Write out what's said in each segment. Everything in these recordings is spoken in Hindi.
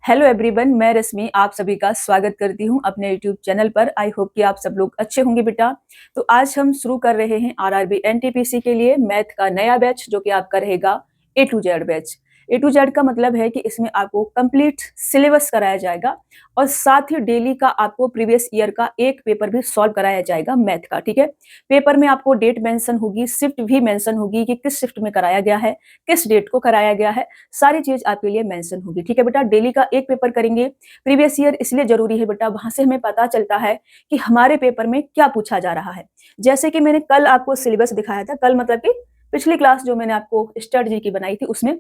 हेलो एवरीवन, मैं रश्मि आप सभी का स्वागत करती हूं अपने यूट्यूब चैनल पर। आई होप कि आप सब लोग अच्छे होंगे बेटा। तो आज हम शुरू कर रहे हैं आरआरबी एनटीपीसी के लिए मैथ का नया बैच, जो कि आपका रहेगा A to Z batch. A to Z का मतलब है कि इसमें आपको कंप्लीट सिलेबस कराया जाएगा और साथ ही डेली का आपको प्रीवियस ईयर का एक पेपर भी सॉल्व कराया जाएगा मैथ का। ठीक है, पेपर में आपको डेट मेंशन होगी, शिफ्ट भी मेंशन होगी कि किस शिफ्ट में कराया गया है, किस डेट को कराया गया है, सारी चीज आपके लिए मेंशन होगी। ठीक है बेटा, डेली का एक पेपर करेंगे। प्रीवियस ईयर इसलिए जरूरी है बेटा, वहां से हमें पता चलता है कि हमारे पेपर में क्या पूछा जा रहा है। जैसे कि मैंने कल आपको सिलेबस दिखाया था, कल मतलब कि पिछली क्लास जो मैंने आपको स्ट्रेटजी की बनाई थी उसमें,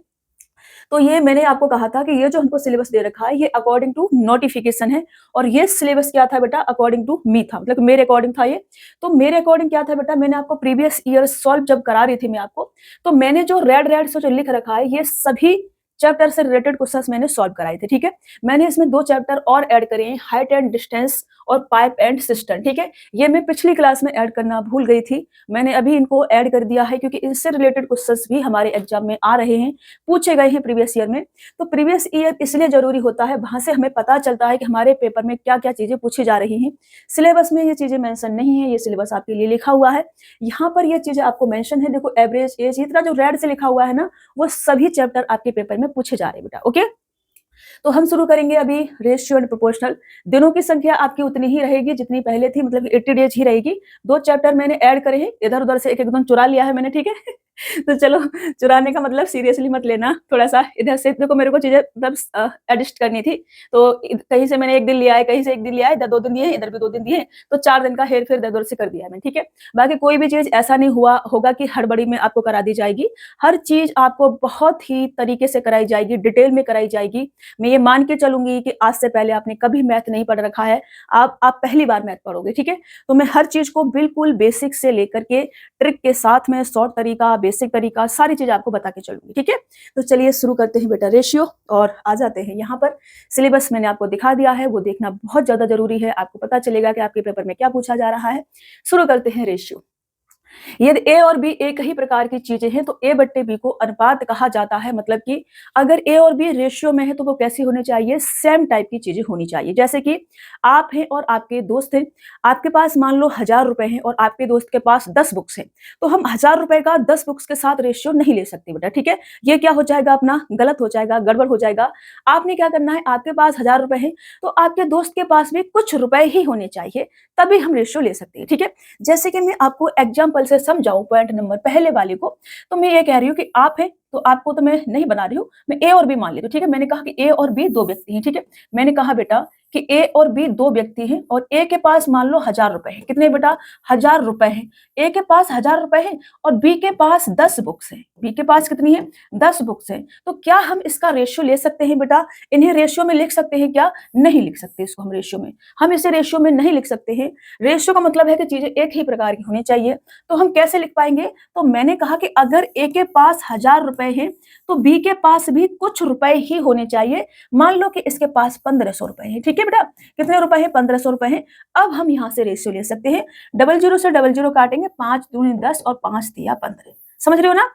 तो ये मैंने आपको कहा था कि ये जो हमको सिलेबस दे रखा है ये अकॉर्डिंग टू नोटिफिकेशन है। और ये सिलेबस क्या था बेटा, अकॉर्डिंग टू मी था, मतलब मेरे अकॉर्डिंग था ये। तो मेरे अकॉर्डिंग क्या था बेटा, मैंने आपको प्रीवियस ईयर सॉल्व जब करा रही थी मैं आपको, तो मैंने जो रेड रेड से जो लिख रखा है ये सभी चैप्टर से रिलेटेड क्वेश्चंस मैंने सॉल्व कराए थे। ठीक है, मैंने इसमें 2 चैप्टर और ऐड करे हैं, हाइट एंड डिस्टेंस और पाइप एंड सिस्टम। ठीक है, ये मैं पिछली क्लास में ऐड करना भूल गई थी, मैंने अभी इनको ऐड कर दिया है क्योंकि इनसे रिलेटेड क्वेश्चंस भी हमारे एग्जाम में आ रहे हैं, पूछे गए हैं प्रीवियस ईयर में। तो प्रीवियस ईयर इसलिए जरूरी होता है, वहां से हमें पता चलता है कि हमारे पेपर में क्या क्या चीजें पूछी जा रही हैं। सिलेबस में ये चीजें मेंशन नहीं है, ये सिलेबस आपके लिए लिखा हुआ है, यहाँ पर ये चीजें आपको मेंशन है। देखो एवरेज एज, इतना जो रेड से लिखा हुआ है ना, वो सभी चैप्टर आपके पेपर में पूछे जा रहे हैं बेटा। ओके, तो हम शुरू करेंगे अभी रेशियो एंड प्रोपोर्शनल। दिनों की संख्या आपकी उतनी ही रहेगी जितनी पहले थी, मतलब 80 डेज ही रहेगी। 2 चैप्टर मैंने ऐड करे हैं, इधर उधर से एक एकदम चुरा लिया है मैंने। ठीक है तो चलो, चुराने का मतलब सीरियसली मत लेना, थोड़ा सा इधर से देखो, मेरे को चीजें मतलब एडजस्ट करनी थी, तो कहीं से मैंने 1 दिन लिया है, कहीं से 1 दिन लिया है, इधर 2 दिन दिए, इधर भी 2 दिन दिए, तो 4 दिन का हेर फेर इधर उधर से कर दिया है मैंने। ठीक है, बाकी कोई भी चीज ऐसा नहीं हुआ होगा कि हड़बड़ी में आपको करा दी जाएगी। हर चीज आपको बहुत ही तरीके से कराई जाएगी, डिटेल में कराई जाएगी। मैं ये मान के चलूंगी कि आज से पहले आपने कभी मैथ नहीं पढ़ रखा है, आप पहली बार मैथ पढ़ोगे। ठीक है, तो मैं हर चीज को बिल्कुल बेसिक से लेकर के ट्रिक के साथ में शॉर्ट तरीका, बेसिक तरीका, सारी चीज आपको बता के चलूंगी। ठीक है, तो चलिए शुरू करते हैं बेटा रेशियो, और आ जाते हैं यहाँ पर। सिलेबस मैंने आपको दिखा दिया है, वो देखना बहुत ज्यादा जरूरी है, आपको पता चलेगा कि आपके पेपर में क्या पूछा जा रहा है। शुरू करते हैं रेशियो। यदि ए और बी एक ही प्रकार की चीजें हैं तो ए बट्टे बी को अनुपात कहा जाता है। मतलब कि अगर ए और बी रेशियो में है तो वो कैसी होनी चाहिए, सेम टाइप की चीजें होनी चाहिए। जैसे कि आप हैं और आपके दोस्त हैं, आपके पास मान लो 1000 रुपए हैं और आपके दोस्त के पास 10 बुक्स हैं, तो हम 1000 रुपए का 10 बुक्स के साथ रेशियो नहीं ले सकते बेटा। ठीक है, ये क्या हो जाएगा, अपना गलत हो जाएगा, गड़बड़ हो जाएगा। आपने क्या करना है, आपके पास 1000 रुपए हैं तो आपके दोस्त के पास भी कुछ रुपए ही होने चाहिए, तभी हम रेशियो ले सकते हैं। ठीक है, जैसे कि मैं आपको एग्जाम्पल से समझाऊं पॉइंट नंबर पहले वाले को, तो मैं ये कह रही हूँ कि आप है, तो आपको तो मैं नहीं बना रही हूँ, मैं ए और बी मान लेती हूँ। ठीक है, मैंने कहा कि ए और बी 2 व्यक्ति हैं। ठीक है, मैंने कहा बेटा कि ए और बी 2 व्यक्ति हैं और ए के पास मान लो 1000 रुपए हैं। कितने बेटा, 1000 रुपए हैं। ए के पास 1000 रुपए हैं और बी के पास 10 बुक्स हैं। बी के पास कितनी है, 10 बुक्स हैं। तो क्या हम इसका रेशियो ले सकते हैं बेटा, इन्हें रेशियो में लिख सकते हैं क्या, नहीं लिख सकते इसको हम रेशियो में, हम इसे रेशियो में नहीं लिख सकते हैं। रेशियो का मतलब है कि चीजें एक ही प्रकार की होनी चाहिए। तो हम कैसे लिख पाएंगे, तो मैंने कहा कि अगर ए के पास 1000 रुपए हैं तो बी के पास भी कुछ रुपए ही होने चाहिए। मान लो कि इसके पास 1500 रुपए हैं। ठीक है बेटा, कितने रुपए हैं, 1500 रुपए हैं। अब हम यहां से रेशियो ले सकते हैं, 00 से 00 काटेंगे, 5 दूनी 10 और 5 दिया 15। समझ रहे हो ना,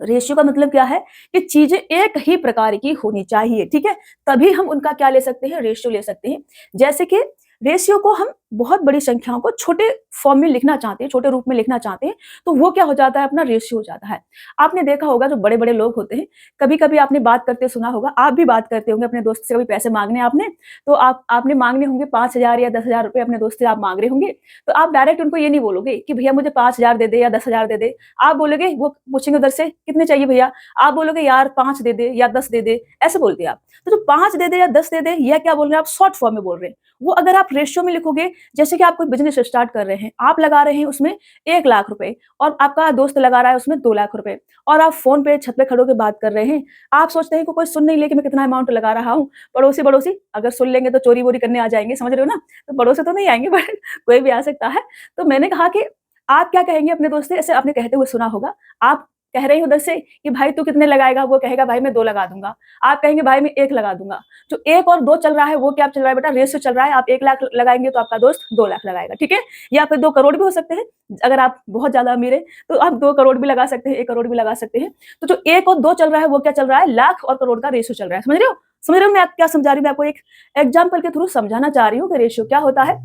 रेशियो का मतलब क्या है कि चीजें एक ही प्रकार की होनी चाहिए। ठीक है, तभी हम उनका क्या ले सकते हैं, रेशियो ले सकते हैं। जैसे कि रेशियो को हम बहुत बड़ी संख्याओं को छोटे फॉर्म में लिखना चाहते हैं, छोटे रूप में लिखना चाहते हैं, तो वो क्या हो जाता है, अपना रेशियो हो जाता है। आपने देखा होगा जो बड़े बड़े लोग होते हैं, कभी कभी आपने बात करते सुना होगा, आप भी बात करते होंगे अपने दोस्त से, कभी पैसे मांगने आपने, तो आपने मांगने होंगे 5000 या 10,000 रुपए अपने दोस्त से आप मांग रहे होंगे, तो आप डायरेक्ट उनको ये नहीं बोलोगे कि भैया मुझे 5000 दे दे या 10,000 दे दे। आप बोलोगे, वो पूछेंगे उधर से कितने चाहिए भैया, आप बोलोगे यार 5 दे दे या 10 दे दे, ऐसे बोलते हैं आप। तो जो 5 दे दे या 10 दे दे, यह क्या बोल रहे हैं आप, शॉर्ट फॉर्म में बोल रहे हैं। वो अगर आप रेशियो में लिखोगे, जैसे कि आप कोई बिजनेस स्टार्ट कर रहे हैं, आप लगा रहे हैं उसमें 1 लाख रुपए और आपका दोस्त लगा रहा है उसमें 2 लाख रुपए, और आप फोन पे छत पे खड़े होकर बात कर रहे हैं, आप सोचते हैं कि कोई सुन नहीं ले कि मैं कितना अमाउंट लगा रहा हूँ। पड़ोसी पड़ोसी अगर सुन लेंगे तो चोरी वोरी करने आ जाएंगे, समझ रहे हो ना, तो पड़ोसी तो नहीं आएंगे बट कोई भी आ सकता है। तो मैंने कहा कि आप क्या कहेंगे अपने दोस्त से, ऐसे आपने कहते हुए सुना होगा, आप कह रहे हैं उधर से कि भाई तू कितने लगाएगा, वो कहेगा भाई मैं 2 लगा दूंगा, आप कहेंगे भाई मैं 1 लगा दूंगा। जो 1 और 2 चल रहा है वो क्या चल रहा है बेटा, रेशियो चल रहा है। आप 1 लाख लगाएंगे तो आपका दोस्त 2 लाख लगाएगा। ठीक है, या फिर 2 करोड़ भी हो सकते हैं, अगर आप बहुत ज्यादा अमीर है तो आप 2 करोड़ भी लगा सकते हैं, 1 करोड़ भी लगा सकते हैं। तो जो 1 और 2 चल रहा है वो क्या चल रहा है, लाख और करोड़ का रेशियो चल रहा है, समझ रहे हो। समझ रहे हो मैं आप क्या समझा रही हूँ? मैं आपको एक एग्जाम्पल के थ्रू समझाना चाह रही हूँ कि रेशियो क्या होता है।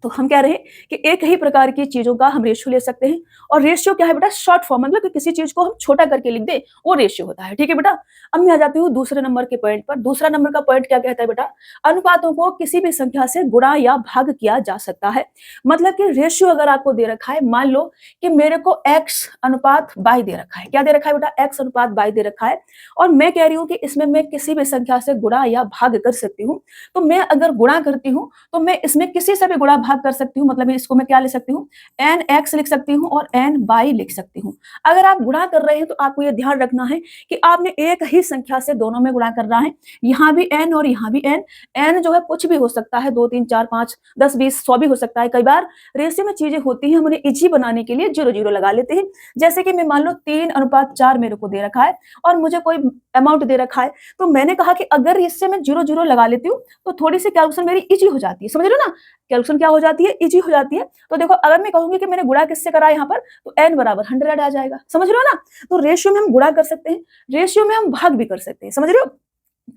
तो हम कह रहे हैं कि एक ही प्रकार की चीजों का हम रेशियो ले सकते हैं, और रेशियो क्या है बेटा? शॉर्ट फॉर्म, मतलब कि किसी चीज को हम छोटा करके लिख दे, वो रेशियो होता है। ठीक है बेटा। अब मैं आ जाती हूँ दूसरे नंबर के पॉइंट पर। दूसरा नंबर का पॉइंट क्या कहता है बेटा? अनुपातों को किसी भी संख्या से गुणा या भाग किया जा सकता है। मतलब कि रेशियो अगर आपको दे रखा है, मान लो कि मेरे को x अनुपात y दे रखा है। क्या दे रखा है बेटा? x अनुपात y दे रखा है, और मैं कह रही हूँ कि इसमें मैं किसी भी संख्या से गुणा या भाग कर सकती हूँ। तो मैं अगर गुणा करती हूँ तो मैं इसमें किसी से भी गुणा भाग कर सकती हूँ। मतलब इसको मैं क्या लिख सकती हूँ? एन एक्स लिख सकती हूँ और एन वाई लिख सकती हूँ। अगर आप गुणा कर रहे हैं तो आपको यह ध्यान रखना है कि आपने एक ही संख्या से दोनों में गुणा करना है। यहाँ भी एन और यहाँ भी एन। एन जो है कुछ भी हो सकता है, 2 3 4 5 10 20 100 भी हो सकता है। कई बार रेशियो में चीजें होती हैं, हम उन्हें इजी बनाने के लिए 0 0 लगा लेते हैं। जैसे कि मैं मान लो 3 अनुपात 4 मेरे को दे रखा है और मुझे कोई अमाउंट दे रखा है, तो मैंने कहा कि अगर इससे मैं 0 0 लगा लेती हूँ तो थोड़ी सी कैलकुलेशन मेरी इजी हो जाती है। समझ रहे हो ना? कैलकुलेशन क्या हो जाती है? इजी हो जाती है। तो देखो, अगर मैं कहूंगी कि मैंने गुणा किससे करा यहाँ पर, तो n बराबर 100 आ जाएगा। समझ रहे हो ना? तो रेशियो में हम गुणा कर सकते हैं, रेशियो में हम भाग भी कर सकते हैं। समझ रहे हो?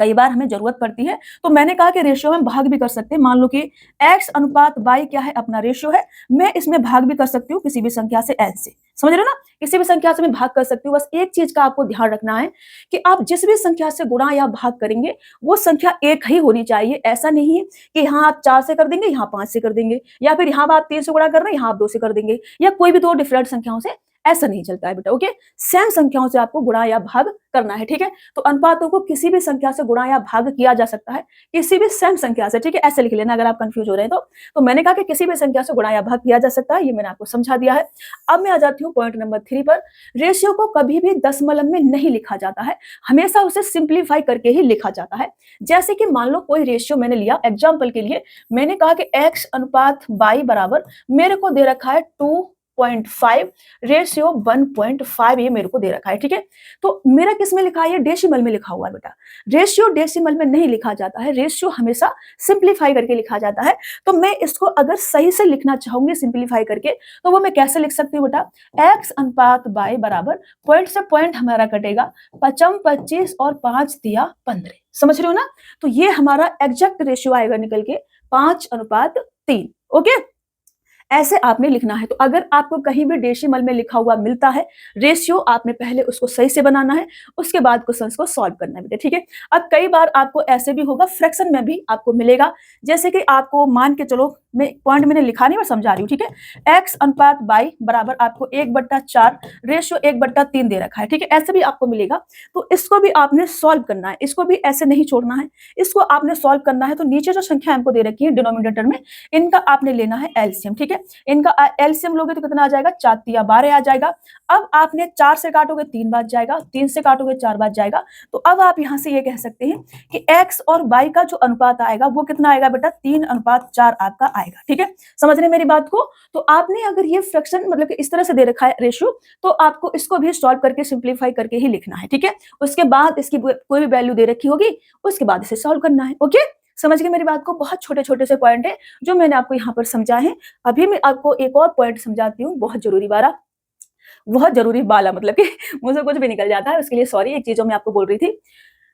कई बार हमें जरूरत पड़ती है, तो मैंने कहा कि रेशियो में भाग भी कर सकते हैं। मान लो कि x अनुपात y क्या है? अपना रेशियो है। मैं इसमें भाग भी कर सकती हूँ किसी भी संख्या से n से। समझ रहे हो ना? किसी भी संख्या से मैं भाग कर सकती हूँ। बस एक चीज का आपको ध्यान रखना है कि आप जिस भी संख्या से गुणा या भाग करेंगे वो संख्या एक ही होनी चाहिए। ऐसा नहीं है कि यहाँ आप 4 से कर देंगे, यहाँ 5 से कर देंगे, या फिर यहाँ आप 3 से गुणा कर रहे हैं, यहाँ आप 2 से कर देंगे, या कोई भी 2 डिफरेंट संख्याओं से। ऐसा नहीं चलता है बेटा। ओके, सेम संख्याओं से आपको गुणा या भाग करना है। ठीक है। तो अनुपातों को किसी भी संख्या से गुणा या भाग किया जा सकता है, किसी भी सेम संख्या से। ठीक है, ऐसे लिख लेना अगर आप कंफ्यूज हो रहे हैं तो मैंने कहा कि किसी भी संख्या से गुणा या भाग किया जा सकता है, ये मैंने आपको समझा दिया है। अब मैं आ जाती हूँ पॉइंट नंबर 3 पर। रेशियो को कभी भी दशमलव में नहीं लिखा जाता है, हमेशा उसे सिंप्लीफाई करके ही लिखा जाता है। जैसे कि मान लो कोई रेशियो मैंने लिया एग्जाम्पल के लिए, मैंने कहा कि x अनुपात y बराबर मेरे को दे रखा है 2.5 रेशियो 1.5, ये मेरे को दे रखा है। ठीक है, तो मेरा किस में लिखा है? डेसिमल में लिखा हुआ है बेटा। रेशियो डेसिमल में नहीं लिखा जाता है, रेशियो हमेशा सिंप्लीफाई करके लिखा जाता है। तो मैं इसको अगर सही से लिखना चाहूंगी सिंप्लीफाई करके, तो वो मैं कैसे लिख सकती हूँ बेटा? x अनुपात y बराबर पॉइंट से पॉइंट हमारा कटेगा, 55 25 और 5 दिया 15। समझ रहे हो ना? तो ये हमारा एग्जैक्ट रेशियो आएगा निकल के 5:3। ओके, ऐसे आपने लिखना है। तो अगर आपको कहीं भी डेसिमल में लिखा हुआ मिलता है रेशियो, आपने पहले उसको सही से बनाना है, उसके बाद क्वेश्चंस को सॉल्व करना है। ठीक है। अब कई बार आपको ऐसे भी होगा, फ्रैक्शन में भी आपको मिलेगा। जैसे कि आपको मान के चलो, मैं पॉइंट मैंने लिखा नहीं, मैं समझा रही हूँ। ठीक है, x अनुपात y बराबर आपको 1/4 रेशियो 1/3 दे रखा है। ठीक है, ऐसे भी आपको मिलेगा। तो इसको भी आपने सॉल्व करना है, इसको भी ऐसे नहीं छोड़ना है, इसको आपने सॉल्व करना है। तो नीचे जो संख्या हमको दे रखी है डिनोमिनेटर में, इनका आपने लेना है एलसीएम। ठीक है, इनका एलसीएम लोगे तो कितना आ जाएगा? 4 तिया 12 आ जाएगा। अब आपने 4 से काटोगे 3 बार जाएगा, 3 से काटोगे 4 बार जाएगा। तो अब आप यहां से ये कह सकते हैं कि x और y का जो अनुपात आएगा वो कितना आएगा बेटा? 3:4 आपका आएगा। ठीक है, समझ रहे मेरी बात को? तो आपने अगर ये फ्रैक्शन मतलब कि इस तरह से दे रखा है रेशियो, तो आपको इसको भी सॉल्व करके सिंप्लीफाई करके ही लिखना है। ठीक है, उसके बाद इसकी कोई भी वैल्यू दे रखी होगी, उसके बाद इसे सॉल्व करना है। ओके, समझ गए मेरी बात को? बहुत छोटे छोटे से पॉइंट है जो मैंने आपको यहाँ पर समझा है। अभी मैं आपको एक और पॉइंट समझाती हूँ, बहुत जरूरी वाला, मतलब कि मुझे कुछ भी निकल जाता है, उसके लिए सॉरी। एक चीज जो मैं आपको बोल रही थी,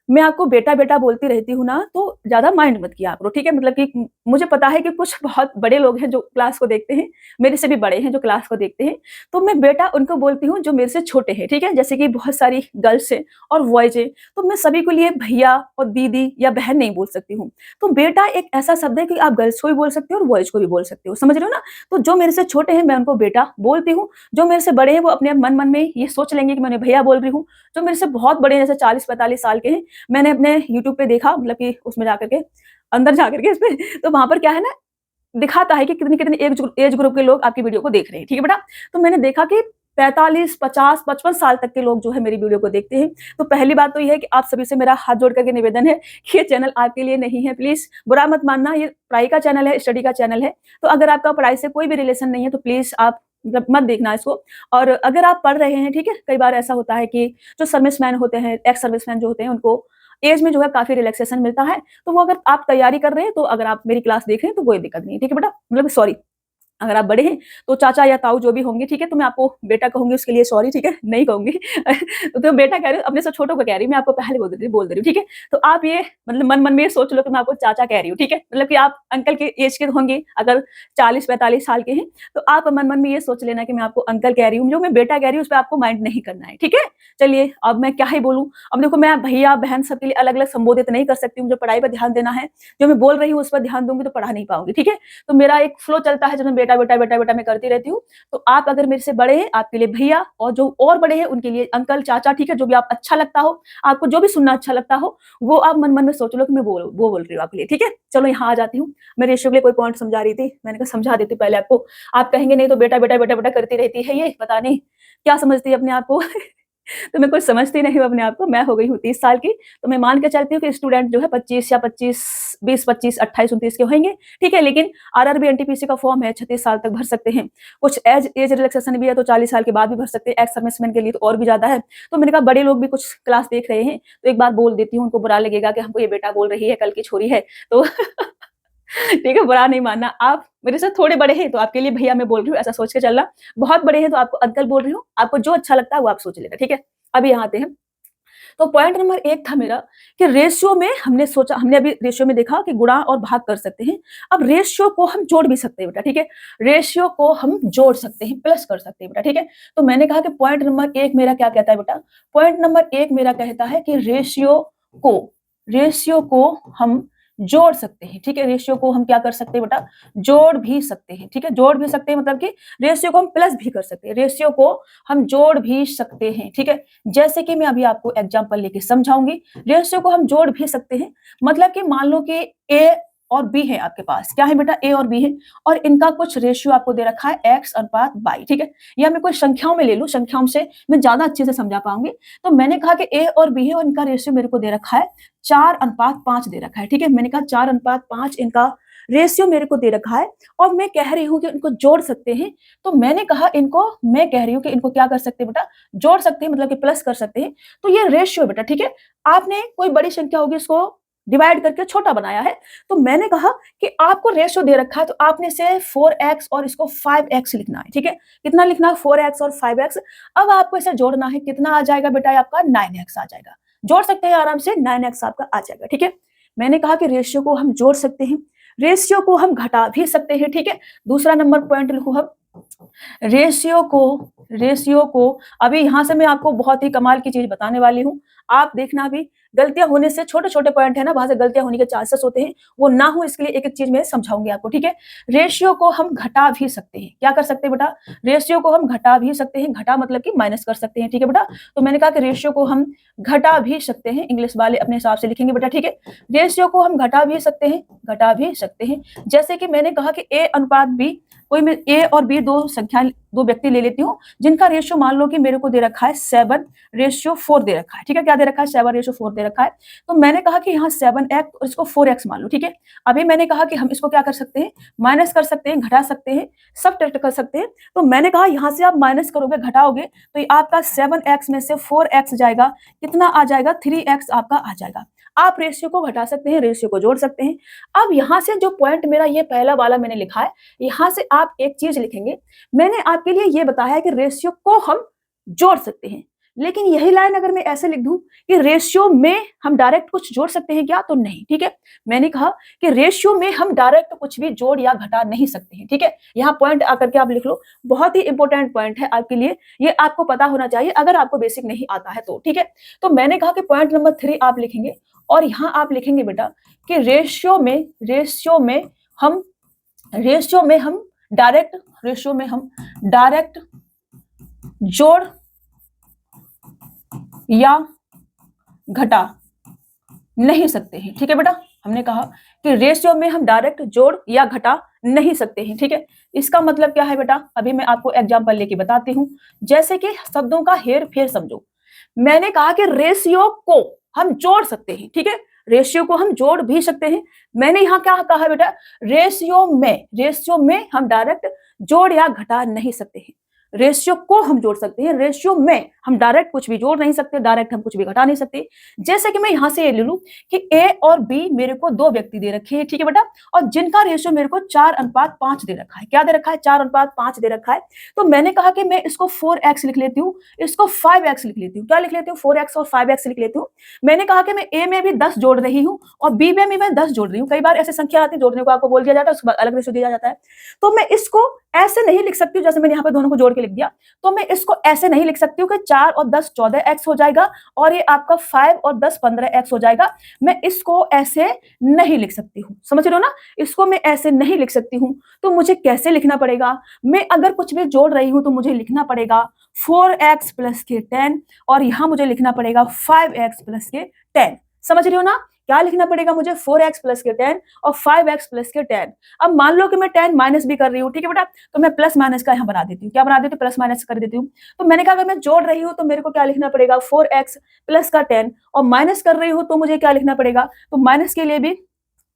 मैं आपको बेटा बेटा बोलती रहती हूँ ना, तो ज्यादा माइंड मत किया करो। ठीक है, मतलब कि मुझे पता है कि कुछ बहुत बड़े लोग हैं जो क्लास को देखते हैं, मेरे से भी बड़े हैं जो क्लास को देखते हैं, तो मैं बेटा उनको बोलती हूँ जो मेरे से छोटे हैं। ठीक है, जैसे कि बहुत सारी गर्ल्स हैं और बॉयज हैं, तो मैं सभी को लिए भैया और दीदी या बहन नहीं बोल सकती हूँ। तो बेटा एक ऐसा शब्द है कि आप गर्ल्स को भी बोल सकते हो और बॉयज को भी बोल सकते हो। समझ रहे हो ना? तो जो मेरे से छोटे हैं मैं उनको बेटा बोलती हूँ, जो मेरे से बड़े हैं वो अपने मन मन में ये सोच लेंगे कि मैंने भैया बोल रही हूँ। जो मेरे से बहुत बड़े हैं, जैसे 40 45 साल के हैं, मैंने अपने YouTube पे देखा, मतलब कि उसमें जाकर के अंदर जाकर के इसमें, तो वहां पर क्या है ना, दिखाता है कि कितनी कितनी एज ग्रुप के लोग आपकी वीडियो को देख रहे हैं। ठीक है बेटा, तो मैंने देखा कि 45 50 55 साल तक के लोग जो है मेरी वीडियो को देखते हैं। तो पहली बात तो यह है कि आप सभी से मेरा हाथ जोड़ करके निवेदन है कि ये चैनल आपके लिए नहीं है, प्लीज बुरा मत मानना। ये पढ़ाई का चैनल है, स्टडी का चैनल है। तो अगर आपका पढ़ाई से कोई भी रिलेशन नहीं है तो प्लीज आप मतलब मत देखना इसको। और अगर आप पढ़ रहे हैं, ठीक है, कई बार ऐसा होता है कि जो सर्विसमैन होते हैं, एक्स सर्विसमैन जो होते हैं, उनको एज में जो है काफी रिलैक्सेशन मिलता है। तो वो अगर आप तैयारी कर रहे हैं, तो अगर आप मेरी क्लास देख रहे हैं तो कोई दिक्कत नहीं है। ठीक है बेटा, मतलब सॉरी, अगर आप बड़े हैं तो चाचा या ताऊ जो भी होंगे, ठीक है, तो मैं आपको बेटा कहूँगी, उसके लिए सॉरी, ठीक है, नहीं कहूँगी। तो बेटा कह रही हूँ, अपने से छोटों को कह रही हूँ, मैं आपको पहले बोल दे रही हूँ, ठीक है। तो आप ये मतलब मन-मन में ये सोच लो कि मैं आपको चाचा कह रही हूँ, ठीक है। मतलब कि आप अंकल के ऐज के होंगे, अगर 40-45 साल के हैं, तो आप मन-मन में ये सोच लेना कि मैं आपको अंकल कह रही हूँ, जो मैं बेटा कह रही हूँ उस पे आपको माइंड नहीं करना है, ठीक है। चलिए, अब मैं क्या ही बोलूँ। अब देखो, मैं भैया, बहन सबके लिए अलग-अलग संबोधित नहीं कर सकती हूँ, मुझे पढ़ाई पे ध्यान देना है। जो मैं बोल रही हूँ उस पर ध्यान दूँगी तो पढ़ा नहीं पाऊँगी, ठीक है। तो मेरा एक फ्लो चलता है, जब मैं बेटा, बेटा, बेटा, बेटा मैं करती रहती हूँ। तो आप अगर मेरे से बड़े हैं, आपके लिए भैया, और जो और बड़े हैं उनके लिए अंकल, चाचा, ठीक है, जो भी आप अच्छा लगता हो, आपको जो भी सुनना अच्छा लगता हो, वो आप मन-मन में सोच लो कि मैं वो बोल रही हूँ आपके लिए, ठीक है। चलो यहाँ आ जाती हूँ, मैं रेशियो के लिए कोई पॉइंट समझा रही थी, मैंने कहा समझा देती हूँ पहले आपको। आप कहेंगे नहीं तो बेटा, बेटा, बेटा, बेटा करती रहती है ये, पता नहीं क्या समझती है अपने आप को। तो मैं कुछ समझती नहीं हूँ अपने आप को। मैं हो गई हूँ 30 साल की, तो मैं मान के चलती हूँ कि स्टूडेंट जो है 25 या 25, 20, 25, 28, 29 के होंगे, ठीक है। लेकिन आरआरबी एनटीपीसी का फॉर्म है, 36 साल तक भर सकते हैं। कुछ एज रिलैक्सेशन भी है, तो 40 साल के बाद भी भर सकते हैं। एक्स सर्विसमैन के लिए तो और भी ज्यादा है। तो मैंने कहा बड़े लोग भी कुछ क्लास देख रहे हैं, तो एक बार बोल देती हूँ, उनको बुरा लगेगा कि हमको ये बेटा बोल रही है, कल की छोरी है। तो ठीक है, बुरा नहीं मानना। आप मेरे से थोड़े बड़े हैं तो आपके लिए भैया मैं बोल रही हूँ, ऐसा सोच के चलना। बहुत बड़े हैं तो आपको अंकल बोल रही हूँ। आपको जो अच्छा लगता है वो आप सोच लेना, ठीक है। अभी यहाँ आते हैं। तो पॉइंट नंबर 1 था मेरा कि रेशियो में हमने अभी रेशियो में देखा कि गुणा और भाग कर सकते हैं। अब रेशियो को हम जोड़ भी सकते हैं बेटा, ठीक है। रेशियो को हम जोड़ सकते हैं, प्लस कर सकते हैं बेटा, ठीक है। तो मैंने कहा कि पॉइंट नंबर 1 मेरा क्या कहता है बेटा? पॉइंट नंबर 1 मेरा कहता है कि को रेशियो को हम जोड़ सकते हैं, ठीक है। रेशियो को हम क्या कर सकते हैं बेटा? जोड़ भी सकते हैं, ठीक है। जोड़ भी सकते हैं मतलब कि रेशियो को हम प्लस भी कर सकते हैं, रेशियो को हम जोड़ भी सकते हैं, ठीक है। जैसे कि मैं अभी आपको एग्जांपल लेके समझाऊंगी। रेशियो को हम जोड़ भी सकते हैं, मतलब कि मान लो कि ए और बी है आपके पास। क्या है बेटा? ए और बी है, और इनका कुछ रेशियो आपको दे रखा है एक्स अनुपात वाई, ठीक है। या मैं कोई संख्याओं में ले लूं, संख्याओं से मैं ज्यादा अच्छे से समझा पाऊंगी। तो मैंने कहा कि ए और बी है और इनका रेशियो मेरे को दे रखा है 4:5 दे रखा है, ठीक है। मैंने कहा 4:5 इनका रेशियो मेरे को दे रखा है, और मैं कह रही हूं कि इनको जोड़ सकते हैं। तो मैंने कहा मैं कह रही हूं कि इनको क्या कर सकते हैं बेटा? जोड़ सकते हैं, मतलब कि प्लस कर सकते हैं। तो ये रेशियो बेटा, ठीक है। आपने कोई बड़ी संख्या होगी उसको डिवाइड करके छोटा बनाया है। तो मैंने कहा कि आपको रेशियो दे रखा है, तो आपने से 4x और इसको 5x लिखना है, ठीक है। कितना लिखना है? 4x और 5x। अब आपको इसे जोड़ना है, कितना आ जाएगा बेटा? आपका 9x आ जाएगा। जोड़ सकते हैं आराम से, 9x आपका आ जाएगा, ठीक है। मैंने कहा कि रेशियो को हम जोड़ सकते हैं, रेशियो को हम घटा भी सकते हैं, ठीक है। दूसरा नंबर पॉइंट लिखो हम, रेशियो को अभी यहां से मैं आपको बहुत ही कमाल की चीज बताने वाली हूं। आप देखना, भी गलतियां होने से, छोटे छोटे पॉइंट है ना, वहां से गलतियां होने के चांसेस होते हैं, वो ना हो इसके लिए एक एक चीज मैं समझाऊंगी आपको, ठीक है। रेशियो को हम घटा भी सकते हैं। क्या कर सकते हैं बेटा? रेशियो को हम घटा भी सकते हैं। घटा मतलब कि माइनस कर सकते हैं, ठीक है बेटा। तो मैंने कहा कि रेशियो को हम घटा भी सकते हैं, इंग्लिश वाले अपने हिसाब से लिखेंगे बेटा, ठीक है। रेशियो को हम घटा भी सकते हैं, घटा भी सकते हैं। जैसे कि मैंने कहा कि ए अनुपात बी, कोई मैं ए और बी दो व्यक्ति ले लेती हूँ, जिनका रेशियो मान लो कि मेरे को दे रखा है 7:4 दे रखा है, ठीक है। क्या दे रखा है? 7:4 दे रखा है। तो मैंने कहा कि यहाँ 7x और इसको 4x मान लो, ठीक है। अभी मैंने कहा कि हम इसको क्या कर सकते हैं? माइनस कर सकते हैं, घटा सकते हैं, सबट्रैक्ट कर सकते हैं। तो मैंने कहा यहाँ से आप माइनस करोगे, घटाओगे, तो ये आपका 7x में से 4x जाएगा, कितना आ जाएगा? 3x आपका आ जाएगा। आप रेशियो को घटा सकते हैं, रेशियो को जोड़ सकते हैं। अब यहां से जो पॉइंट मेरा ये पहला वाला मैंने लिखा है, यहां से आप एक चीज लिखेंगे। मैंने आपके लिए ये बताया है कि रेशियो को हम जोड़ सकते हैं, लेकिन यही लाइन अगर मैं ऐसे लिख दूं कि रेशियो में हम डायरेक्ट कुछ जोड़ सकते हैं क्या? तो नहीं, ठीक है। मैंने कहा कि रेशियो में हम डायरेक्ट कुछ भी जोड़ या घटा नहीं सकते हैं, ठीक है। यहाँ पॉइंट आकर के आप लिख लो, बहुत ही इंपॉर्टेंट पॉइंट है आपके लिए, ये आपको पता होना चाहिए अगर आपको बेसिक नहीं आता है तो, ठीक है। तो मैंने कहा कि पॉइंट नंबर 3 आप लिखेंगे, और यहां आप लिखेंगे बेटा कि रेशियो में हम डायरेक्ट जोड़ या घटा नहीं सकते हैं, ठीक है बेटा। हमने कहा कि रेशियो में हम डायरेक्ट जोड़ या घटा नहीं सकते हैं, ठीक है। इसका मतलब क्या है बेटा? अभी मैं आपको एग्जांपल लेके बताती हूं। जैसे कि शब्दों का हेर फेर समझो। मैंने कहा कि रेशियो को हम जोड़ सकते हैं, ठीक है। रेशियो को हम जोड़ भी सकते हैं। मैंने यहां क्या कहा बेटा? रेशियो में हम डायरेक्ट जोड़ या घटा नहीं सकते हैं। रेशियो को हम जोड़ सकते हैं, रेशियो में हम डायरेक्ट कुछ भी जोड़ नहीं सकते, डायरेक्ट हम कुछ भी घटा नहीं सकते। जैसे कि मैं यहां से ये ले लूं कि ए और बी मेरे को दो व्यक्ति दे रखे हैं, ठीक है बेटा, और जिनका रेशियो मेरे को 4:5 दे रखा है। क्या दे रखा है? 4:5 दे रखा है। तो मैंने कहा कि मैं इसको 4x लिख लेती हूँ, इसको 5x लिख लेती हूँ। क्या लिख लेती हूँ? 4x और 5x लिख लेती हूँ। मैंने कहा कि मैं ए में भी 10 जोड़ रही हूँ और बी में भी मैं 10 जोड़ रही हूँ। कई बार ऐसे संख्या आती है, जोड़ने को आपको बोल दिया जाता है, उसके बाद अलग रेशियो दिया जाता है। तो मैं इसको ऐसे नहीं लिख सकती हूँ, जैसे मैंने यहाँ पे दोनों को जोड़ के लिख दिया। तो मैं इसको ऐसे नहीं लिख सकती हूँ कि 4 और 10 14x हो जाएगा और ये आपका 5 और 10 15x हो जाएगा। मैं इसको ऐसे नहीं लिख सकती हूँ, समझ रहे हो ना? इसको मैं ऐसे नहीं लिख सकती हूँ। तो मुझे कैसे लिखना पड़ेगा? मैं अगर कुछ भी जोड़ रही हूँ तो मुझे लिखना पड़ेगा 4x प्लस के 10 और यहां मुझे लिखना पड़ेगा 5x प्लस के 10। समझ रहे हो ना? क्या लिखना पड़ेगा मुझे? 4x प्लस के 10 और 5x प्लस के 10। अब मान लो कि मैं 10 माइनस भी कर रही हूँ, ठीक है बेटा, तो मैं प्लस माइनस का यहाँ बना देती हूँ। क्या बना देती हूँ? प्लस माइनस कर देती हूँ। तो मैंने कहा अगर मैं जोड़ रही हूँ तो मेरे को क्या लिखना पड़ेगा? 4x प्लस का 10 और माइनस कर रही हूँ तो मुझे क्या लिखना पड़ेगा? तो माइनस के लिए भी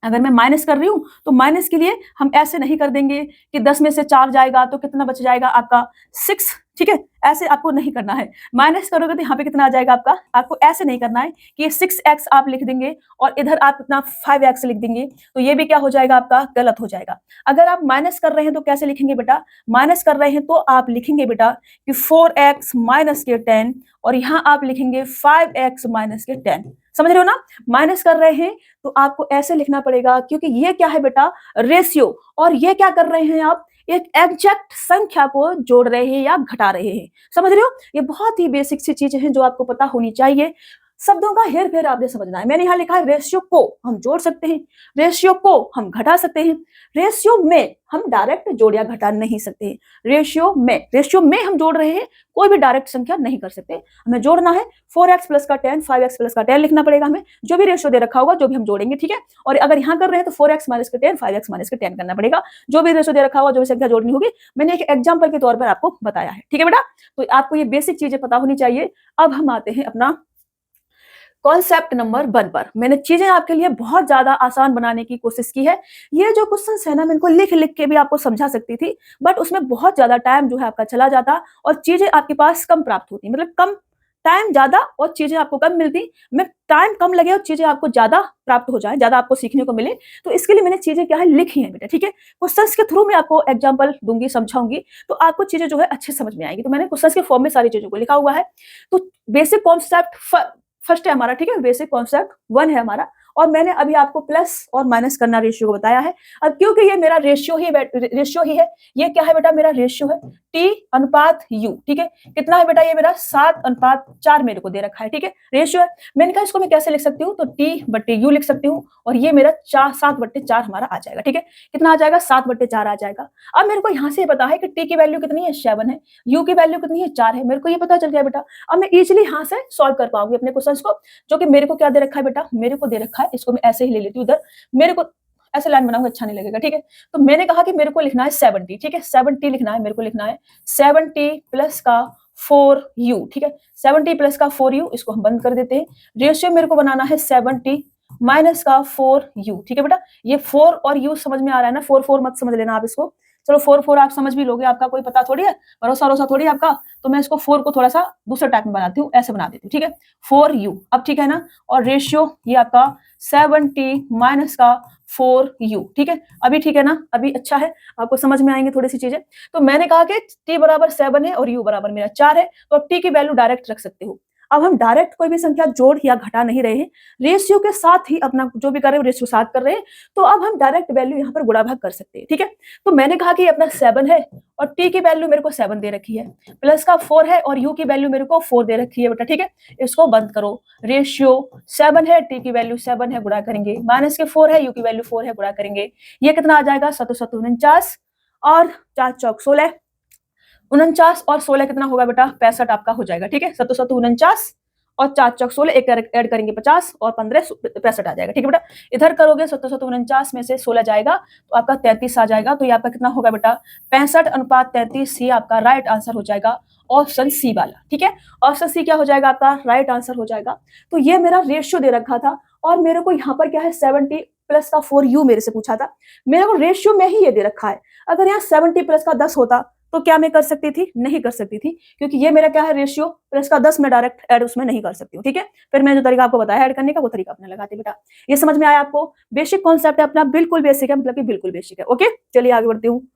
अगर मैं माइनस कर रही हूं तो माइनस के लिए हम ऐसे नहीं कर देंगे कि 10 में से 4 जाएगा तो कितना बच जाएगा आपका 6, ठीक है? ऐसे आपको नहीं करना है। माइनस करोगे तो यहाँ पे कितना आ जाएगा आपका? आपको ऐसे नहीं करना है कि ये 6x आप लिख देंगे और इधर आप इतना 5x लिख देंगे, तो ये भी क्या हो जाएगा आपका? गलत हो जाएगा। अगर आप माइनस कर रहे हैं तो कैसे लिखेंगे बेटा? माइनस कर रहे हैं तो आप लिखेंगे बेटा कि 4x माइनस के 10 और यहाँ आप लिखेंगे 5x माइनस के 10। समझ रहे हो ना? माइनस कर रहे हैं तो आपको ऐसे लिखना पड़ेगा, क्योंकि ये क्या है बेटा? रेशियो। और ये क्या कर रहे हैं आप? एक एग्जैक्ट संख्या को जोड़ रहे हैं या घटा रहे हैं। समझ रहे हो? ये बहुत ही बेसिक सी चीजें हैं जो आपको पता होनी चाहिए। शब्दों का हेर फेर आपने समझना है। मैंने यहाँ लिखा है रेशियो को हम जोड़ सकते हैं, रेशियो को हम घटा सकते हैं, रेशियो में हम डायरेक्ट जोड़ या घटा नहीं सकते हैं। रेशियो में हम जोड़ रहे हैं, कोई भी डायरेक्ट संख्या नहीं कर सकते। हमें जोड़ना है 4x प्लस का 10, 5x प्लस का 10 लिखना पड़ेगा हमें, जो भी रेशियो दे रखा होगा जो भी हम जोड़ेंगे, ठीक है? और अगर यहाँ कर रहे हैं तो 4x माइनस का 10, 5x माइनस का 10 करना पड़ेगा। जो भी रेशियो दे रखा होगा, जो भी संख्या जोड़नी होगी, मैंने एक एग्जाम्पल के तौर पर आपको बताया है, ठीक है बेटा? तो आपको ये बेसिक चीजें पता होनी चाहिए। अब हम आते हैं अपना कॉन्सेप्ट नंबर 1 पर। मैंने चीजें आपके लिए बहुत ज्यादा आसान बनाने की कोशिश की है। ये जो क्वेश्चन है ना, मैं इनको लिख लिख के भी आपको समझा सकती थी, बट उसमें बहुत ज्यादा टाइम जो है आपका चला जाता और चीजें आपके पास कम प्राप्त होती, मतलब कम टाइम ज्यादा और चीजें आपको कम मिलती। मैं टाइम कम लगे और चीजें आपको ज्यादा प्राप्त हो जाए, ज्यादा आपको सीखने को मिले, तो इसके लिए मैंने चीजें क्या है लिखी है बेटा, ठीक है? क्वेश्चंस के थ्रू मैं आपको एग्जांपल दूंगी, समझाऊंगी, तो आपको चीजें जो है अच्छे समझ में आएंगी। तो मैंने क्वेश्चंस के फॉर्म में सारी चीजों को लिखा हुआ है। तो बेसिक कॉन्सेप्ट फर्स्ट है हमारा, ठीक है? बेसिक कॉन्सेप्ट 1 है हमारा, और मैंने अभी आपको प्लस और माइनस करना रेशियो को बताया है। अब क्योंकि ये मेरा रेशियो ही है, ये क्या है बेटा? मेरा रेशियो है T अनुपात U, ठीक है? कितना है बेटा? ये मेरा 7:4 मेरे को दे रखा है, ठीक है? रेशियो है। मैंने कहा इसको मैं कैसे लिख सकती हूँ? तो T/U लिख सकती हूँ और ये मेरा 7/4 हमारा आ जाएगा, ठीक है? कितना आ जाएगा? 7/4 आ जाएगा। अब मेरे को यहाँ से पता है कि T की वैल्यू कितनी है? 7 है, U की वैल्यू कितनी है? 4 है। मेरे को ये पता चल गया बेटा। अब मैं इजिली यहाँ से सॉल्व कर पाऊंगी अपने क्वेश्चन को, जो कि मेरे को क्या दे रखा है बेटा? मेरे को दे रखा है, इसको मैं ऐसे ही ले लेती हूँ इधर, मेरे को ऐसे लाइन बनाऊंगा अच्छा नहीं लगेगा, ठीक है? तो मैंने कहा कि मेरे को लिखना है 70, ठीक है? 70 लिखना है, मेरे को लिखना है 70 प्लस का 4u, ठीक है? 70 प्लस का 4u, इसको हम बंद कर देते हैं। रेशियो मेरे को बनाना है 70 माइनस का 4u, ठीक है बेटा? ये 4 और u समझ में आ रहा है ना? 4 मत समझ लेना आप इसको, चलो 4 आप समझ भी लोगे, आपका कोई पता थोड़ी है, भरोसा थोड़ी है आपका। तो मैं इसको 4 को थोड़ा सा दूसरे टाइप में बनाती हूँ, ऐसे बना देती हूँ, ठीक है? 4u, अब ठीक है ना? और रेशियो ये आपका 70 माइनस का 4u, ठीक है? अभी ठीक है ना? अभी अच्छा है, आपको समझ में आएंगे थोड़ी सी चीजें। तो मैंने कहा कि t बराबर 7 है और u बराबर मेरा 4 है, तो अब t की वैल्यू डायरेक्ट रख सकते हो। अब हम डायरेक्ट कोई भी संख्या जोड़ या घटा नहीं रहे हैं, रेशियो के साथ ही अपना जो भी कर रहे हैं रेशियो साथ कर रहे हैं, तो अब हम डायरेक्ट वैल्यू यहाँ पर गुणा भाग कर सकते हैं, ठीक है? तो मैंने कहा कि अपना 7 है और t की वैल्यू मेरे को 7 दे रखी है, प्लस का 4 है और u की वैल्यू मेरे को 4 दे रखी है बेटा, ठीक है? इसको बंद करो। रेशियो 7 है, t की वैल्यू 7 है, गुणा करेंगे, माइनस के 4 है, u की वैल्यू 4 है, गुणा करेंगे, ये कितना आ जाएगा? 7 49 और 4 चौक 16, 49 और 16 कितना होगा बेटा? 65 आपका हो जाएगा, ठीक है? 7 49 और 4 चौक 16, एक ऐड करेंगे 50 और 15 65 आ जाएगा, ठीक है बेटा? इधर करोगे 7 49 में से 16 जाएगा तो आपका 33 आ जाएगा। तो ये आपका कितना होगा बेटा? 65:33, ये आपका राइट आंसर हो जाएगा, ऑप्शन सी वाला, ठीक है? ऑप्शन सी क्या हो जाएगा आपका? राइट आंसर हो जाएगा। तो ये मेरा रेशियो दे रखा था और मेरे को यहाँ पर क्या है? 70 प्लस का 4u मेरे से पूछा था, मेरे को रेशियो में ही ये दे रखा है। अगर यहाँ 70 प्लस का 10 होता तो क्या मैं कर सकती थी? नहीं कर सकती थी, क्योंकि ये मेरा क्या है रेशियो, प्लस का 10 मैं डायरेक्ट ऐड उसमें नहीं कर सकती हूँ, ठीक है। फिर मैंने जो तरीका आपको बताया ऐड करने का, वो तरीका अपने लगाते बेटा। ये समझ में आया आपको? बेसिक कॉन्सेप्ट है अपना, बिल्कुल बेसिक है, मतलब कि बिल्कुल बेसिक है। ओके, चलिए आगे बढ़ती हूँ।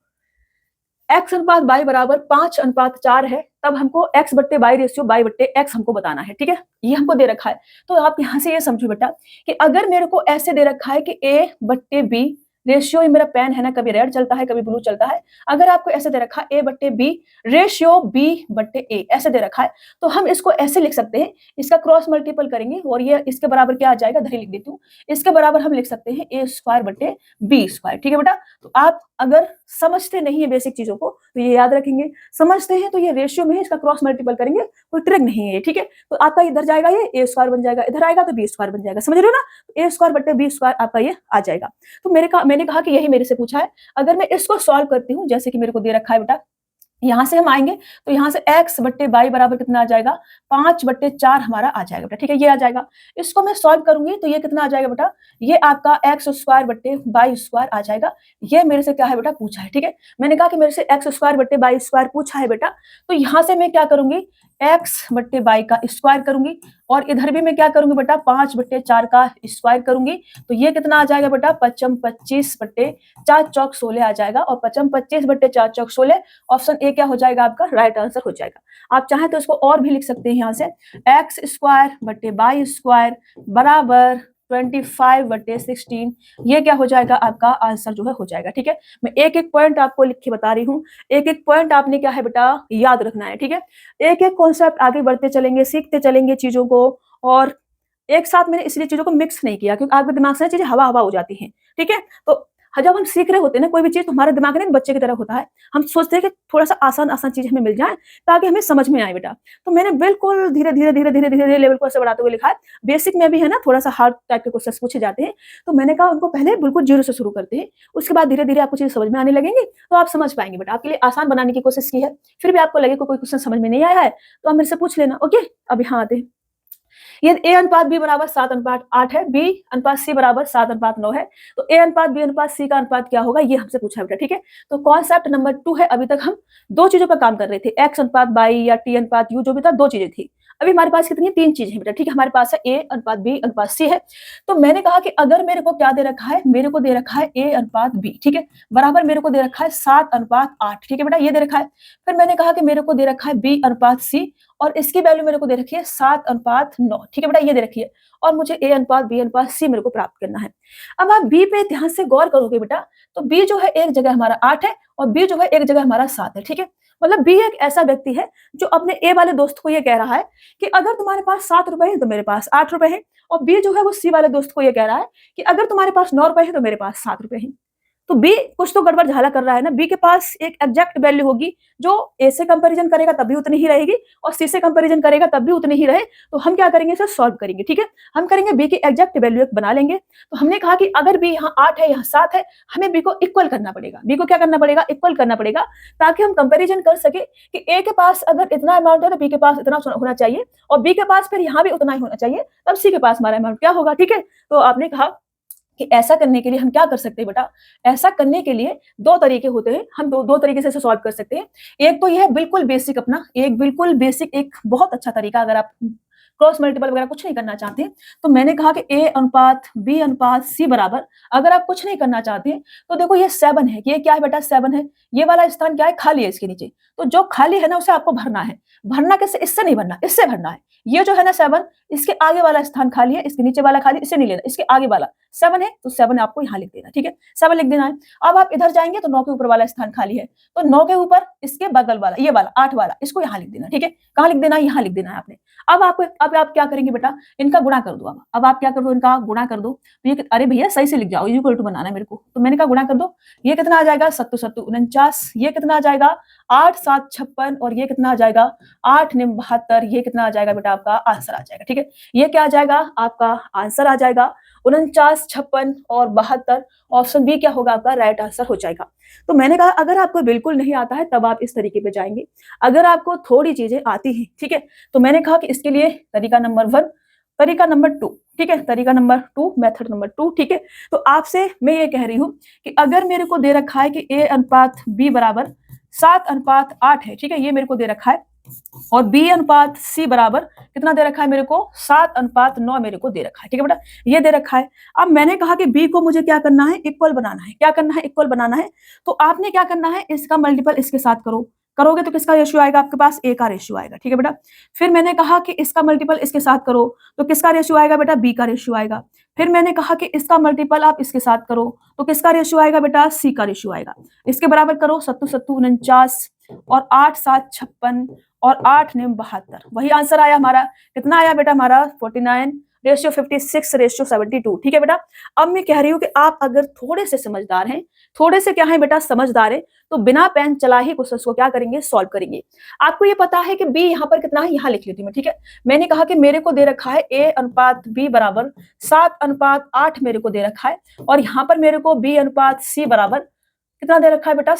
x अनुपात y बराबर 5:4 है, तब हमको x बट्टे y रेशियो y बट्टे x हमको बताना है, ठीक है। ये हमको दे रखा है, तो आप यहाँ से ये समझो बेटा कि अगर मेरे को ऐसे दे रखा है कि a बट्टे b रेशियो, ये मेरा पेन है ना, कभी रेड चलता है कभी ब्लू चलता है। अगर आपको ऐसे दे रखा है a बट्टे b रेशियो b बट्टे a, ऐसे दे रखा है, तो हम इसको ऐसे लिख सकते हैं, इसका क्रॉस मल्टीपल करेंगे और ये इसके बराबर क्या आ जाएगा, इधर ही लिख देती हूँ, इसके बराबर हम लिख सकते हैं a स्क्वायर बट्टे b स्क्वायर, ठीक है बेटा। तो आप अगर समझते नहीं है बेसिक चीजों को तो ये याद रखेंगे, समझते हैं तो ये रेशियो में है, इसका क्रॉस मल्टीपल करेंगे, कोई ट्रिक नहीं है ये, ठीक है। तो आपका इधर जाएगा ये a स्क्वायर बन जाएगा, इधर आएगा तो b स्क्वायर बन जाएगा, समझ रहे हो ना। a स्क्वायर बट्टे b स्क्वायर आपका ये आ जाएगा। तो मैंने कहा कि यही मेरे से पूछा है, अगर मैं इसको सॉल्व करती हूँ, जैसे कि मेरे को दे रखा है बेटा, यहाँ से हम आएंगे तो यहाँ से x बट्टे y बराबर कितना आ जाएगा, 5/4 हमारा आ जाएगा बेटा, ठीक है, ये आ जाएगा। इसको मैं सॉल्व करूंगी तो ये कितना आ जाएगा बेटा, ये आपका x स्क्वायर बट्टे y स्क्वायर आ जाएगा। ये मेरे से क्या है बेटा, पूछा है, ठीक है। मैंने कहा कि मेरे से x स्क्वायर बट्टे y स्क्वायर पूछा है बेटा, तो यहाँ से मैं क्या करूंगी, x बट्टे y का स्क्वायर करूंगी, और इधर भी मैं क्या करूंगी बेटा, 5/4 का स्क्वायर करूंगी। तो ये कितना आ जाएगा बेटा, 5×25/4 = 16 आ जाएगा, और 5×25/4 = 16, ऑप्शन ए क्या हो जाएगा आपका, राइट आंसर हो जाएगा। आप चाहें तो इसको और भी लिख सकते हैं यहाँ से, एक्स स्क्वायर बट्टे वाई स्क्वायर बराबर 25/16, ये क्या हो जाएगा, आपका आंसर जो है हो जाएगा, ठीक है। मैं एक एक पॉइंट आपको लिख के बता रही हूँ, एक एक पॉइंट आपने क्या है बेटा याद रखना है, ठीक है। एक एक कॉन्सेप्ट आगे बढ़ते चलेंगे, सीखते चलेंगे चीजों को, और एक साथ मैंने इसलिए चीजों को मिक्स नहीं किया क्योंकि आपके दिमाग से चीजें हवा हवा हो जाती हैं, ठीक है। तो जब हम सीख रहे होते हैं ना कोई भी चीज, तो हमारे दिमाग में बच्चे की तरह होता है, हम सोचते हैं कि थोड़ा सा आसान आसान चीज हमें मिल जाए ताकि हमें समझ में आए बेटा। तो मैंने बिल्कुल धीरे धीरे धीरे धीरे धीरे धीरे लेवल को ऐसे बढ़ाते हुए लिखा है। बेसिक में भी है ना थोड़ा सा हार्ड टाइप के क्वेश्चन पूछे जाते हैं, तो मैंने कहा उनको पहले बिल्कुल जीरो से शुरू करते हैं, उसके बाद धीरे धीरे आपको चीज समझ में आने लगेंगे, तो आप समझ पाएंगे बेटा। आपके लिए आसान बनाने की कोशिश की है, फिर भी आपको लगे कोई क्वेश्चन समझ में नहीं आया है तो आप मेरे से पूछ लेना, ओके। अब यहाँ आते हैं, ये a अनुपात b बराबर 7:8 है, b अनुपात c बराबर 7:9 है, तो a अनुपात b अनुपात c का अनुपात क्या होगा, ये हमसे पूछा है बेटा, ठीक है। तो कॉन्सेप्ट नंबर 2 है, अभी तक हम दो चीजों पर काम कर रहे थे, x अनुपात y या t अनुपात u, जो भी था दो चीजें थी। अभी हमारे पास कितनी है, तीन चीजें हैं बेटा, ठीक है। हमारे पास है a अनुपात b अनुपात c है। तो मैंने कहा कि अगर मेरे को क्या दे रखा है, मेरे को दे रखा है a अनुपात b, ठीक है, बराबर मेरे को दे रखा है 7:8, ठीक है बेटा, ये दे रखा है। फिर मैंने कहा कि मेरे को दे रखा है b अनुपात c, और इसकी वैल्यू मेरे को दे रखी है 7:9, ठीक है बेटा, ये दे रखी है, और मुझे a अनुपात b अनुपात c मेरे को प्राप्त करना है। अब आप b पे ध्यान से गौर करोगे बेटा, तो b जो है एक जगह हमारा 8 है, और b जो है एक जगह हमारा 7 है, ठीक है। मतलब b एक ऐसा व्यक्ति है जो अपने a वाले दोस्त को ये कह रहा है कि अगर तुम्हारे पास 7 रुपए है तो मेरे पास 8 रुपए है, और b जो है वो c वाले दोस्त को ये कह रहा है कि अगर तुम्हारे पास 9 रुपए है तो मेरे पास 7 रुपए है। तो बी कुछ तो गड़बड़ झाला कर रहा है ना, बी के पास एक एग्जैक्ट वैल्यू होगी जो ए से कंपैरिजन करेगा तब भी उतनी ही रहेगी, और सी से कंपैरिजन करेगा तब भी उतनी ही रहे। तो हम क्या करेंगे, इसे सॉल्व करेंगे, ठीक है। हम करेंगे बी की एग्जैक्ट वैल्यू एक बना लेंगे। तो हमने कहा कि अगर बी यहाँ 8 है यहाँ 7 है, हमें बी को इक्वल करना पड़ेगा, बी को क्या करना पड़ेगा, इक्वल करना पड़ेगा, ताकि हम कंपेरिजन कर सके कि ए के पास अगर इतना अमाउंट है तो बी के पास इतना होना चाहिए, और बी के पास फिर यहाँ भी उतना ही होना चाहिए, तब सी के पास हमारा अमाउंट क्या होगा, ठीक है। तो आपने कहा कि ऐसा करने के लिए हम क्या कर सकते हैं बेटा, ऐसा करने के लिए दो तरीके होते हैं, हम दो तरीके से इसे सॉल्व कर सकते हैं। एक तो यह बिल्कुल बेसिक अपना, एक बिल्कुल बेसिक, एक बहुत अच्छा तरीका, अगर आप क्रॉस मल्टीपल वगैरह कुछ नहीं करना चाहते तो मैंने कहा कि a अनुपात b अनुपात c बराबर, अगर आप कुछ नहीं करना चाहते तो देखो ये 7 है, ये क्या है बेटा, 7 है, ये वाला स्थान क्या है, खाली है इसके नीचे, तो जो खाली है ना उसे आपको भरना है। भरना कैसे, इससे नहीं भरना, इससे भरना है। ये जो है ना 7, इसके आगे वाला स्थान खाली है, इसके नीचे वाला खाली, इसे नहीं लेना, इसके आगे वाला 7 है तो 7 आपको यहाँ लिख देना, ठीक है, 7 लिख देना है। अब आप इधर जाएंगे तो 9 के ऊपर वाला स्थान खाली है, तो 9 के ऊपर इसके बगल वाला, ये वाला 8 वाला, इसको यहाँ लिख देना, ठीक है। कहाँ लिख देना है, यहाँ लिख देना है आपने। अब आप क्या करेंगे बेटा, इनका गुणा कर दो। अब आप क्या कर दो, इनका गुणा कर दो। तो ये, अरे भैया सही से लिख जाओ, इक्वल टू बनाना है मेरे को, तो मैंने कहा गुणा कर दो। ये कितना आ जाएगा, 7 7 49, ये कितना आ जाएगा 8 7 56, और ये कितना आ जाएगा 8 9 72, ये कितना आ जाएगा बेटा, आपका आंसर आ जाएगा, ठीक है। ये क्या आ जाएगा, आपका आंसर आ जाएगा 49 56 और 72, ऑप्शन बी क्या होगा, आपका राइट आंसर हो जाएगा। तो मैंने कहा अगर आपको बिल्कुल नहीं आता है तब आप इस तरीके पे जाएंगे, अगर आपको थोड़ी चीजें आती हैं, ठीक है, तो मैंने कहा कि इसके लिए तरीका नंबर 1, तरीका नंबर 2, ठीक है, तरीका नंबर 2, मेथड नंबर 2, ठीक है। तो आपसे मैं ये कह रही हूं कि अगर मेरे को दे रखा है कि a अनुपात b बराबर 7:8 है, ठीक है, ये मेरे को दे रखा है। और B अनुपात C बराबर कितना दे रखा है मेरे को, 7:9 मेरे को दे रखा है, ठीक है बेटा, ये दे रखा है। अब मैंने कहा कि B को मुझे क्या करना है, इक्वल बनाना है। क्या करना है, इक्वल बनाना है। तो आपने क्या करना है, इसका मल्टीपल इसके साथ करो। करोगे तो किसका रेशियो आएगा आपके पास, A का रेशियो आएगा, ठीक है बेटा। फिर मैंने कहा कि इसका मल्टीपल इसके साथ करो तो किसका रेशियो आएगा बेटा, B का रेशियो आएगा। फिर मैंने कहा कि इसका मल्टीपल आप इसके साथ करो तो किसका रेशियो आएगा बेटा, C का रेशियो आएगा। इसके बराबर करो, 7 7 49 और 8 7 56 और 8 9 72, वही आंसर आया हमारा। कितना आया बेटा हमारा, 49 रेशियो 56 रेशियो 72, ठीक है बेटा। अब मैं कह रही हूँ कि आप अगर थोड़े से समझदार हैं, थोड़े से क्या है बेटा, समझदार है, तो बिना पेन चला ही क्वेश्चन को क्या करेंगे, सॉल्व करेंगे। आपको ये पता है कि बी यहाँ पर कितना है, यहाँ लिख लेती हूँ मैं, ठीक है। मैंने कहा कि मेरे को दे रखा है A अनुपात B बराबर 7:8 मेरे को दे रखा है, और यहाँ पर मेरे को B अनुपात C बराबर कितना दे रखा है बेटा,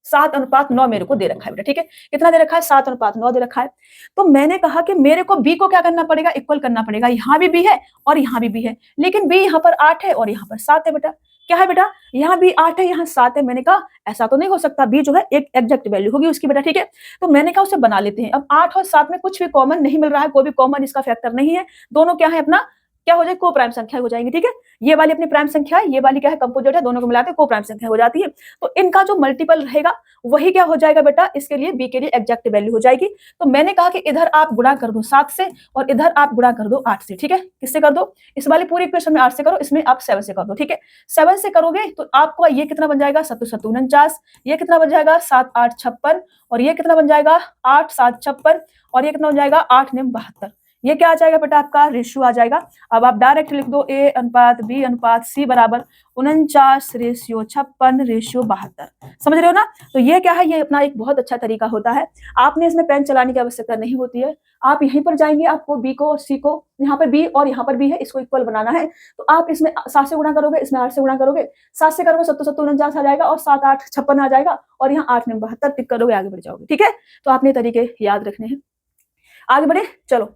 7:9 मेरे को दे रखा है बेटा, ठीक है। कितना दे रखा है, 7:9 दे रखा है। तो मैंने कहा कि मेरे को B को क्या करना पड़ेगा, इक्वल करना पड़ेगा। यहाँ भी B है और यहाँ भी B है, लेकिन B यहाँ पर 8 है और यहाँ पर 7 है बेटा। क्या है बेटा, यहाँ भी 8 है, यहाँ 7 है। मैंने कहा ऐसा तो नहीं हो सकता, B जो है एक एग्जैक्ट वैल्यू होगी उसकी बेटा, ठीक है। तो मैंने कहा उसे बना लेते हैं। अब 8 और 7 में कुछ भी कॉमन नहीं मिल रहा है, कोई भी कॉमन इसका फैक्टर नहीं है। दोनों क्या है अपना, क्या हो जाए, को प्राइम संख्या हो जाएंगी, ठीक है। ये वाली अपनी प्राइम संख्या है, ये वाली क्या है, कंपोजिट है, दोनों को मिलाकर को प्राइम संख्या हो जाती है। तो इनका जो मल्टीपल रहेगा वही क्या हो जाएगा बेटा, इसके लिए B के लिए एग्जैक्ट वैल्यू हो जाएगी। तो मैंने कहा कि इधर आप गुणा कर दो 7 से और इधर आप गुणा कर दो 8 से, ठीक है। किससे कर दो, इस वाली पूरी इक्वेशन में 8 से करो, इसमें आप 7 से कर दो, ठीक है। 7 से करोगे तो आपको ये कितना बन जाएगा, 7 7 49, ये कितना बन जाएगा, 7 8 56, और ये कितना बन जाएगा, 8 7 56, और ये कितना बन जाएगा, 8 9 72। ये क्या आ जाएगा बेटा, आपका रेशियो आ जाएगा। अब आप डायरेक्ट लिख दो A अनुपात B अनुपात C बराबर 49 रेशियो 56 रेशियो 72। समझ रहे हो ना। तो ये क्या है, ये अपना एक बहुत अच्छा तरीका होता है। आपने इसमें पेन चलाने की आवश्यकता नहीं होती है। आप यहीं पर जाएंगे, आपको B को C को, यहाँ पर B और यहाँ पर B है, इसको इक्वल बनाना है। तो आप इसमें 7 से गुणा करोगे, इसमें 8 से गुणा करोगे। 7 से करोगे 7 7 49 आ जाएगा, और 7 8 56 आ जाएगा, और यहाँ 8 9 72 टिक करोगे, आगे बढ़ जाओगे, ठीक है। तो आपने तरीके याद रखने हैं। आगे बढ़े, चलो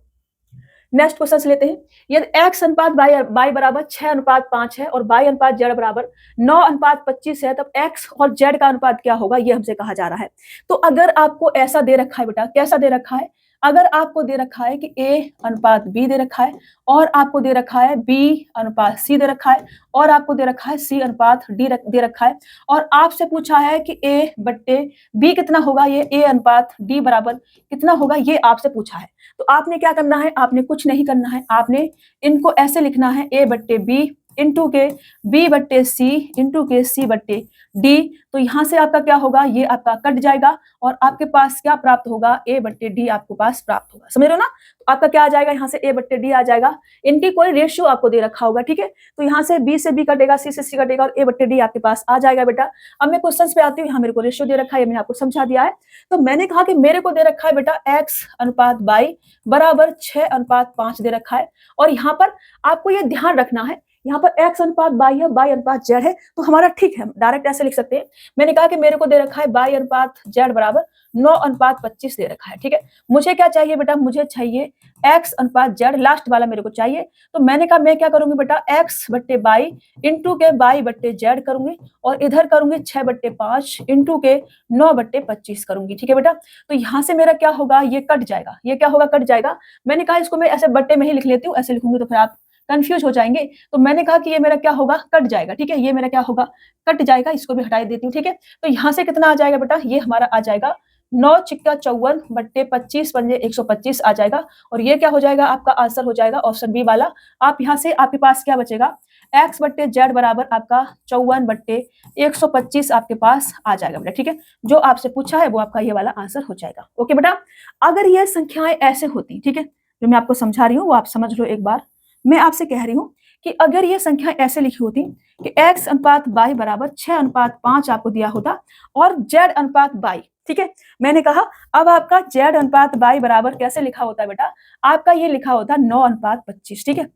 नेक्स्ट क्वेश्चन लेते हैं। यदि x अनुपात y बराबर 6:5 है और y अनुपात z बराबर 9:25 है, तब x और z का अनुपात क्या होगा, ये हमसे कहा जा रहा है। तो अगर आपको ऐसा दे रखा है बेटा, कैसा दे रखा है, अगर आपको दे रखा है कि A अनुपात B दे रखा है, और आपको दे रखा है B अनुपात C दे रखा है, और आपको दे रखा है C अनुपात D दे रखा है, और आपसे पूछा है कि A बट्टे B कितना होगा, ये A अनुपात D बराबर कितना होगा, ये आपसे पूछा है। तो आपने क्या करना है, आपने कुछ नहीं करना है, आपने इनको ऐसे लिखना है, A बट्टे B इंटू के B बट्टे C इंटू के C बट्टे D। तो यहाँ से आपका क्या होगा, ये आपका कट जाएगा, और आपके पास क्या प्राप्त होगा, A बट्टे D आपको पास प्राप्त होगा। समझ रहे हो ना। तो आपका क्या आ जाएगा, यहाँ से A बट्टे D आ जाएगा। इनकी कोई रेशियो आपको दे रखा होगा, ठीक है। तो यहाँ से B से B कटेगा, C से C कटेगा, और A बट्टे D आपके पास आ जाएगा बेटा। अब मैं क्वेश्चन पे आती हूँ। यहाँ मेरे को रेशियो दे रखा है, मैंने आपको समझा दिया है। तो मैंने कहा कि मेरे को दे रखा है बेटा x अनुपात y बराबर 6:5 दे रखा है, और यहाँ पर आपको ये ध्यान रखना है, यहाँ पर x अनुपात y है, y अनुपात z है, तो हमारा ठीक है, डायरेक्ट ऐसे लिख सकते हैं। मैंने कहा कि मेरे को दे रखा है y अनुपात z बराबर 9:25 दे रखा है, ठीक है। मुझे क्या चाहिए बेटा, मुझे चाहिए x अनुपात z, लास्ट वाला मेरे को चाहिए। तो मैंने कहा मैं क्या करूंगी बेटा, x बट्टे y इंटू के y बट्टे z करूंगी, और इधर करूंगी 6/5 इंटू के 9/25 करूंगी, ठीक है बेटा। तो यहाँ से मेरा क्या होगा, ये कट जाएगा, ये क्या होगा, कट जाएगा। मैंने कहा इसको मैं ऐसे बट्टे में ही लिख लेती हूँ, ऐसे लिखूंगी तो फिर आप कंफ्यूज हो जाएंगे। तो मैंने कहा कि ये मेरा क्या होगा, कट जाएगा, ठीक है। ये मेरा क्या होगा, कट जाएगा, इसको भी हटा देती हूँ, ठीक है। तो यहाँ से कितना आ जाएगा बेटा, ये हमारा आ जाएगा 9 छिक्का 54 बट्टे 25 पंजे 125 आ जाएगा, और ये क्या हो जाएगा, आपका आंसर हो जाएगा ऑप्शन बी वाला। आप यहाँ से आपके पास क्या बचेगा, x बट्टे z बराबर आपका 54 बट्टे 125 आपके पास आ जाएगा बेटा, ठीक है। जो आपसे पूछा है वो आपका ये वाला आंसर हो जाएगा। ओके बेटा, अगर ये संख्याएं ऐसे होती, ठीक है, जो मैं आपको समझा रही हूँ वो आप समझ लो एक बार। मैं आपसे कह रही हूँ कि अगर ये संख्या ऐसे लिखी होती कि x अनुपात y बराबर 6:5 आपको दिया होता, और z अनुपात y, ठीक है। मैंने कहा अब आपका z अनुपात y बराबर कैसे लिखा होता है बेटा, आपका ये लिखा होता 9:25, ठीक है।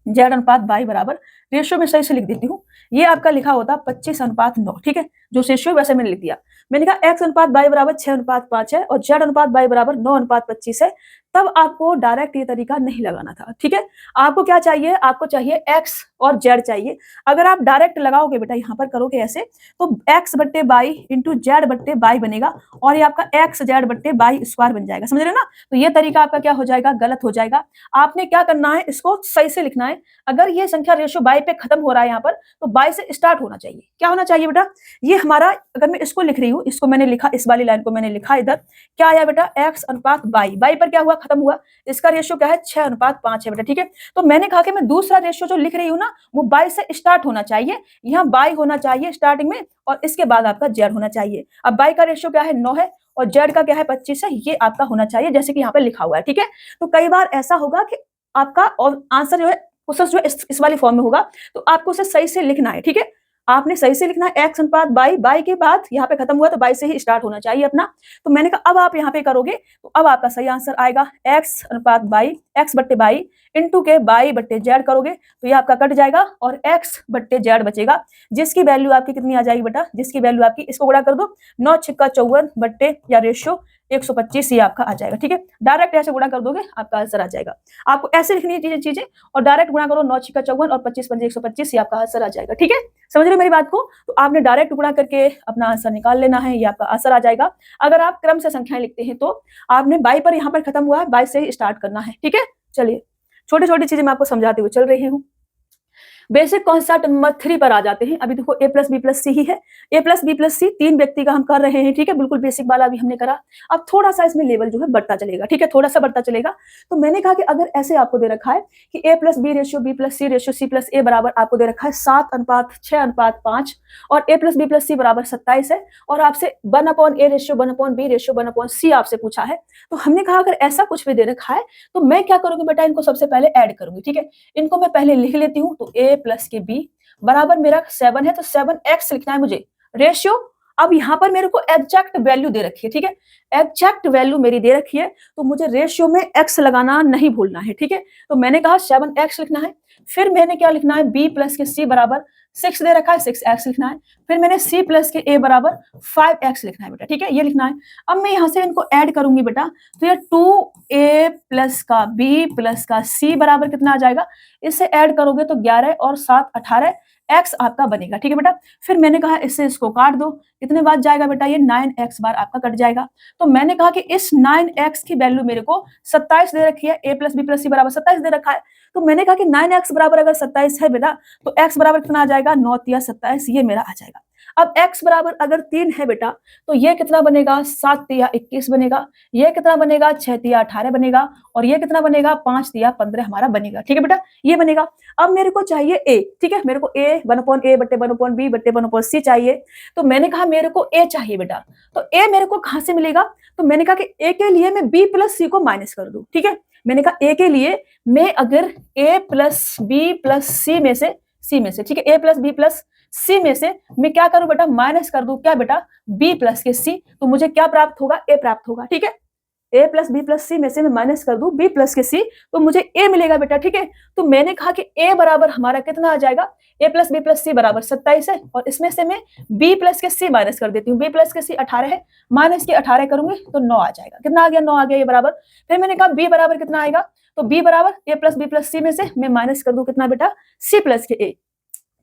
z अनुपात y बराबर रेशियो में सही से लिख देती हूँ। ये आपका लिखा होता 25:9, ठीक है, जो रेशियो वैसे मैंने लिख दिया। मैंने कहा x अनुपात y बराबर 6:5 है और z अनुपात y बराबर 9:25 है। तब आपको डायरेक्ट ये तरीका नहीं लगाना था, ठीक है। आपको क्या चाहिए, आपको चाहिए x और z चाहिए। अगर आप डायरेक्ट लगाओगे बेटा, यहाँ पर करोगे ऐसे, तो x बट्टे बाई इंटू जेड बट्टे बाई बनेगा और ये आपका x जेड बट्टे बाई स्क्वायर बन जाएगा, समझ रहे हो ना। तो ये तरीका आपका क्या हो जाएगा, गलत हो जाएगा। आपने क्या करना है, इसको सही से लिखना है। अगर ये संख्या रेशियो बाई पे खत्म हो रहा है यहाँ पर, तो बाई से स्टार्ट होना चाहिए। क्या होना चाहिए बेटा, ये हमारा, अगर मैं इसको लिख रही हूँ, इसको मैंने लिखा, इस वाली लाइन को मैंने लिखा इधर, क्या आया बेटा, x अनुपात बाई, बाई पर क्या हुआ, खत्म हुआ। इसका रेशियो क्या है, 6:5 है बेटा, ठीक है। तो मैंने कहा कि मैं दूसरा रेशियो जो लिख रही हूँ ना, वो बाई से स्टार्ट होना चाहिए। यहाँ बाई होना चाहिए स्टार्टिंग में और इसके बाद आपका जेड होना चाहिए। अब बाई का रेशियो क्या है, 9 है और जेड का क्या है, 25 है। ये आपका होना चाहिए जैसे कि यहाँ पे लिखा हुआ है, ठीक है। तो कई बार ऐसा होगा कि आपका आंसर जो है, क्वेश्चन जो है इस वाली फॉर्म में होगा, तो आपको उसे सही से लिखना है, ठीक है। आपने सही से लिखना है x अनुपात बाई, बाई के बाद यहाँ पे खत्म हुआ तो बाई से ही स्टार्ट होना चाहिए अपना। तो मैंने कहा अब आप यहाँ पे करोगे तो अब आपका सही आंसर आएगा x अनुपात बाई, x बट्टे बाई इंटू के बाई बट्टे जेड करोगे तो ये आपका कट जाएगा और x बट्टे जेड बचेगा, जिसकी वैल्यू आपकी कितनी आ जाएगी बेटा, जिसकी वैल्यू आपकी, इसको गुणा कर दो, 9 छिक्का 54 बट्टे या रेशियो 125 ये आपका आ जाएगा, ठीक है। डायरेक्ट ऐसे गुणा कर दोगे आपका आंसर आ जाएगा। आपको ऐसे लिखनी है चीजें और डायरेक्ट गुणा करो, 9 छिक्का 54 और 25 पंजे 125 ये आपका आंसर आ जाएगा, ठीक है। समझ रहे मेरी बात को। तो आपने डायरेक्ट गुणा करके अपना आंसर निकाल लेना है, ये आपका आंसर आ जाएगा। अगर आप क्रम से संख्याएं लिखते हैं तो आपने बाई पर यहाँ पर खत्म हुआ है, बाई से ही स्टार्ट करना है, ठीक है। चलिए छोटी छोटी चीजें मैं आपको समझाते हुए चल रही हूँ। बेसिक कॉन्सेप्ट नंबर 3 पर आ जाते हैं। अभी देखो a प्लस बी प्लस सी ही है, a प्लस बी प्लस सी 3 व्यक्ति का हम कर रहे हैं, ठीक है। बिल्कुल बेसिक वाला भी हमने करा। अब थोड़ा सा इसमें लेवल जो है बढ़ता चलेगा, ठीक है, थोड़ा सा बढ़ता चलेगा। तो मैंने कहा कि अगर ऐसे आपको दे रखा है कि a plus B ratio B plus C ratio C plus A बराबर आपको दे रखा है 7:6:5 और a plus B plus C बराबर 27 है और आपसे 1/a ratio 1/b ratio 1/c आपसे पूछा है। तो हमने कहा अगर ऐसा कुछ भी दे रखा है तो मैं क्या करूंगी बेटा, इनको सबसे पहले ऐड करूंगी, ठीक है। इनको मैं पहले लिख लेती हूँ। तो a प्लस के b बराबर मेरा 7 है तो 7x लिखना है मुझे रेशियो। अब यहाँ पर मेरे को एग्जैक्ट वैल्यू दे रखी है, ठीक है, एग्जैक्ट वैल्यू मेरी दे रखी है तो मुझे रेशियो में x लगाना नहीं भूलना है, ठीक है। तो मैंने कहा 7x लिखना है। फिर मैंने क्या लिखना है, b प्लस के c बराबर 6 दे रखा है, 6x लिखना है। फिर मैंने c प्लस के a बराबर 5x लिखना है बेटा, ठीक है, ये लिखना है। अब मैं यहाँ से इनको ऐड करूंगी बेटा, तो ये 2a प्लस का b प्लस का c बराबर कितना आ जाएगा, इससे ऐड करोगे तो 11 और 7 18 x आपका बनेगा, ठीक है बेटा। फिर मैंने कहा इससे इसको काट दो, कितने बार जाएगा बेटा, ये 9x बार आपका कट जाएगा। तो मैंने कहा कि इस 9x की वैल्यू मेरे को 27 दे रखी है, a plus B plus C बराबर 27 दे रखा है। तो मैंने कहा कि 9x बराबर अगर 27 है बेटा तो x बराबर कितना आ जाएगा, 9 तिया 27, ये मेरा आ जाएगा। अब x बराबर अगर 3 है बेटा तो ये कितना बनेगा, 7 तिया 21 बनेगा, ये कितना बनेगा, 6 तिया 18 बनेगा और ये कितना बनेगा, 5 तिया 15 हमारा बनेगा, ठीक है बेटा, ये बनेगा। अब मेरे को चाहिए a, ठीक है, मेरे को a 1/a बट्टे 1/b बट्टे 1/c चाहिए। तो मैंने कहा मेरे को a चाहिए बेटा, तो a मेरे को कहां से मिलेगा, तो मैंने कहा कि a के लिए मैं b प्लस c को माइनस कर दूं, ठीक है। मैंने कहा a के लिए मैं अगर a plus b plus c में से, ठीक है, a plus b plus c में से मैं क्या करूं बेटा, माइनस कर दूं क्या बेटा, b प्लस के c, तो मुझे क्या प्राप्त होगा, a प्राप्त होगा, ठीक है। a प्लस बी प्लस सी में से मैं माइनस कर दूं b प्लस के c तो मुझे a मिलेगा बेटा, ठीक है। तो मैंने कहा कि a बराबर हमारा कितना आ जाएगा, a plus B plus C बराबर 27 है और इसमें से मैं b प्लस के c माइनस कर देती हूँ। b प्लस के c 18 है, माइनस के 18 करूंगी तो 9 आ जाएगा। कितना आ गया, 9 आ गया ये बराबर। फिर मैंने कहा b बराबर कितना आएगा, तो b बराबर a प्लस बी प्लस सी में से मैं माइनस कर दूं कितना बेटा, c प्लस के a।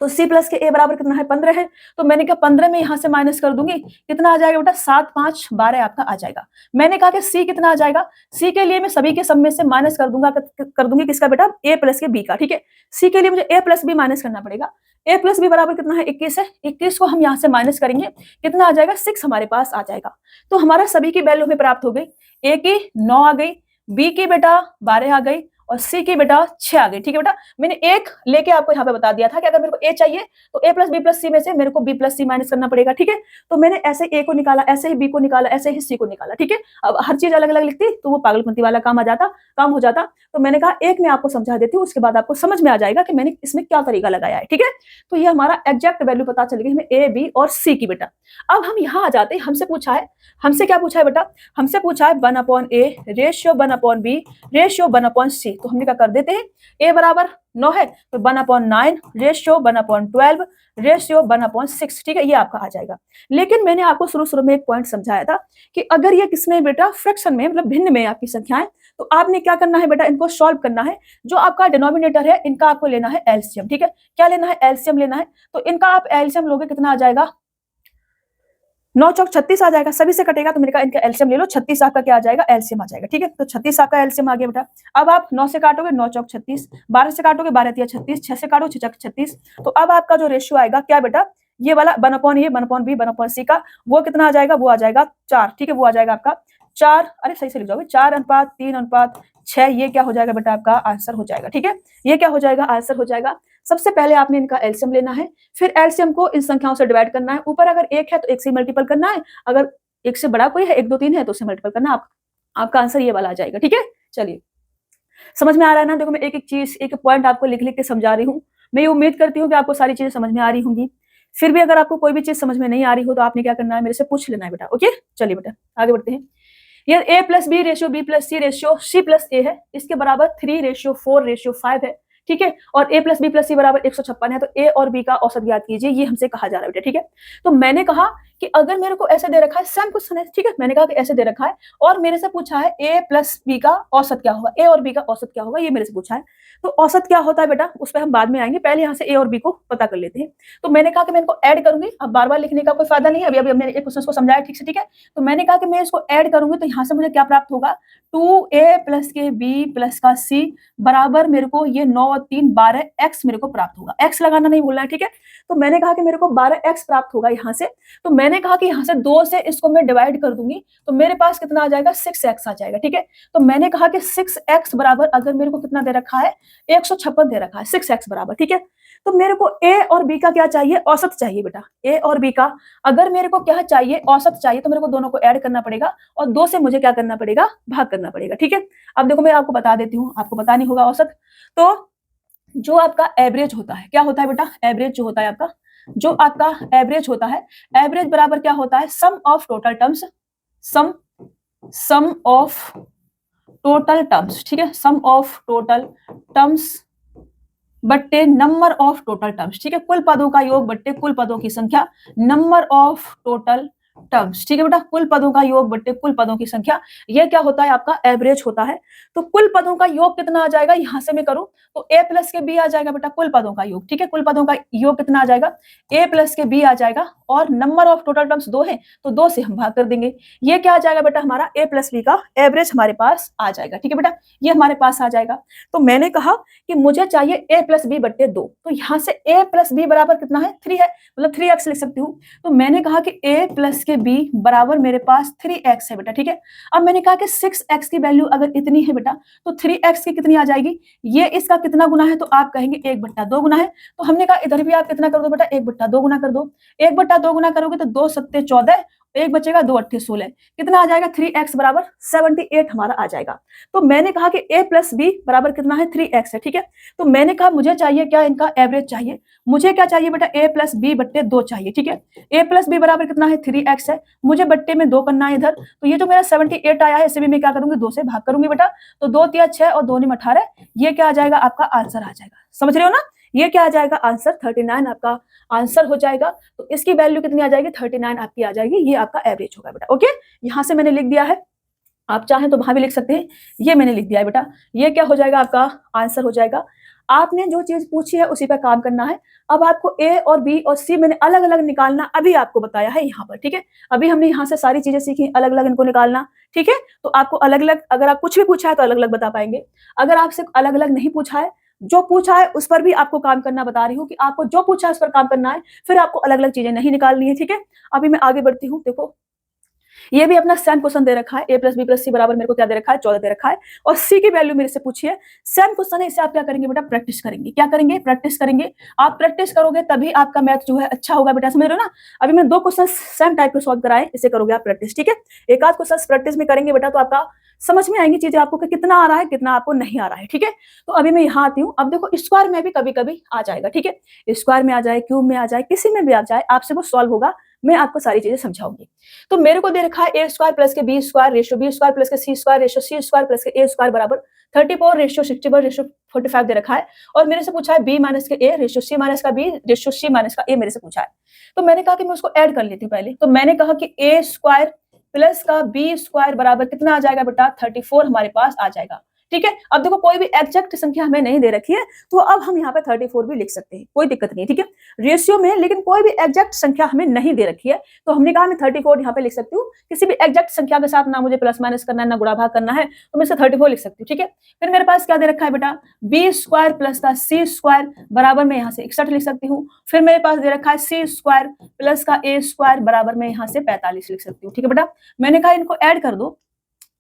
तो c प्लस के a बराबर कितना है, 15 है। तो मैंने कहा 15 में यहां से माइनस कर दूंगी, कितना आ जाएगा बेटा, 7 5 12 आपका आ जाएगा। मैंने कहा कि c कितना आ जाएगा, c के लिए मैं सभी के सब में से माइनस कर दूंगी किसका बेटा, a प्लस के b का, ठीक है। c के लिए मुझे a प्लस b माइनस करना पड़ेगा। a प्लस b बराबर कितना है, 21 है। 21 को हम यहाँ से माइनस करेंगे, कितना आ जाएगा, 6 हमारे पास आ जाएगा। तो हमारा सभी की वैल्यू हमें प्राप्त हो गई, a की 9 आ गई, b की बेटा 12 आ गई और c की बेटा 6 आ गई, ठीक है बेटा। मैंने एक लेके आपको यहाँ पे बता दिया था कि अगर मेरे को a चाहिए तो a प्लस बी प्लस सी में से मेरे को b प्लस सी माइनस करना पड़ेगा, ठीक है। तो मैंने ऐसे a को निकाला, ऐसे ही b को निकाला, ऐसे ही c को निकाला, ठीक है। अब हर चीज अलग अलग लिखती तो वो पागलपंती वाला काम हो जाता। तो मैंने कहा एक मैं आपको समझा देती हूँ, उसके बाद आपको समझ में आ जाएगा कि मैंने इसमें क्या तरीका लगाया है, ठीक है। तो ये हमारा एग्जैक्ट वैल्यू पता चल गई हमें a b और c की बेटा। अब हम यहाँ आ जाते हैं, हमसे क्या पूछा है बेटा, हमसे पूछा है 1/a ratio 1/b ratio 1/c, okay, तो हमने क्या कर देते हैं, ए बराबर 9 है तो 1/9 रेशियो 1/12 रेशियो 1/6, ठीक है, ये आपका आ जाएगा। लेकिन मैंने आपको शुरू में एक पॉइंट समझाया था कि अगर ये किसमें बेटा, फ्रैक्शन में, मतलब भिन्न में आपकी संख्याएं, तो आपने क्या करना है बेटा, इनको सॉल्व करना है। जो आपका डिनोमिनेटर है इनका आपको लेना है एलसीएम, ठीक है, क्या लेना है, एलसीएम लेना है। तो इनका आप एलसीएम लोगे, कितना आ जाएगा, 9 चौक 36 आ जाएगा, सभी से कटेगा तो मैंने कहा इनका एलसीएम ले लो, 36 आपका क्या आ जाएगा, एलसीएम आ जाएगा, ठीक है। तो 36 आपका एलसीएम आ गया बेटा। अब आप 9 से काटोगे 9 चौक 36, 12 से काटोगे 12 तिया 36, 6 से काटो 6 चौक 36। तो अब आपका जो रेशियो आएगा क्या बेटा, ये वाला 1/A 1/B 1/C का वो कितना आ जाएगा, वो आ जाएगा 4, ठीक है, वो आ जाएगा आपका 4, अरे सही से लिख जाओगे, 4:3:6, ये क्या हो जाएगा बेटा, आपका आंसर हो जाएगा, ठीक है, ये क्या हो जाएगा, आंसर हो जाएगा। सबसे पहले आपने इनका एलसीएम लेना है, फिर एलसीएम को इन संख्याओं से डिवाइड करना है। ऊपर अगर 1 है तो 1 से मल्टीपल करना है, अगर 1 से बड़ा कोई है, 1 2 3 है तो उससे मल्टीपल करना, आपका आंसर ये वाला आ जाएगा, ठीक है। चलिए, समझ में आ रहा है ना। देखो मैं एक एक चीज, एक पॉइंट आपको लिख लिख के समझा रही हूँ। मैं ये उम्मीद करती हूँ कि आपको सारी चीजें समझ में आ रही होंगी। फिर भी अगर आपको कोई भी चीज समझ में नहीं आ रही हो तो आपने क्या करना है, मेरे से पूछ लेना है बेटा, ओके। चलिए बेटा आगे बढ़ते हैं। ये A+B ratio B+C ratio C+A है, इसके बराबर 3:4:5 है, ठीक है। और A+B+C बराबर 156 है, तो A और B का औसत ज्ञात कीजिए, ये हमसे कहा जा रहा है बेटा, ठीक है। तो मैंने कहा कि अगर मेरे को ऐसे दे रखा है, सेम क्वेश्चन है, ठीक है, मैंने कहा कि ऐसे दे रखा है और मेरे से पूछा है A+B का औसत क्या होगा, A और B का औसत क्या होगा, ये मेरे से पूछा है। तो औसत क्या होता है बेटा, उस पर हम बाद में आएंगे, पहले यहाँ से A और B को पता कर लेते हैं। तो मैंने कहा कि मैं इनको ऐड करूंगी, अब बार बार लिखने का कोई फायदा नहीं है, अभी मैंने एक क्वेश्चन को समझाया ठीक से, ठीक है। तो मैंने कहा कि मैं इसको ऐड करूंगी तो यहाँ से मुझे क्या प्राप्त होगा, 2A+ के B प्लस का C बराबर मेरे को ये 9 और 3 12x मेरे को प्राप्त होगा। x लगाना नहीं भूलना है, ठीक है। तो मैंने कहा कि मेरे को 12x प्राप्त होगा यहाँ से। तो मैंने कहा कि यहाँ से 2 से इसको मैं डिवाइड कर दूंगी तो मेरे पास कितना आ जाएगा, 6x आ जाएगा, ठीक है। तो मैंने कहा कि 6x बराबर, अगर मेरे को कितना दे रखा है, 156 दे रखा है, 6x बराबर, ठीक है। तो मेरे को A और B का क्या चाहिए, औसत चाहिए बेटा। A और B का अगर मेरे को क्या चाहिए, औसत चाहिए, तो मेरे को दोनों को ऐड करना पड़ेगा और 2 से मुझे क्या करना पड़ेगा, भाग करना पड़ेगा, ठीक है। अब देखो मैं आपको बता देती हूँ, आपको पता नहीं होगा औसत। तो जो आपका एवरेज होता है, क्या होता है बेटा, एवरेज जो होता है आपका, जो आपका एवरेज होता है, एवरेज बराबर क्या होता है, sum of total terms, sum of total terms, ठीक है, सम ऑफ टोटल टर्म्स बट्टे नंबर ऑफ टोटल टर्म्स, ठीक है, कुल पदों का योग बट्टे कुल पदों की संख्या, नंबर ऑफ टोटल टर्म्स, ठीक है बेटा, कुल पदों का योग बट्टे कुल पदों की संख्या, यह क्या होता है, आपका एवरेज होता है। तो कुल पदों का योग कितना आ जाएगा, यहां से मैं करूं तो A प्लस के B आ जाएगा बेटा, कुल पदों का योग, ठीक है, कुल पदों का योग कितना आ जाएगा, A प्लस के B आ जाएगा, और नंबर ऑफ टोटल टर्म्स 2 है तो 2 से हम भाग कर देंगे, ये क्या आ जाएगा बेटा, हमारा A प्लस B का एवरेज हमारे पास आ जाएगा, ठीक है बेटा, ये हमारे पास आ जाएगा। तो मैंने कहा कि मुझे चाहिए A+B बट्टे 2, तो यहाँ से A+B बराबर कितना है, 3 है, मतलब 3x लिख सकती हूँ। तो मैंने कहा कि A प्लस के B बराबर मेरे पास 3x है बेटा, ठीक है। अब मैंने कहा कि 6x की वैल्यू अगर इतनी है बेटा तो 3x की कितनी आ जाएगी, ये इसका कितना गुना है, तो आप कहेंगे 1/2 गुना है। तो हमने कहा इधर भी आप कितना कर दो बेटा, 1/2 गुना कर दो, 1/2 गुना करोगे तो 2 7 14, एक बचेगा 2 8 16, कितना आ जाएगा, 3x बराबर 78 हमारा आ जाएगा। तो मैंने कहा कि A+B बराबर कितना है, 3x है, ठीक है। तो मैंने कहा मुझे चाहिए क्या, इनका एवरेज चाहिए, मुझे क्या चाहिए बेटा, A+B बट्टे 2 चाहिए, ठीक है। A+B बराबर कितना है, 3x है, मुझे बट्टे में 2 करना है इधर, तो ये जो मेरा 78 आया है इसे भी मैं क्या करूंगी, 2 से भाग करूंगी बेटा, तो 2 तिया 6 और 2 9 18, ये क्या आ जाएगा, आपका आंसर आ जाएगा, समझ रहे हो ना, ये क्या आ जाएगा, आंसर 39 आपका आंसर हो जाएगा। तो इसकी वैल्यू कितनी आ जाएगी, 39 आपकी आ जाएगी, ये आपका एवरेज होगा बेटा, ओके। यहां से मैंने लिख दिया है, आप चाहें तो वहां भी लिख सकते हैं, ये मैंने लिख दिया है बेटा, ये क्या हो जाएगा, आपका आंसर हो जाएगा। आपने जो चीज पूछी है उसी पर काम करना है। अब आपको A और B और C मैंने अलग अलग निकालना अभी आपको बताया है यहाँ पर, ठीक है। अभी हमने यहाँ से सारी चीजें सीखी, अलग अलग इनको निकालना, ठीक है। तो आपको अलग अलग, अगर आप कुछ भी पूछा है तो अलग अलग बता पाएंगे, अगर आपसे अलग अलग नहीं पूछा है, जो पूछा है उस पर भी आपको काम करना बता रही हूँ कि आपको जो पूछा है उस पर काम करना है, फिर आपको अलग अलग चीजें नहीं निकालनी है, ठीक है। अभी मैं आगे बढ़ती हूँ। देखो ये भी अपना सेम क्वेश्चन दे रखा है, A+B+C बराबर मेरे को क्या दे रखा है, 14 दे रखा है, और C की वैल्यू मेरे से पूछी है, सेम क्वेश्चन है, इसे आप क्या करेंगे बेटा, प्रैक्टिस करेंगे, क्या करेंगे, प्रैक्टिस करेंगे। आप प्रैक्टिस करोगे तभी आपका मैथ जो है अच्छा होगा बेटा, समझ रहे हो ना। अभी मैं 2 क्वेश्चन सेम टाइप के सॉल्व कराए, इसे करोगे आप प्रैक्टिस, ठीक है। एक आध क्वेश्चन प्रैक्टिस में करेंगे बेटा तो आपका समझ में आएंगी चीजें आपको कि कितना आ रहा है, कितना आपको नहीं आ रहा है, ठीक है। तो अभी मैं यहाँ आती हूँ। अब देखो स्क्वायर में भी कभी कभी आ जाएगा, ठीक है, स्क्वायर में आ जाए, क्यूब में आ जाए, किसी में भी आ जाए, आपसे वो सॉल्व होगा, मैं आपको सारी चीजें समझाऊंगी। तो मेरे को दे रखा है A square plus K B square ratio B square plus K C square ratio C square plus K A square बराबर 34 रेशियो 61 रेशियो 45 दे रखा है। और मेरे से पूछा है बी माइनस के ए रेशियो सी माइनस का बी रेशियो सी माइनस का ए मेरे से पूछा है। तो मैंने कहा कि मैं उसको ऐड कर लेती हूँ पहले। तो मैंने कहा कि ए स्क्वायर प्लस का बी स्क्वायर बराबर कितना आ जाएगा बेटा 34 हमारे पास आ जाएगा। ठीक है, अब देखो कोई भी एग्जैक्ट संख्या हमें नहीं दे रखी है, तो अब हम यहाँ पे 34 भी लिख सकते हैं, कोई दिक्कत नहीं। ठीक है, रेशियो में लेकिन कोई भी एग्जैक्ट संख्या हमें नहीं दे रखी है, तो हमने कहा मैं 34 यहाँ पे लिख सकती हूँ। किसी भी एग्जैक्ट संख्या के साथ ना मुझे प्लस माइनस करना है ना गुणा भाग करना है, तो मैं इसे 34 लिख सकती हूँ। ठीक है, फिर मेरे पास क्या दे रखा है बेटा बी स्क्वायर प्लस का सी स्क्वायर बराबर में यहाँ से 61 लिख सकती हूँ। फिर मेरे पास दे रखा है सी स्क्वायर प्लस का ए स्क्वायर बराबर में यहाँ से 45 लिख सकती हूँ। ठीक है बेटा, मैंने कहा इनको ऐड कर दो।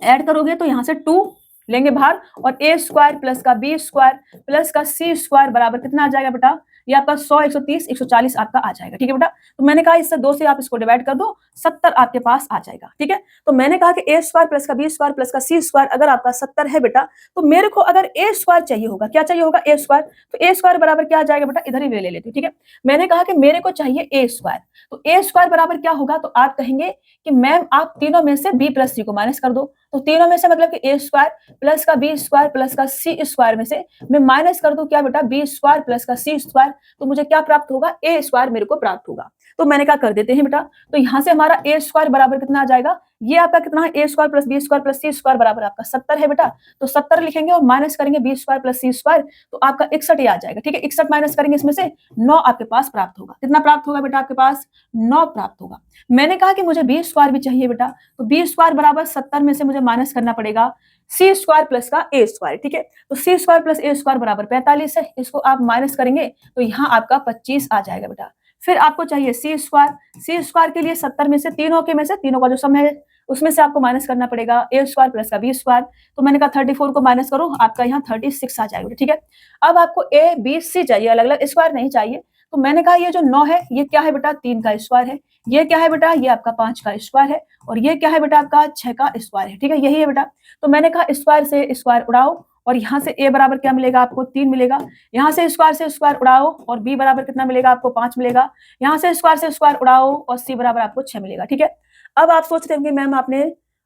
ऐड करोगे तो यहाँ से 2 लेंगे बाहर और ए स्क्वायर प्लस का बी स्क्वायर प्लस का सी स्क्वायर बराबर कितना आ जाएगा बेटा, ये आपका 100 130 140 आपका आ जाएगा। ठीक है बेटा, तो मैंने कहा इससे 2 से आप इसको डिवाइड कर दो, 70 आपके पास आ जाएगा। ठीक है, तो मैंने कहा कि ए स्क्वायर प्लस का बी स्क्वायर प्लस का सी स्क्वायर अगर आपका 70 है बेटा, तो मेरे को अगर ए स्क्वायर चाहिए होगा, क्या चाहिए होगा ए स्क्वायर, तो ए स्क्वायर बराबर क्या आ जाएगा बेटा, इधर ही ले लेती हूँ। ठीक है, मैंने कहा कि मेरे को चाहिए ए स्क्वायर, तो ए स्क्वायर बराबर क्या होगा, तो आप कहेंगे कि मैम आप तीनों में से बी प्लस सी को माइनस कर दो। तो तीनों में से मतलब कि ए स्क्वायर प्लस का बी स्क्वायर प्लस का सी स्क्वायर में से मैं माइनस कर दूं क्या बेटा बी स्क्वायर प्लस का सी स्क्वायर, तो मुझे क्या प्राप्त होगा, ए स्क्वायर मेरे को प्राप्त होगा। तो मैंने कहा कर देते हैं बेटा, तो यहां से हमारा ए स्क्वायर बराबर कितना आ जाएगा, ये आपका कितना है A square plus B square plus C square बराबर आपका 70 है बेटा, तो 70 लिखेंगे और माइनस करेंगे B square plus C square, तो आपका 61 आ जाएगा। ठीक है, 61 माइनस करेंगे इसमें से 9 आपके पास प्राप्त होगा। कितना प्राप्त होगा बेटा, आपके पास 9 प्राप्त होगा। मैंने कहा कि मुझे बी स्क्वायर भी चाहिए बेटा, तो बी स्क्वायर बराबर 70 में से मुझे माइनस करना पड़ेगा सी स्क्वायर प्लस का ए स्क्वायर। ठीक है, तो सी स्क्वायर प्लस ए स्क्वायर बराबर 45 है, इसको आप माइनस करेंगे तो यहाँ आपका 25 आ जाएगा बेटा। फिर आपको चाहिए सी स्क्वायर के लिए 70 में से तीनों का जो सम है उसमें से आपको माइनस करना पड़ेगा ए स्क्वायर प्लस का बी स्क्वायर, तो मैंने कहा 34 को माइनस करो, आपका यहाँ 36 आ जाएगा। ठीक है, अब आपको ए बी सी चाहिए, अलग अलग स्क्वायर नहीं चाहिए, तो मैंने कहा ये जो 9 है ये क्या है बेटा 3 का स्क्वायर है, ये क्या है बेटा ये आपका 5 का स्क्वायर है, और ये क्या है बेटा आपका 6 का स्क्वायर है। ठीक है, यही है बेटा, तो मैंने कहा स्क्वायर से स्क्वायर उड़ाओ और यहाँ से a बराबर क्या मिलेगा आपको 3 मिलेगा, यहाँ से स्क्वायर उड़ाओ और b बराबर कितना मिलेगा आपको 5 मिलेगा, यहाँ से स्क्वायर उड़ाओ और c बराबर आपको 6 मिलेगा। ठीक है, अब आप सोचते होंगे मैम आपने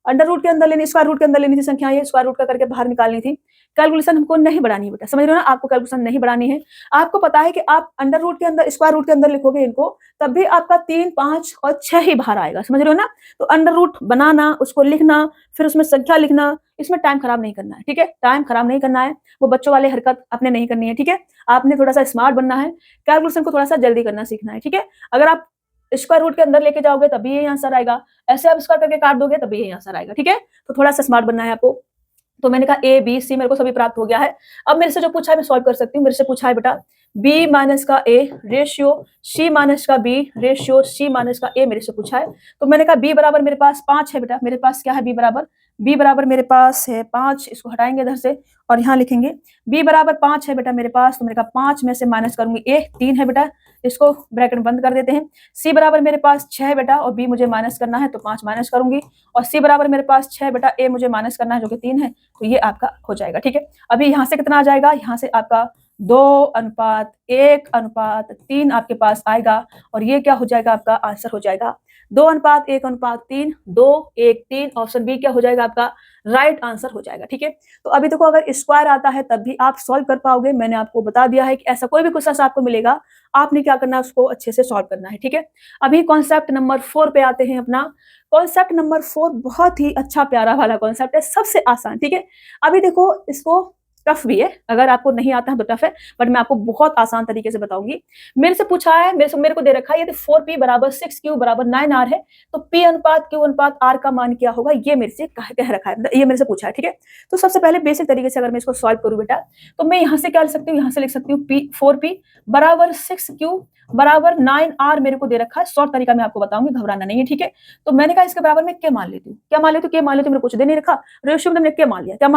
अंडर रूट के अंदर लेनी, स्क्वायर रूट के अंदर लेनी थी संख्या, ये स्क्वायर रूट का करके बाहर निकालनी थी, कैलकुलेशन हमको नहीं बढ़ानी है बेटा, समझ रहे हो ना, आपको कैलकुलेशन नहीं बढ़ानी है। आपको पता है कि आप अंडर रूट के अंदर स्क्वायर रूट के अंदर लिखोगे इनको, तब भी आपका 3 5 और 6 ही बाहर आएगा, समझ रहे हो ना। तो अंडर रूट बनाना, उसको लिखना, फिर उसमें संख्या लिखना, इसमें टाइम खराब नहीं करना है। ठीक है, टाइम खराब नहीं करना है, वो बच्चों वाले हरकत आपने नहीं करनी है। ठीक है, आपने थोड़ा सा स्मार्ट बनना है, कैलकुलेशन को थोड़ा सा जल्दी करना सीखना है। ठीक है, अगर आप स्क्वायर रूट के अंदर लेके जाओगे तभी यही आंसर आएगा, ऐसे आप स्क्वायर करके काट दोगे तभी यही आंसर आएगा। ठीक है, तो थोड़ा सा स्मार्ट बनना है आपको। तो मैंने कहा ए बी सी मेरे को सभी प्राप्त हो गया है। अब मेरे से जो पूछा है मैं सॉल्व कर सकती हूँ। मेरे से पूछा है बेटा बी माइनस का ए रेशियो सी माइनस का बी रेशियो सी माइनस का ए मेरे से पूछा है। तो मैंने कहा बी बराबर मेरे पास 5 है बेटा, मेरे पास क्या है बी बराबर मेरे पास है 5, इसको हटाएंगे इधर से और यहाँ लिखेंगे बी बराबर 5 है बेटा मेरे पास, तो मैंने कहा 5 में से माइनस करूंगी ए 3 है बेटा, इसको ब्रैकेट बंद कर देते हैं। सी बराबर मेरे पास 6 है बेटा और बी मुझे माइनस करना है तो 5 माइनस करूंगी, और सी बराबर मेरे पास 6 बेटा, ए मुझे माइनस करना है जो कि 3 है, तो ये आपका हो जाएगा। ठीक है, अभी यहाँ से कितना आ जाएगा, यहाँ से आपका 2:1:3 आपके पास आएगा, और ये क्या हो जाएगा आपका आंसर हो जाएगा 2:1:3 2:1:3, ऑप्शन बी क्या हो जाएगा आपका राइट आंसर हो जाएगा। ठीक है, तो अभी देखो अगर स्क्वायर आता है तब भी आप सॉल्व कर पाओगे, मैंने आपको बता दिया है कि ऐसा कोई भी क्वेश्चन आपको मिलेगा आपने क्या करना है उसको अच्छे से सॉल्व करना है। ठीक है, अभी कॉन्सेप्ट नंबर 4 पे आते हैं अपना। कॉन्सेप्ट नंबर 4 बहुत ही अच्छा प्यारा वाला कॉन्सेप्ट है, सबसे आसान। ठीक है, अभी देखो इसको टफ भी है, अगर आपको नहीं आता है तो टफ है, बट मैं आपको बहुत आसान तरीके से बताऊंगी। मेरे से पूछा है, मेरे को दे रखा है यदि 4p बराबर 6q बराबर 9r है तो p अनुपात q अनुपात r का मान क्या होगा, ये मेरे से कह रखा है, ये मेरे से पूछा है। ठीक है, तो सबसे पहले बेसिक तरीके से अगर मैं इसको सॉल्व करूं बेटा, तो मैं यहाँ से क्या लिख सकती हूँ, यहाँ से लिख सकती हूँ 4p बराबर 6q बराबर 9r मेरे को दे रखा है। शॉर्ट तरीका मैं आपको बताऊंगी, घबराना नहीं है। ठीक है, तो मैंने कहा इसके बराबर में क्या मान लेती हूँ, मेरे कुछ दे नहीं रखा, रेशियो में मैंने क्या मान लिया, तो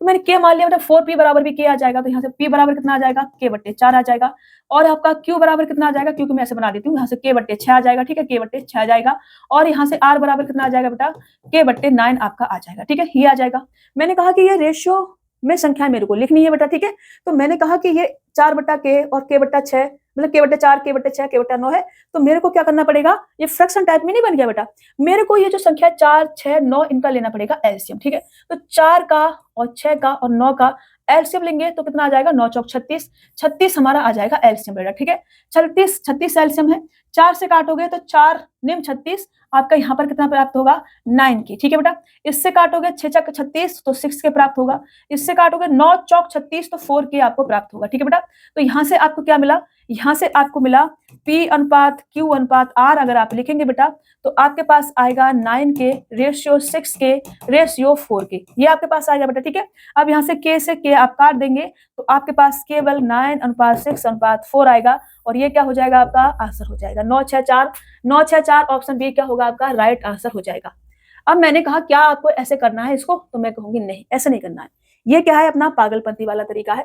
मैंने क्या मान लिया बेटा 4p बराबर भी क्या आ जाएगा, तो यहाँ से p बराबर कितना आ जाएगा k/4 आ जाएगा, और आपका q बराबर कितना आ जाएगा, क्योंकि मैं ऐसे बना देती हूँ, यहाँ से k/6 आ जाएगा। ठीक है, k/6 आ जाएगा, और यहाँ से r बराबर कितना आ जाएगा बेटा k/9 आपका आ जाएगा। ठीक है, ये आ जाएगा। मैंने कहा कि ये रेशियो में संख्या मेरे को लिखनी है बेटा। ठीक है, तो मैंने कहा कि ये 4/k और k/6 मतलब k/4 k/6 k/9 है, तो मेरे को क्या करना पड़ेगा, ये फ्रैक्शन टाइप में नहीं बन गया बेटा, मेरे को ये जो संख्या 4 6 9 इनका लेना पड़ेगा एलसीएम। ठीक है, तो 4 का और 6 का और 9 का एलसीएम लेंगे तो कितना आ जाएगा, 9 चौक 36, 36 हमारा आ जाएगा एलसीएम बेटा। ठीक है, 36 एलसीएम है, 4 से काटोगे तो 4 निम 36, आपका यहाँ पर कितना प्राप्त होगा, 9 की। ठीक है बेटा, इससे काटोगे 6 चक 36 तो 6 के प्राप्त होगा, इससे काटोगे 9 चौक 36 तो 4 के आपको प्राप्त होगा। ठीक है बेटा, तो यहाँ से आपको क्या मिला, यहाँ से आपको मिला P अनुपात Q अनुपात R। अगर आप लिखेंगे बेटा तो आपके पास आएगा 9 के रेशियो 6 के रेशियो 4 के, ये आपके पास आएगा बेटा। ठीक है, अब यहाँ से K से K आप काट देंगे तो आपके पास केवल 9 अनुपात 6 अनुपात 4 आएगा, और ये क्या हो जाएगा, आपका आंसर हो जाएगा 964 ऑप्शन बी क्या होगा आपका राइट आंसर हो जाएगा। अब मैंने कहा क्या आपको ऐसे करना है इसको, तो मैं कहूंगी नहीं, ऐसे नहीं करना है, ये क्या है, अपना पागलपंती वाला तरीका है।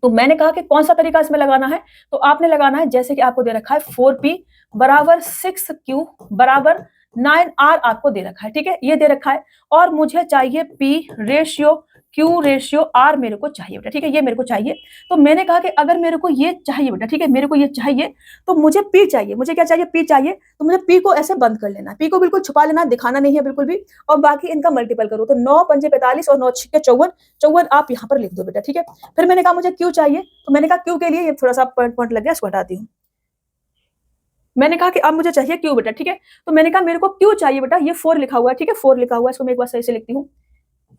तो मैंने कहा कि कौन सा तरीका इसमें लगाना है, तो आपने लगाना है जैसे कि आपको दे रखा है 4p बराबर 6q बराबर 9r आपको दे रखा है। ठीक है, ये दे रखा है, और मुझे चाहिए p ratio Q ratio R मेरे को चाहिए बेटा। ठीक है, ये मेरे को चाहिए, तो मैंने कहा कि अगर मेरे को ये चाहिए बेटा, ठीक है, मेरे को ये चाहिए तो मुझे P चाहिए, मुझे क्या चाहिए, P चाहिए, तो मुझे P को ऐसे बंद कर लेना, P को बिल्कुल छुपा लेना, दिखाना नहीं है बिल्कुल भी, और बाकी इनका मल्टीपल करो, तो 9 पंजे 45 और 9 छिक्के 54 आप यहाँ पर लिख दो बेटा। ठीक है, फिर मैंने कहा मुझे Q चाहिए, तो मैंने कहा Q के लिए ये थोड़ा सा पॉइंट लग गया, इसको हटाती हूँ। मैंने कहा कि अब मुझे चाहिए Q बेटा। ठीक है, तो मैंने कहा मेरे को Q चाहिए बेटा, ये 4 लिखा हुआ है। ठीक है, 4 लिखा हुआ है, इसको मैं एक बार सही से लिखती हूँ,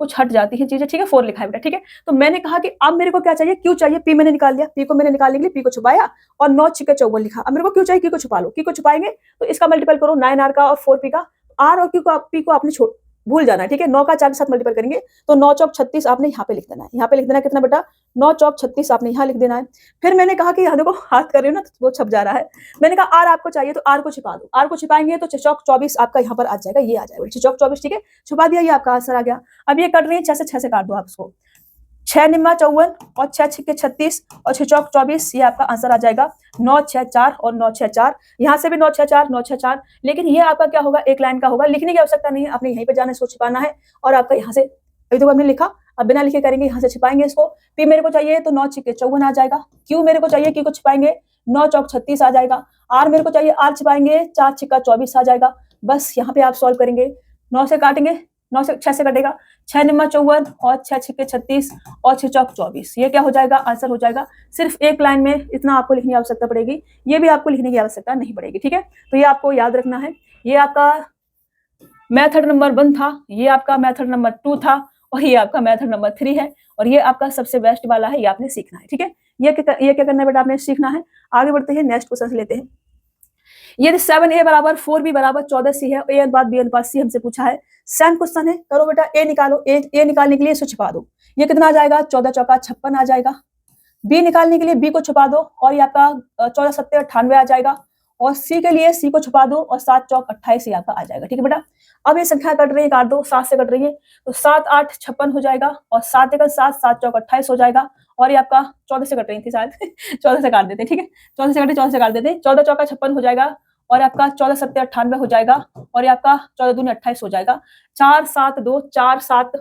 कुछ हट जाती है चीजें। ठीक है, 4 लिखा है बेटा। ठीक है, तो मैंने कहा कि अब मेरे को क्या चाहिए, Q चाहिए, P मैंने निकाल लिया, P को मैंने निकालने के लिए P को छुपाया और 9 छिक्के 54 लिखा। अब मेरे को Q चाहिए, Q को छुपा लो, Q को छुपाएंगे तो इसका मल्टीपल करो 9R का और 4P का, R और Q को P को आपने भूल जाना है। ठीक है, 9 का 4 के साथ मल्टीपल करेंगे तो 9 चौक 36 आपने यहाँ पे लिख देना है, यहाँ पे लिख देना है कितना बेटा, 9 चौक 36 आपने यहाँ लिख देना है। फिर मैंने कहा कि यहाँ देखो हाथ कर रही हूँ ना तो वो छप जा रहा है, मैंने कहा R आपको चाहिए तो R को छिपा दो, R को छिपाएंगे तो 6 चौक 24 आपका यहाँ पर आ जाएगा, ये आ जाएगा 6 चौक 24। ठीक है, छुपा दिया, ये आपका आंसर आ गया। अब ये कट रही है 6 से काट दो आप इसको, 6 निम्मा 54 और 6 छिक्के 36 और 6 चौक 24, ये आपका आंसर आ जाएगा 964 और 964, यहाँ से भी 964 लेकिन ये आपका क्या होगा, एक लाइन का होगा, लिखने की आवश्यकता नहीं है, आपने यहीं पे जाना इसको छिपाना है, और आपका यहाँ से अभी तो हमने लिखा, अब बिना लिखे करेंगे, यहाँ से छिपाएंगे इसको। P मेरे को चाहिए तो 9 छिक्के 54 आ जाएगा, Q मेरे को चाहिए, Q को छिपाएंगे 9 चौक 36 आ जाएगा, R मेरे को चाहिए, R छिपाएंगे 4 छिक्का 24 आ जाएगा। बस यहाँ पे आप सॉल्व करेंगे, 9 से काटेंगे, 9 से 6 से कटेगा, 6 निम्मा 54 और 6 छिक्के 36 और 6 चौक 24, ये क्या हो जाएगा, आंसर हो जाएगा। सिर्फ एक लाइन में इतना आपको लिखने की आवश्यकता पड़ेगी, ये भी आपको लिखने की आवश्यकता नहीं पड़ेगी। ठीक है, तो ये आपको याद रखना है, ये आपका मेथड नंबर 1 था, ये आपका मेथड नंबर 2 था, और ये आपका मेथड नंबर 3 है, और ये आपका सबसे बेस्ट वाला है, ये आपने सीखना है। ठीक है, ये क्या करना है बेटा, आपने सीखना है। आगे बढ़ते हैं, नेक्स्ट क्वेश्चन लेते हैं। यदि 7a बराबर 4b बराबर 14c है, a अनुपात b अनुपात c हमसे पूछा है, सेम क्वेश्चन है, करो बेटा, a निकालो, a निकालने के लिए इसको छुपा दो, ये कितना आ जाएगा, 14 चौका 56 आ जाएगा। b निकालने के लिए b को छुपा दो और ये आपका 14 सत्ते 98 आ जाएगा, और c के लिए c को छुपा दो और 7 चौक 28 आपका आ जाएगा। ठीक है बेटा, अब ये संख्या कट रही है, काट दो, 7 से कट रही है तो 7 8 56 हो जाएगा, और 7 एक 7 7 चौक 28 हो जाएगा, और ये आपका 14 से कट रही थी शायद 14 से काट देते हैं। ठीक है, 14 से कटे, 14 से काट देते हैं, 14 चौका 56 हो जाएगा, और आपका 14 सत्ते 98 हो जाएगा, और ये आपका 14 दूनी 28 हो जाएगा, 4 7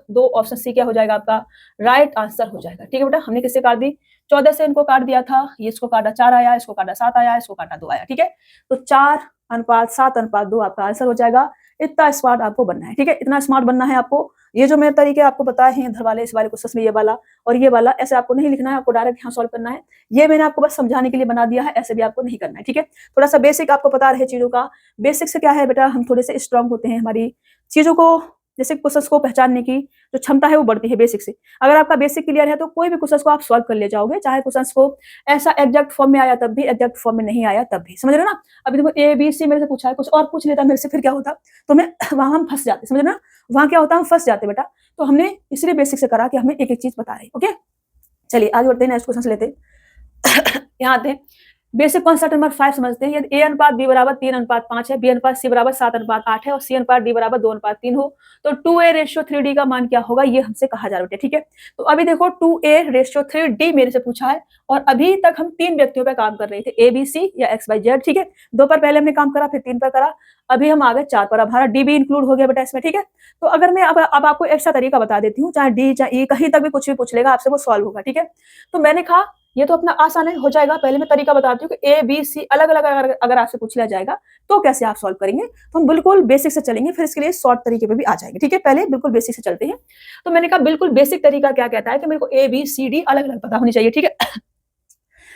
2 ऑप्शन सी क्या हो जाएगा, आपका राइट आंसर हो जाएगा। ठीक है बेटा, हमने किससे काट दी, 14 से इनको काट दिया था, ये इसको काटा 4 आया, इसको काटा 7 आया, इसको काटा 2 आया। ठीक है, तो 4 अनुपात 7 अनुपात 2 आपका आंसर हो जाएगा। इतना स्मार्ट आपको बनना है। ठीक है, इतना स्मार्ट बनना है आपको, ये जो मेरे तरीके आपको बताए हैं इधर वाले, इस वाले क्वेश्चन में ये वाला और ये वाला, ऐसे आपको नहीं लिखना है, आपको डायरेक्ट यहाँ सॉल्व करना है। ये मैंने आपको बस समझाने के लिए बना दिया है, ऐसे भी आपको नहीं करना है। ठीक है, थोड़ा सा बेसिक आपको पता रहे चीजों का। बेसिक से क्या है बेटा, हम थोड़े से स्ट्रांग होते हैं, हमारी चीजों को जैसे क्वेश्चंस को पहचानने की जो क्षमता है वो बढ़ती है बेसिक से। अगर आपका बेसिक क्लियर है तो कोई भी क्वेश्चंस को आप सॉल्व कर ले जाओगे, चाहे क्वेश्चंस को ऐसा एग्जैक्ट फॉर्म में आया तब भी, एग्जैक्ट फॉर्म में नहीं आया तब भी, समझ रहे हो ना। अभी देखो ए बी सी मेरे से पूछा है, कुछ और पूछ लेता मेरे से, फिर क्या होता, तो मैं वहां हम फंस जाते, समझ रहे ना, वहां क्या होता, हम फंस जाते बेटा। तो हमने इसलिए बेसिक से करा कि हमें एक एक चीज बता रहे। ओके, चलिए आगे बढ़ते हैं, नेक्स्ट क्वेश्चन लेते हैं। यहाँ आते हैं, बेसिक कॉन्सेप्ट नंबर 5 समझते हैं। यदि a अनुपात b बराबर 3 अनुपात 5 है, b अनुपात c बराबर 7 अनुपात 8 है और c अनुपात d बराबर 2 अनुपात 3 हो, तो 2a रेशियो 3d का मान क्या होगा, ये हमसे कहा जा रहा है। ठीक है, तो अभी देखो 2a रेशियो 3d मेरे से पूछा है, और अभी तक हम 3 व्यक्तियों पे काम कर रहे थे, a b c या x y z। ठीक है, 2 पर पहले हमने काम करा, फिर 3 पर करा, अभी हम आ गए 4 पर, अब हमारा d भी इंक्लूड हो गया बेटा इसमें। ठीक है, तो अगर मैं अब आपको एक्स्ट्रा तरीका बता देती हूँ, चाहे d चाहे e कहीं तक भी कुछ भी पूछ लेगा आपसे, वो सॉल्व होगा। ठीक है, तो मैंने कहा ये तो अपना आसान है, हो जाएगा। पहले मैं तरीका बताती हूँ कि ए बी सी अलग अलग अगर आपसे पूछ लिया जाएगा तो कैसे आप सॉल्व करेंगे। तो हम बिल्कुल बेसिक से चलेंगे, फिर इसके लिए शॉर्ट तरीके पे भी आ जाएंगे। ठीक है, पहले बिल्कुल बेसिक से चलते हैं। तो मैंने कहा बिल्कुल बेसिक तरीका क्या कहता है कि मेरे को ए बी सी डी अलग अलग पता होनी चाहिए। ठीक है,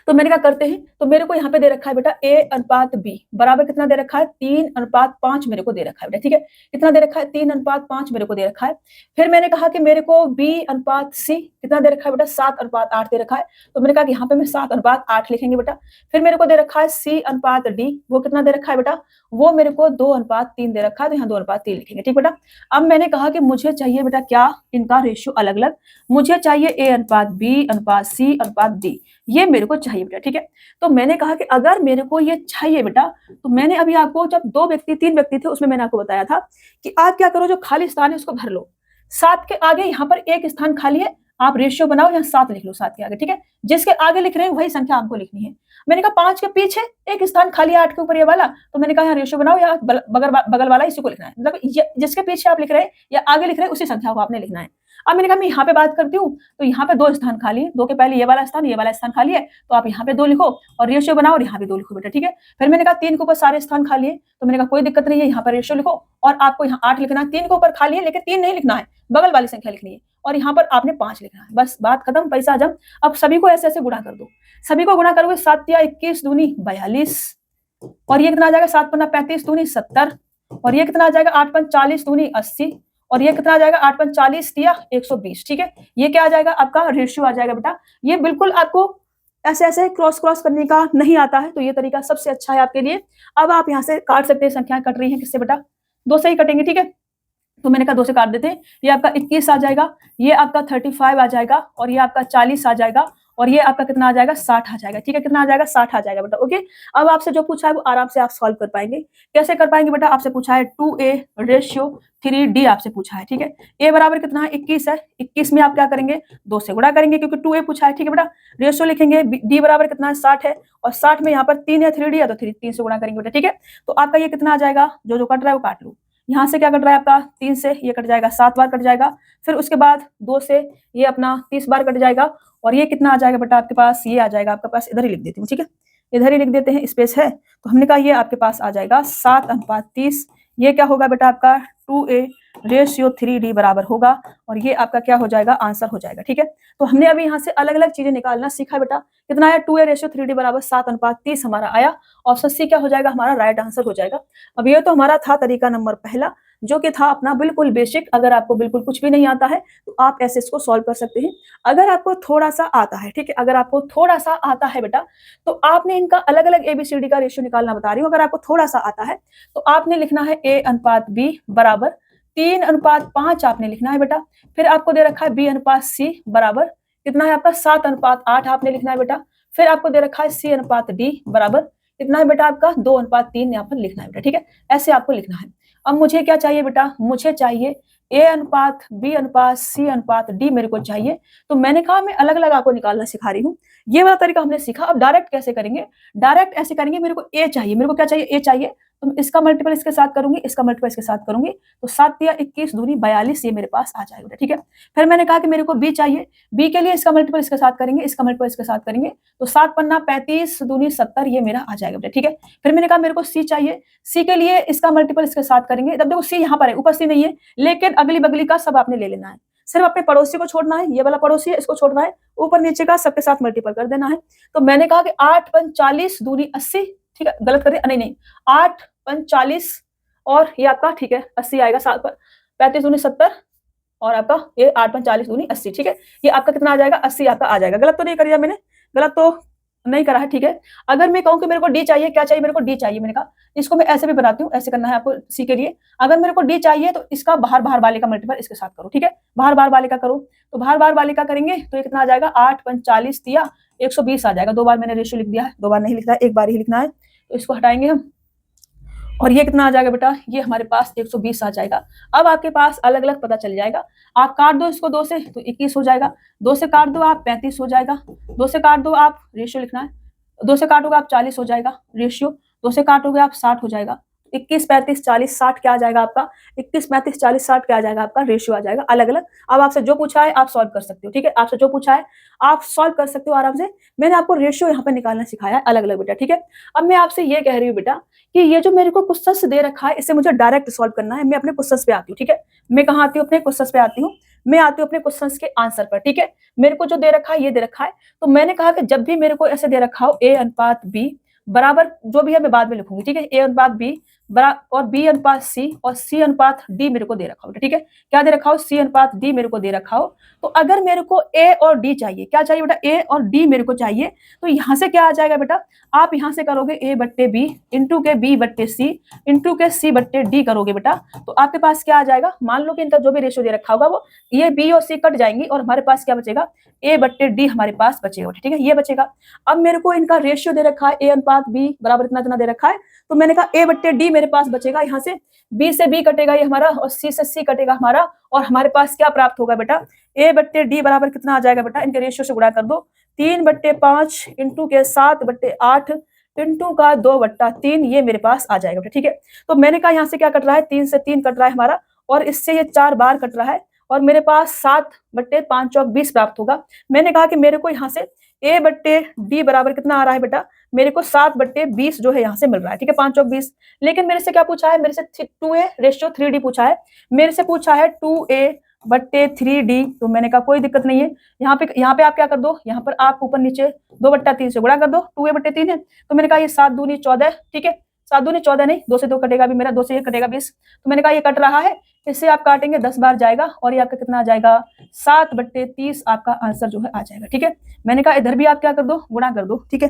तो मैंने क्या करते हैं, तो मेरे को यहाँ पे दे रखा है बेटा a अनुपात b बराबर कितना दे रखा है 3:5 मेरे को दे रखा है बेटा। ठीक है, कितना दे रखा है 3:5 मेरे को दे रखा है। फिर मैंने कहा कि मेरे को b अनुपात c कितना दे रखा है बेटा 7:8 दे रखा है। तो मैंने कहा कि यहाँ पे मैं 7:8 लिखेंगे बेटा। फिर मेरे को दे रखा है c अनुपात d, वो कितना दे रखा है बेटा, वो मेरे को 2:3 दे रखा है, तो यहाँ 2:3 लिखेंगे। ठीक बेटा, अब मैंने कहा कि मुझे चाहिए बेटा क्या, इनका रेशियो अलग अलग। मुझे चाहिए a अनुपात b अनुपात c अनुपात d, ये मेरे को चाहिए बेटा। ठीक है, तो मैंने कहा कि अगर मेरे को ये चाहिए बेटा, तो मैंने अभी आपको जब 3 व्यक्ति थे उसमें मैंने आपको बताया था कि आप क्या करो, जो खाली स्थान है उसको भर लो। 7 के आगे यहाँ पर एक स्थान खाली है, आप रेशियो बनाओ, यहाँ 7 लिख लो 7 के आगे। ठीक है, जिसके आगे लिख रहे हैं वही संख्या आपको लिखनी है। मैंने कहा 5 के पीछे एक स्थान खाली है 8 के ऊपर ये वाला, तो मैंने कहा यहाँ रेशियो बनाओ, यहाँ बगल वाला इसी को लिखना है। मतलब जिसके पीछे आप लिख रहे हैं या आगे लिख रहे हैं उसी संख्या को आपने लिखना है। अब मैंने कहा मैं यहाँ पे बात करती हूँ, तो यहाँ पे 2 स्थान खाली है, 2 के पहले ये वाला स्थान खाली है, तो आप यहाँ पे 2 लिखो और रेशियो बनाओ और यहाँ पे 2 लिखो बेटा। ठीक है, फिर मैंने कहा 3 के ऊपर सारे स्थान खाली है, तो मैंने कहा कोई दिक्कत नहीं है, यहाँ पर रेशियो लिखो और आपको यहाँ 8 लिखना है। 3 के ऊपर खाली है लेकिन 3 नहीं लिखना है, बगल वाली संख्या लिखनी है और यहाँ पर आपने 5 लिखना है। बस बात खत्म, पैसा जम। अब सभी को ऐसे ऐसे गुणा कर दो, सभी को गुणा करोगे 7 या 21 दूनी 42, और ये कितना आ जाएगा 7 पन्ना 35 दूनी 70, और ये कितना आ जाएगा 8 पंच 40 दूनी 80, और ये कितना आ जाएगा 8 पंच 40 या 120। ठीक है, ये क्या आ जाएगा आपका रेशियो आ जाएगा बेटा। ये बिल्कुल आपको ऐसे ऐसे क्रॉस करने का नहीं आता है, तो ये तरीका सबसे अच्छा है आपके लिए। अब आप यहाँ से काट सकते हैं, संख्याएं कट रही हैं किससे बेटा, 2 से ही कटेंगे। ठीक है, तो मैंने कहा 2 से काट देते हैं। ये आपका 21 आ जाएगा, ये आपका 35 आ जाएगा, और ये आपका 40 आ जाएगा, और ये आपका कितना आ जाएगा 60 आ जाएगा। ठीक है, कितना आ जाएगा 60 आ जाएगा बेटा। ओके, अब आपसे जो पूछा है वो आराम से आप सॉल्व कर पाएंगे। कैसे कर पाएंगे बेटा, आपसे पूछा है 2a रेशियो 3d आपसे पूछा है। ठीक है, a बराबर कितना है 21 है, 21 में आप क्या करेंगे 2 से गुणा करेंगे क्योंकि 2a पूछा है। ठीक है बेटा, रेशियो लिखेंगे, d बराबर कितना है 60 है, और 60 में यहाँ पर 3 है 3d है, तो 3 से गुणा करेंगे बेटा। ठीक है, तो आपका ये कितना आ जाएगा, जो कट रहा है वो काट लो। यहाँ से क्या कट रहा है आपका 3 से ये कट जाएगा 7 बार कट जाएगा, फिर उसके बाद 2 से ये अपना 30 बार कट जाएगा, और ये कितना आ जाएगा बेटा आपके पास, ये आ जाएगा आपके पास, इधर ही लिख देती हूँ। ठीक है, इधर ही लिख देते हैं, स्पेस है, तो हमने कहा ये आपके पास आ जाएगा 7:30। ये क्या होगा बेटा आपका 2a रेशियो 3d बराबर होगा, और ये आपका क्या हो जाएगा आंसर हो जाएगा। ठीक है, तो हमने अभी यहाँ से अलग अलग चीजें निकालना सीखा बेटा। कितना आया 2a रेशियो 3d बराबर 7:30 हमारा आया। ऑप्शन सी क्या हो जाएगा हमारा राइट आंसर हो जाएगा। अब ये तो हमारा था तरीका नंबर पहला, जो कि था अपना बिल्कुल बेसिक। अगर आपको बिल्कुल कुछ भी नहीं आता है तो आप ऐसे इसको सॉल्व कर सकते हैं। अगर आपको थोड़ा सा आता है, ठीक है, अगर आपको थोड़ा सा आता है बेटा, तो आपने इनका अलग अलग ABCD का रेशियो निकालना बता रही हूँ। अगर आपको थोड़ा सा आता है तो आपने लिखना है a अनुपात b बराबर 3:5 आपने लिखना है बेटा। फिर आपको दे रखा है b अनुपात c बराबर कितना है आपका 7:8 आपने लिखना है बेटा। फिर आपको दे रखा है c अनुपात d बराबर कितना है बेटा आपका 2:3 यहाँ पर लिखना है बेटा। ठीक है, ऐसे आपको लिखना है। अब मुझे क्या चाहिए बेटा, मुझे चाहिए a अनुपात b अनुपात c अनुपात d मेरे को चाहिए। तो मैंने कहा मैं अलग अलग आपको निकालना सिखा रही हूँ। ये वाला तरीका हमने सीखा। अब डायरेक्ट कैसे करेंगे, डायरेक्ट ऐसे करेंगे, मेरे को a चाहिए, मेरे को क्या चाहिए a चाहिए, तो मैं इसका मल्टीपल इसके साथ करूंगी, इसका मल्टीपल इसके साथ करूंगी, तो 7 या 21 दूनी 42 ये मेरे पास आ जाएगा। ठीक है, फिर मैंने कहा कि मेरे को b चाहिए, b के लिए इसका मल्टीपल इसके साथ करेंगे, इसका मल्टीपल इसके साथ करेंगे, तो 7 पन्ना 35 दूनी 70 ये मेरा आ जाएगा बेटा। ठीक है, फिर मैंने कहा मेरे को c चाहिए, c के लिए इसका मल्टीपल इसके साथ करेंगे। तब देखो c यहाँ पर है, ऊपर c नहीं है, लेकिन अगली बगली का सब आपने ले लेना है। सिर्फ अपने पड़ोसी को छोड़ना है, ये वाला पड़ोसी है इसको छोड़ना है, ऊपर नीचे का सबके साथ मल्टीपल कर देना है। तो मैंने कहा कि 8 पंच 40 दूनी 80, ठीक है, गलत कर दिया, नहीं 8 पंच 40 और ये आपका ठीक है 80 आएगा, 35 दूनी 70 और आपका ये 8 पंच 40 दूनी 80। ठीक है, ये आपका कितना आ जाएगा 80 आपका आ जाएगा। गलत तो नहीं कर दिया मैंने, गलत तो नहीं करा है। ठीक है, अगर मैं कहूँ कि मेरे को डी चाहिए, क्या चाहिए मेरे को डी चाहिए, मैंने कहा इसको मैं ऐसे भी बनाती हूँ, ऐसे करना है आपको सी के लिए। अगर मेरे को डी चाहिए तो इसका बाहर बाहर वाले का मल्टीपल इसके साथ करो। ठीक है, बाहर बाहर वाले का करो, तो बाहर बाहर वाले का करेंगे तो ये कितना आ जाएगा 8 पंच 40 दिया 120 आ जाएगा। 2 बार मैंने रेशियो लिख दिया है, 2 बार नहीं लिखना है, 1 बार ही लिखना है, तो इसको हटाएंगे हम, और ये कितना आ जाएगा बेटा, ये हमारे पास 120 आ जाएगा। अब आपके पास अलग अलग पता चल जाएगा। आप काट दो इसको 2 से तो 21 हो जाएगा, 2 से काट दो आप 35 हो जाएगा, 2 से काट दो आप रेशियो लिखना है, 2 से काटोगे आप 40 हो जाएगा रेशियो, 2 से काटोगे आप 60 हो जाएगा। 21, 35, 40, 60 क्या आ जाएगा आपका? 21, 35, 40, 60 क्या आ जाएगा आपका? रेशियो आ जाएगा अलग अलग। अब आपसे जो पूछा है आप सॉल्व कर सकते हो, ठीक है? आपसे जो पूछा है आप सॉल्व कर सकते हो आराम से। मैंने आपको रेशियो यहाँ पे निकालना सिखाया है अलग अलग बेटा, ठीक है? अब मैं आपसे ये कह रही हूँ बेटा कि ये जो मेरे को क्वेश्चंस दे रखा है इसे मुझे डायरेक्ट सॉल्व करना है। मैं अपने क्वेश्चंस पे आती हूँ, ठीक है? मैं कहाँ आती हूँ? अपने क्वेश्चंस पे आती हूँ। मैं आती हूँ अपने क्वेश्चंस के आंसर पर, ठीक है? मेरे को जो दे रखा है ये दे रखा है, तो मैंने कहा कि जब भी मेरे को ऐसे दे रखा हो a अनुपात b बराबर, जो भी है मैं बाद में लिखूंगी, ठीक है? a अनुपात b और b अनुपात c और c अनुपात d मेरे को दे रखा हो, ठीक है? क्या दे रखा हो? c अनुपात d मेरे को दे रखा हो। तो अगर मेरे को a और d चाहिए, क्या चाहिए बेटा? a और d मेरे को चाहिए, तो यहाँ से क्या आ जाएगा बेटा? आप यहाँ से करोगे a बट्टे b इंटू के b बट्टे c इंटू के c बट्टे d करोगे बेटा, तो आपके पास क्या आ जाएगा? मान लो कि इनका जो भी रेशियो दे रखा होगा वो ये b और c कट जाएंगी और हमारे पास क्या बचेगा? a बट्टे d हमारे पास बचेगा, ठीक है? ये बचेगा। अब मेरे को इनका रेशियो दे रखा है a अनुपात b बराबर इतना इतना दे रखा है, तो मैंने कहा a बट्टे d मेरे पास बचेगा। यहाँ से b से b कटेगा ये हमारा और c से c कटेगा हमारा, और हमारे पास क्या प्राप्त होगा बेटा? a बट्टे d बराबर कितना आ जाएगा बेटा? इनके रेशियो से गुणा कर दो, 3/5 इंटू के 7/8 इंटू का 2/3 ये मेरे पास आ जाएगा बेटा, ठीक है? तो मैंने कहा यहाँ से क्या कट रहा है? 3 से 3 कट रहा है हमारा, और इससे ये 4 बार कट रहा है, और मेरे पास 7/5 चौक 20 प्राप्त होगा। मैंने कहा कि मेरे को यहाँ से a बट्टे d बराबर कितना आ रहा है बेटा? मेरे को 7/20 जो है यहाँ से मिल रहा है, ठीक है? 5 चौक 20। लेकिन मेरे से क्या पूछा है? मेरे से 2a रेशियो 3d पूछा है। मेरे से पूछा है 2a बट्टे 3d, तो मैंने कहा कोई दिक्कत नहीं है। यहाँ पे आप क्या कर दो? यहाँ पर आप ऊपर नीचे 2/3 से गुणा कर दो, 2a बट्टे 3 है, तो मैंने कहा ये 7 दूनी 14, ठीक है? 7 दूनी 14 नहीं, 2 से 2 कटेगा भी मेरा, 2 से 1 कटेगा 20, तो मैंने कहा ये कट रहा है, इससे आप काटेंगे 10 बार जाएगा, और ये आपका कितना आ जाएगा? 7/30 आपका आंसर जो है आ जाएगा, ठीक है? मैंने कहा इधर भी आप क्या कर दो? गुणा कर दो, ठीक है?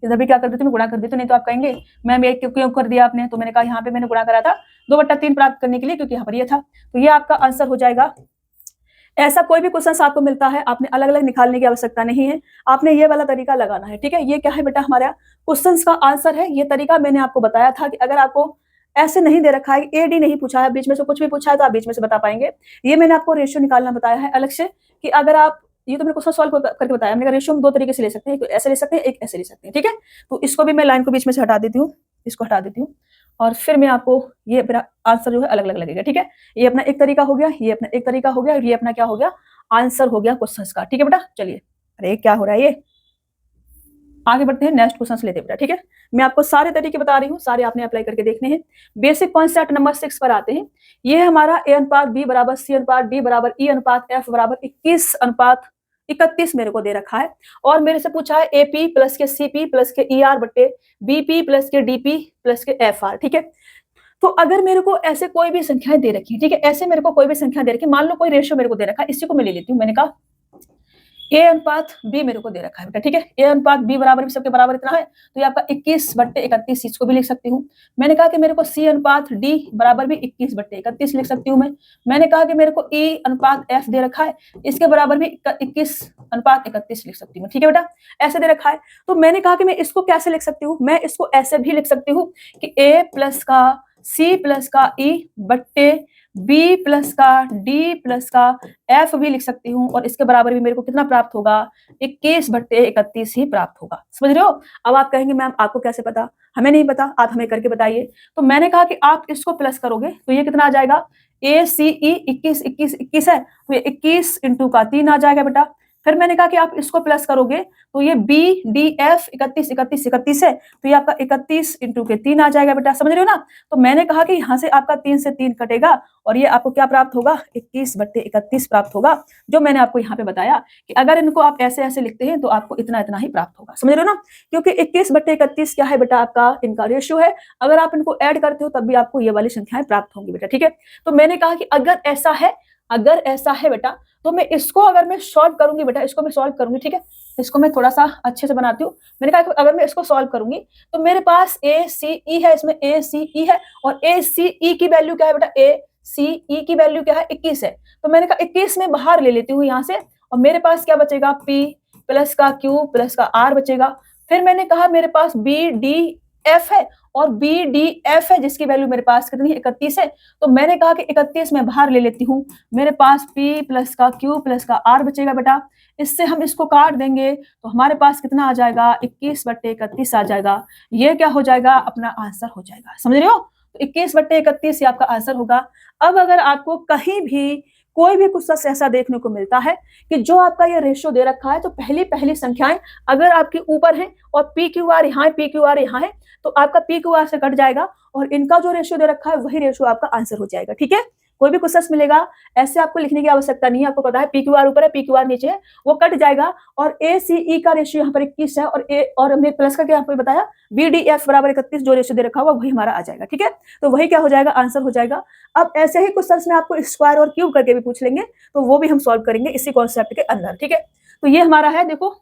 इधर भी क्या कर देते? मैं गुणा कर देती हूँ, नहीं तो आप कहेंगे मैम ये क्यों कर दिया आपने? तो मैंने कहा यहाँ पे मैंने गुणा करा था 2/3 प्राप्त करने के लिए, क्योंकि यहाँ पर ये था, तो ये आपका आंसर हो जाएगा। ऐसा कोई भी क्वेश्चन आपको मिलता है, आपने अलग अलग निकालने की आवश्यकता नहीं है, आपने ये वाला तरीका लगाना है, ठीक है? ये क्या है बेटा? हमारा क्वेश्चन का आंसर है। ये तरीका मैंने आपको बताया था कि अगर आपको ऐसे नहीं दे रखा है, एडी नहीं पूछा है, बीच में से कुछ भी पूछा है तो आप बीच में से बता पाएंगे। ये मैंने आपको रेशियो निकालना बताया है अलग से, कि अगर आप, ये तो मैंने क्वेश्चन सॉल्व करके बताया, मैंने रेशियो हम दो तरीके से ले सकते हैं, एक ऐसे ले सकते हैं, एक ऐसे ले सकते हैं, ठीक है? तो इसको भी मैं लाइन को बीच में से हटा देती हूँ, इसको हटा देती हूँ, और फिर मैं आपको ये मेरा आंसर जो है अलग अलग लगेगा, ठीक है? ये अपना एक तरीका हो गया, ये अपना एक तरीका हो गया, और ये अपना क्या हो गया? आंसर हो गया क्वेश्चंस का, ठीक है बेटा? चलिए, अरे क्या हो रहा है ये, आगे बढ़ते हैं, नेक्स्ट क्वेश्चन लेते हैं बेटा, ठीक है? मैं आपको सारे तरीके बता रही हूँ, सारे आपने अप्लाई करके देखने हैं। बेसिक कॉन्सेप्ट नंबर 6 पर आते हैं। ये हमारा a अनुपात b बराबर c अनुपात d बराबर e अनुपात f बराबर 21 अनुपात 31 मेरे को दे रखा है, और मेरे से पूछा है AP प्लस के CP प्लस के ER बट्टे BP प्लस के DP प्लस के FR, ठीक है? तो अगर मेरे को ऐसे कोई भी संख्याएं दे रखी है, ठीक है? ऐसे मेरे को कोई भी संख्या दे रखी है, मान लो कोई रेशियो मेरे को दे रखा है, इसी को मैं ले लेती हूँ। मैंने कहा a अनुपात b मेरे को दे रखा है बेटा, ठीक है? a अनुपात b बराबर भी सबके बराबर इतना है, तो ये आपका 21/31 इसको भी लिख सकती हूँ। मैंने कहा कि मेरे को c अनुपात d बराबर भी 21/31 लिख सकती हूँ मैं। मैंने कहा कि मेरे को e अनुपात f दे रखा है, इसके बराबर भी 21/31 लिख सकती हूँ, ठीक है बेटा? ऐसे दे रखा है, तो मैंने कहा कि मैं इसको कैसे लिख सकती हूँ? मैं इसको ऐसे भी लिख सकती हूँ कि a प्लस का c प्लस का e बट्टे b प्लस का d प्लस का f भी लिख सकती हूँ, और इसके बराबर भी मेरे को कितना प्राप्त होगा? 21/31 ही प्राप्त होगा। समझ रहे हो? अब आप कहेंगे मैम आपको कैसे पता? हमें नहीं पता, आप हमें करके बताइए। तो मैंने कहा कि आप इसको प्लस करोगे तो ये कितना आ जाएगा? ACE 21 है, तो ये 21 इंटू का 3 आ जाएगा बेटा। फिर मैंने कहा कि आप इसको प्लस करोगे तो ये BDF 31 है, तो ये आपका 31 इंटू के 3 आ जाएगा बेटा। समझ रहे हो ना? तो मैंने कहा कि यहाँ से आपका 3 से 3 कटेगा, और ये आपको क्या प्राप्त होगा? 21/31 प्राप्त होगा, जो मैंने आपको यहाँ पे बताया कि अगर इनको आप ऐसे ऐसे लिखते हैं तो आपको इतना इतना ही प्राप्त होगा। समझ रहे हो ना? क्योंकि 21/31 क्या है बेटा? आपका इनका रेशियो है। अगर आप इनको ऐड करते हो तब भी आपको ये वाली संख्याएं प्राप्त होंगी बेटा, ठीक है? तो मैंने कहा कि अगर ऐसा है बेटा, तो मैं इसको अगर मैं सॉल्व करूंगी बेटा, इसको मैं सॉल्व करूंगी, ठीक है? इसको मैं थोड़ा सा अच्छे से बनाती हूँ। मैंने कहा अगर मैं इसको सॉल्व करूंगी तो मेरे पास ACE है, इसमें ACE है, और ACE की वैल्यू क्या है बेटा? ACE की वैल्यू क्या है? 21 है। तो मैंने कहा 21 में बाहर ले लेती हूँ यहाँ से, और मेरे पास क्या बचेगा? P प्लस का Q प्लस का R बचेगा। फिर मैंने कहा मेरे पास BDF है और BDF है, जिसकी वैल्यू मेरे पास कितनी है? 31 है। तो मैंने कहा कि 31 में बाहर ले लेती हूँ, मेरे पास P प्लस का Q प्लस का R बचेगा बेटा। इससे हम इसको काट देंगे तो हमारे पास कितना आ जाएगा? 21/31 आ जाएगा। ये क्या हो जाएगा? अपना आंसर हो जाएगा। समझ रहे हो? तो 21/31 ये आपका आंसर होगा। अब अगर आपको कहीं भी कोई भी क्वेश्चन ऐसा देखने को मिलता है कि जो आपका ये रेशियो दे रखा है, तो पहली पहली संख्याएं अगर आपके ऊपर है और पी क्यू आर यहाँ है, पी क्यू आर यहाँ है, तो आपका पी क्यू आर से कट जाएगा और इनका जो रेशियो दे रखा है वही रेशियो आपका आंसर हो जाएगा। ठीक है, कोई भी क्वेश्चन मिलेगा ऐसे आपको लिखने की आवश्यकता नहीं है, आपको पता है पी क्यू आर ऊपर है, पी क्यू आर नीचे है, वो कट जाएगा और ए सी ई का रेशियो यहाँ पर 21 है और ए और हमने प्लस का क्या यहाँ पर बताया बी डी एफ बराबर 31 जो रेशियो दे रखा हुआ वही हमारा आ जाएगा। ठीक है, तो वही क्या हो जाएगा आंसर हो जाएगा। अब ऐसे ही क्वेश्चन में आपको स्क्वायर और क्यूब करके भी पूछ लेंगे, तो वो भी हम सॉल्व करेंगे इसी कॉन्सेप्ट के अंदर। ठीक है, तो ये हमारा है, देखो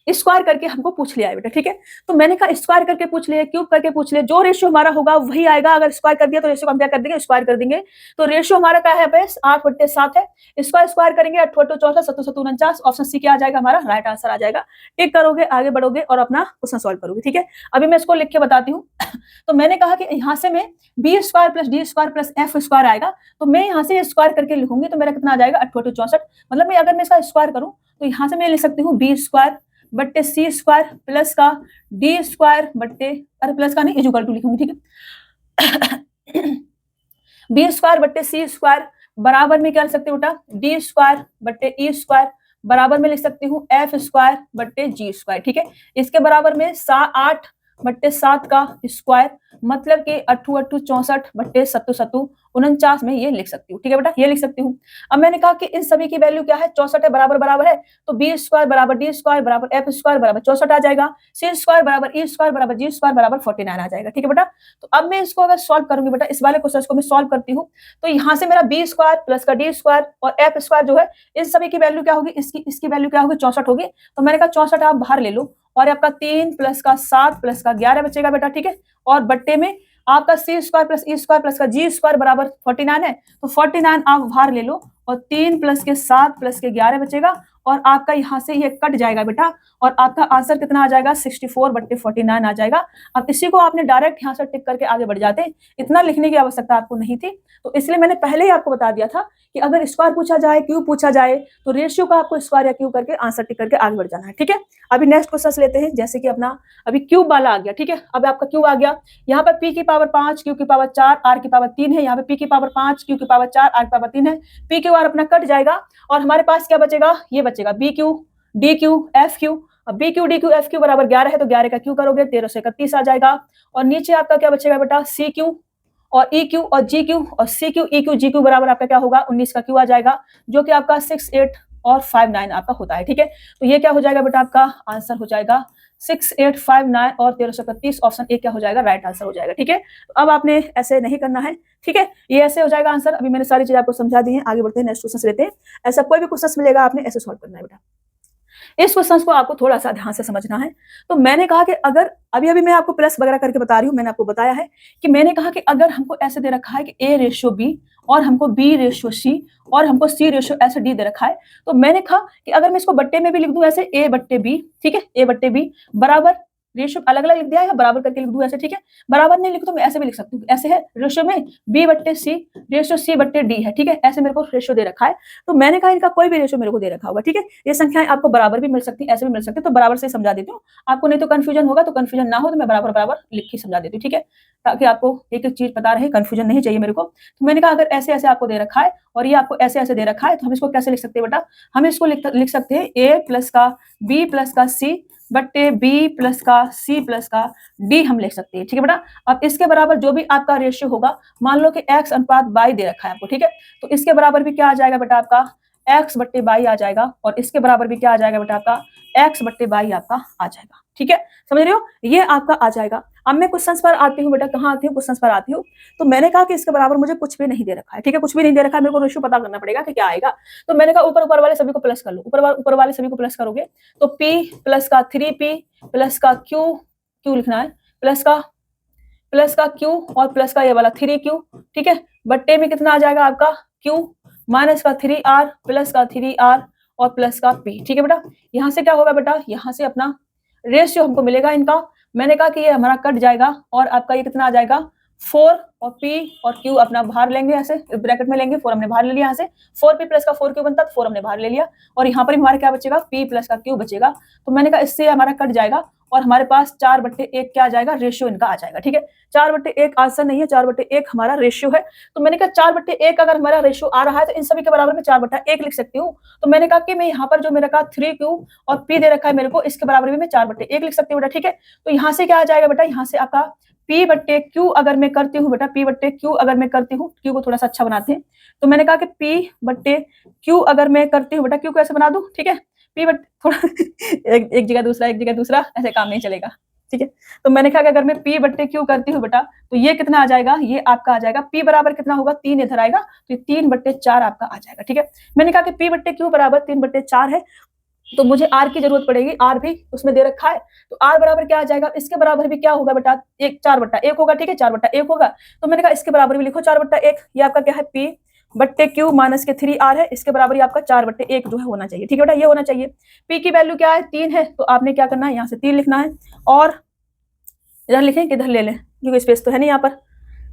स्क्वायर करके हमको पूछ लिया है बेटा। ठीक है, तो मैंने कहा स्क्वायर करके पूछ लिया, क्यूब करके पूछ लिया, जो रेशियो हमारा होगा वही आएगा। अगर स्क्वायर कर दिया तो रेशियो को हम क्या कर देंगे, स्क्वायर कर देंगे। तो रेशियो हमारा क्या है बस 8/7 है, स्क्वायर स्क्वायर करेंगे 8 × 8 = 7 × 7 = 49। ऑप्शन सी क्या आ जाएगा हमारा राइट आंसर आ जाएगा। टिक करोगे, आगे बढ़ोगे और अपना क्वेश्चन सॉल्व करोगे। ठीक है, अभी मैं इसको लिख के बताती हूँ। तो मैंने कहा कि यहाँ से मैं B square plus D square plus F square आएगा, तो मैं यहाँ से स्क्वायर करके लिखूंगी तो मेरा कितना आ जाएगा 8 × 8 = 64। मतलब मैं अगर मैं इसका स्क्वायर करूँ तो यहाँ से मैं लिख सकती हूँ बी स्क्वायर बट्टे सी स्क्वायर प्लस का डी स्क्वायर बट्टे, अरे प्लस का नहीं इक्वल टू लिखूंगी। ठीक है, बी स्क्वायर बट्टे सी स्क्वायर बराबर में क्या लिख सकते हो बेटा डी स्क्वायर बट्टे ई स्क्वायर बराबर में लिख सकती हूँ एफ स्क्वायर बट्टे जी स्क्वायर। ठीक है, इसके बराबर में 8/7 का स्क्वायर मतलब कि 8 × 8 = 64 बट्टे 7 × 7 = 49 में ये लिख सकती हूँ। ठीक है बेटा, ये लिख सकती हूँ। अब मैंने कहा कि इन सभी की वैल्यू क्या है 64 है, बराबर बराबर है, तो बी स्क्वायर बराबर डी स्क्वायर बराबर एफ स्क्वायर बराबर 64 आ जाएगा, सी स्क्वायर बराबर ई स्क्वायर बराबर जी स्क्वायर बराबर 49 आ जाएगा। ठीक है बेटा, तो अब मैं इसको अगर सॉल्व करूंगी बेटा, इस वाले क्वेश्चन को मैं सॉल्व करती हूँ, तो यहाँ से मेरा बी स्क्वायर प्लस का डी स्क्वायर और एफ स्क्वायर जो है इन सभी की वैल्यू क्या होगी, इसकी वैल्यू क्या होगी 64 होगी। तो मैंने कहा 64 आप बाहर ले लो और आपका 3 + का 7 + का 11 बचेगा बेटा। ठीक है, और बट्टे में आपका सी square plus E square plus का जी स्क्वायर बराबर 49 है, तो 49 आप बाहर ले लो और 3 + के 7 + के 11 बचेगा और आपका यहाँ से ये कट जाएगा बेटा और आपका आंसर कितना आ जाएगा 64/49 आ जाएगा। अब इसी को आपने डायरेक्ट यहाँ से टिक करके आगे बढ़ जाते, इतना लिखने की आवश्यकता आपको नहीं थी। तो इसलिए मैंने पहले ही आपको बता दिया था कि अगर स्क्वायर पूछा जाए, क्यूब पूछा जाए, तो रेशियो का आपको स्क्वायर या क्यूब करके आंसर टिक करके आगे बढ़ जाना है। ठीक है, अभी नेक्स्ट क्वेश्चन लेते हैं, जैसे कि अपना अभी क्यूब वाला आ गया। ठीक है, अब आपका क्यूब आ गया, यहाँ पर p की पावर 5, q की पावर 4, r की पावर 3 है, यहाँ पे p की पावर 5, q की पावर 4, r की पावर 3 है, p क्यू r अपना कट जाएगा और हमारे पास क्या बचेगा, ये बचेगा B Q D Q F Q. अब B Q D Q F Q बराबर 11 है, तो 11 का क्यू करोगे 13 से 31 आ जाएगा और नीचे आपका क्या बचेगा बेटा सी क्यू और ई क्यू और जी क्यू और C Q E Q G Q बराबर आपका क्या होगा 19 का क्यू आ जाएगा, जो कि आपका 6, 8 और 5, 9 आपका होता है। ठीक है, तो ये क्या हो जाएगा बेटा आपका आंसर हो जाएगा 6, 8, 5, 9 और 13 से 31। ऑप्शन ए क्या हो जाएगा राइट आंसर हो जाएगा। ठीक है, तो अब आपने ऐसे नहीं करना है। ठीक है, ये ऐसे हो जाएगा आंसर। अभी मैंने सारी चीज आपको समझा दी है, आगे बढ़ते हैं नेक्स्ट क्वेश्चन लेते हैं। ऐसा कोई भी क्वेश्चन मिलेगा आपने ऐसे सॉल्व करना है बेटा। इस क्वेश्चन को आपको थोड़ा सा ध्यान से समझना है। तो मैंने कहा कि अगर अभी मैं आपको प्लस वगैरह करके बता रही हूँ, मैंने आपको बताया है कि मैंने कहा कि अगर हमको ऐसे दे रखा है कि A/B और हमको B/C और हमको C/, ऐसे D दे रखा है, तो मैंने कहा कि अगर मैं इसको बट्टे में भी लिख दूं ऐसे A/B, ठीक है, A/B बराबर रेशियो अलग अलग लिख दिया है, बराबर करके लिख दूं ऐसे। ठीक है, बराबर नहीं लिख तो मैं ऐसे भी लिख सकती हूँ, ऐसे है रेशियो में B/C रेशियो C/D है। ठीक है, ऐसे मेरे को रेशियो दे रखा है, तो मैंने कहा इनका कोई भी रेशियो मेरे को दे रखा होगा। ठीक है, ये संख्याएं आपको बराबर भी मिल सकती है, ऐसे भी मिल सकती है, तो बराबर से समझा देती हूँ आपको, नहीं तो कंफ्यूजन होगा, तो कंफ्यूजन ना हो तो मैं बराबर बराबर लिख के समझा देती हूँ। ठीक है, ताकि आपको एक एक चीज पता रहे, कंफ्यूजन नहीं चाहिए मेरे को। तो मैंने कहा अगर ऐसे ऐसे आपको दे रखा है और ये आपको ऐसे ऐसे दे रखा है, तो हम इसको कैसे लिख सकते हैं बेटा, हम इसको लिख सकते हैं A+ का B+ का C बट्टे B+ का C+ का D हम लिख सकते हैं। ठीक है बेटा, अब इसके बराबर जो भी आपका रेशियो होगा, मान लो कि x अनुपात y दे रखा है आपको। ठीक है, तो इसके बराबर भी क्या आ जाएगा बेटा आपका x/y आ जाएगा और इसके बराबर भी क्या आ जाएगा बेटा आपका x/y आपका आ जाएगा। ठीक है, समझ रहे हो, ये आपका आ जाएगा। अब मैं क्वेश्चंस पर आती हूँ बेटा, कहाँ आती हूँ, क्वेश्चंस पर आती हूँ। तो मैंने कहा कि इसके बराबर मुझे कुछ भी नहीं दे रखा है। ठीक है, कुछ भी नहीं दे रखा है, मेरे को रेशियो पता करना पड़ेगा कि क्या आएगा। तो मैंने कहा ऊपर वाले सभी को प्लस कर लो, ऊपर वाले सभी को प्लस करोगे तो P+ का 3P प्लस का Q लिखना है, प्लस का Q और प्लस का ये वाला 3Q। ठीक है, बट्टे में कितना आ जाएगा आपका Q माइनस का 3R प्लस का 3R और प्लस का P। ठीक है बेटा, यहाँ से क्या होगा बेटा, यहाँ से अपना रेशियो हमको मिलेगा इनका। मैंने कहा कि ये हमारा कट जाएगा और आपका ये कितना आ जाएगा 4 और P और Q अपना बाहर लेंगे, ऐसे ब्रैकेट में लेंगे, 4 हमने बाहर ले लिया, यहाँ से 4P प्लस का 4Q बनता है, तो 4 हमने बाहर ले लिया और यहाँ पर हमारा क्या बचेगा P प्लस का Q बचेगा। तो मैंने कहा इससे हमारा कट जाएगा और हमारे पास 4/1 क्या आ जाएगा, रेशियो इनका आ जाएगा। ठीक है, 4/1 आंसर नहीं है, 4/1 हमारा रेशियो है। तो मैंने कहा 4/1 अगर हमारा रेशियो आ रहा है तो इन सभी के बराबर में 4/1 लिख सकती हूँ। तो मैंने कहा कि मैं यहाँ पर जो मेरा कहा 3Q और P दे रखा है मेरे को, इसके बराबर भी मैं 4/1 लिख सकती हूँ बेटा। ठीक है, तो यहाँ से क्या आ जाएगा बेटा, यहाँ से आपका P/Q अगर मैं करती हूँ बेटा, P/Q अगर मैं करती हूँ, Q को थोड़ा सा अच्छा बनाते हैं, तो मैंने कहा कि P/Q अगर मैं करती हूँ बेटा, Q को ऐसे बना दूं। ठीक है, थोड़ा एक जगह दूसरा, एक जगह दूसरा, ऐसे काम नहीं चलेगा। ठीक है, तो मैंने कहा कि अगर मैं P/Q करती हूँ बेटा, तो ये कितना आ जाएगा, ये आपका आ जाएगा P बराबर कितना होगा, 3 इधर आएगा, तो 3/4 आपका आ जाएगा। ठीक है, मैंने कहा कि P/Q बराबर 3/4 है, तो मुझे R की जरूरत पड़ेगी, R भी उसमें दे रखा है, तो R बराबर क्या आ जाएगा, इसके बराबर भी क्या होगा बेटा, 4/1 होगा। ठीक है, 4/1 होगा, तो मैंने कहा इसके बराबर भी लिखो 4/1, ये आपका क्या है, P/Q माइनस के 3R है, इसके बराबर ही आपका 4/1 जो है होना चाहिए। ठीक है बेटा, ये होना चाहिए। P की वैल्यू क्या है, 3 है, तो आपने क्या करना है, यहाँ से 3 लिखना है, और इधर लिखें कि इधर ले लें, क्योंकि स्पेस तो है नहीं, यहाँ पर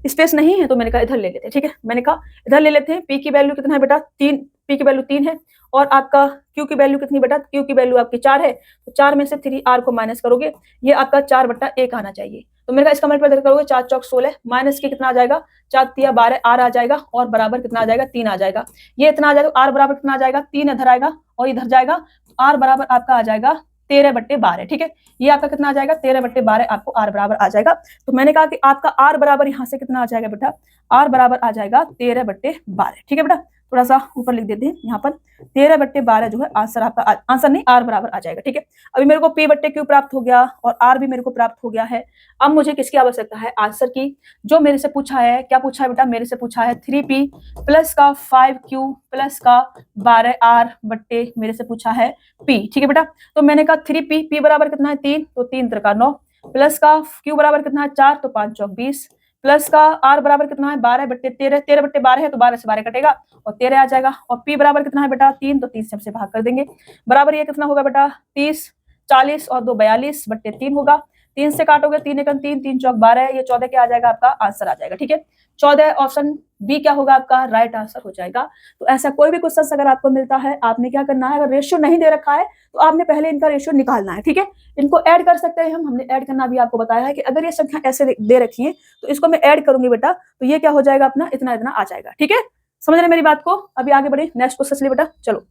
स्पेस नहीं है, तो मैंने कहा इधर ले लेते हैं। ठीक है, मैंने कहा इधर ले लेते हैं। P की वैल्यू कितना है बेटा, 3, P की वैल्यू 3 है, और आपका Q की वैल्यू कितनी बेटा, Q की वैल्यू आपकी 4 है, तो 4 में से 3R को माइनस करोगे, ये आपका 4/1 आना चाहिए। तो मैंने कहा इसका मल्टीप्लाई करोगे, 4 चौक 16 माइनस के कितना आ जाएगा, 4 तिया 12, R आ जाएगा, और बराबर कितना आ जाएगा, 3 आ जाएगा। ये इतना आ जाएगा, R बराबर कितना आ जाएगा, 3 इधर आएगा और इधर जाएगा, R बराबर आपका आ जाएगा 13/12। ठीक है, ये आपका कितना आ जाएगा, 13/12 आपको R बराबर आ जाएगा। तो मैंने कहा कि आपका R बराबर यहाँ से कितना आ जाएगा बेटा, R बराबर आ जाएगा 13/12। ठीक है बेटा, थोड़ा सा ऊपर लिख देते हैं, यहाँ पर 13/12 जो है आंसर आपका, आंसर नहीं, R बराबर आ जाएगा। ठीक है, अभी मेरे को P/Q प्राप्त हो गया और R भी मेरे को प्राप्त हो गया है। अब मुझे किसकी आवश्यकता है, आंसर की। जो मेरे से पूछा है, क्या पूछा है बेटा, मेरे से पूछा है 3P प्लस का 5Q प्लस का 12R बट्टे मेरे से पूछा है P। ठीक है बेटा, तो मैंने कहा 3P, P बराबर कितना है 3, तो 3 त्रिका 9, प्लस का Q बराबर कितना है 4, तो 5 चौक 20, प्लस का R बराबर कितना है 12/13, 13/12 है, तो 12 से 12 कटेगा और 13 आ जाएगा, और P बराबर कितना है बेटा 3, तो 3 से हमसे भाग कर देंगे, बराबर ये कितना होगा बेटा 30, 40 और 2 42/3 होगा। 3 से काटोगे, 3 एकम 3, 3 चौक 12, ये 14 क्या आ जाएगा, आपका आंसर आ जाएगा। ठीक है, 14 ऑप्शन बी क्या होगा, आपका राइट आंसर हो जाएगा। तो ऐसा कोई भी क्वेश्चन अगर आपको मिलता है, आपने क्या करना है, अगर रेशियो नहीं दे रखा है तो आपने पहले इनका रेशियो निकालना है। ठीक है, इनको ऐड कर सकते हैं हमने ऐड करना भी आपको बताया है कि अगर ये संख्या ऐसे दे रखी है तो इसको मैं ऐड करूंगी बेटा, तो ये क्या हो जाएगा अपना, इतना इतना आ जाएगा। ठीक है, समझ रहे मेरी बात को। अभी आगे बढ़े, नेक्स्ट क्वेश्चन लिए बेटा, चलो।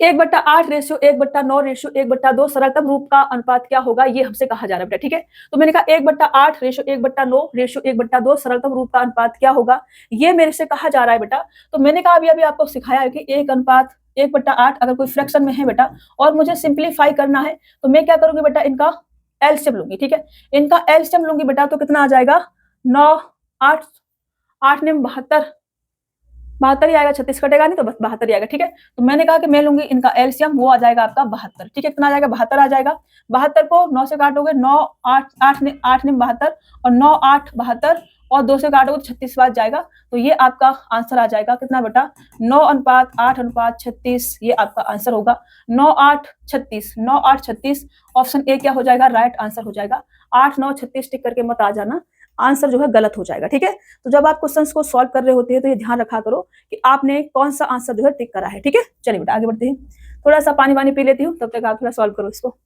1/8 रेशियो 1/9 रेशियो 1/2 सरलतम रूप का अनुपात क्या होगा, ये हमसे कहा जा रहा है बेटा। ठीक है, तो मैंने कहा 1/8 रेशियो 1/9 रेशियो 1/2 सरलतम रूप का अनुपात क्या होगा, ये मेरे से कहा जा रहा है बेटा। तो मैंने कहा अभी आपको सिखाया है कि 1/8 अगर कोई फ्रैक्शन में है बेटा और मुझे सिंप्लीफाई करना है, तो मैं क्या करूंगी बेटा, इनका एलसीएम लूंगी। ठीक है, इनका एलसीएम लूंगी बेटा, तो कितना आ जाएगा, 9 8 8 ने 72 ही आएगा, 36 कटेगा नहीं तो बस 72 ही आएगा। ठीक है, तो मैंने कहा कि मैं लूंगी इनका एलसीएम, वो आ जाएगा आपका 72। ठीक है, कितना आ जाएगा, 72 आ जाएगा। 72 को 9 से काटोगे, 9 8 8 ने 72 और 9 8 72 और 2 से काटोगे तो 36 बार जाएगा, तो ये आपका आंसर आ जाएगा कितना बेटा, 9:8:36, ये आपका आंसर होगा 9:8:36। 9:8:36 ऑप्शन ए क्या हो जाएगा, राइट आंसर हो जाएगा। 8 9 36 टिक करके मत आ जाना, आंसर जो है गलत हो जाएगा। ठीक है, तो जब आप क्वेश्चंस को सॉल्व कर रहे होते हैं तो ये ध्यान रखा करो कि आपने कौन सा आंसर जो है टिक करा है। ठीक है, चलिए बेटा आगे बढ़ते हैं, थोड़ा सा पानी वानी पी लेती हूँ, तब तक आप थोड़ा सॉल्व करो इसको।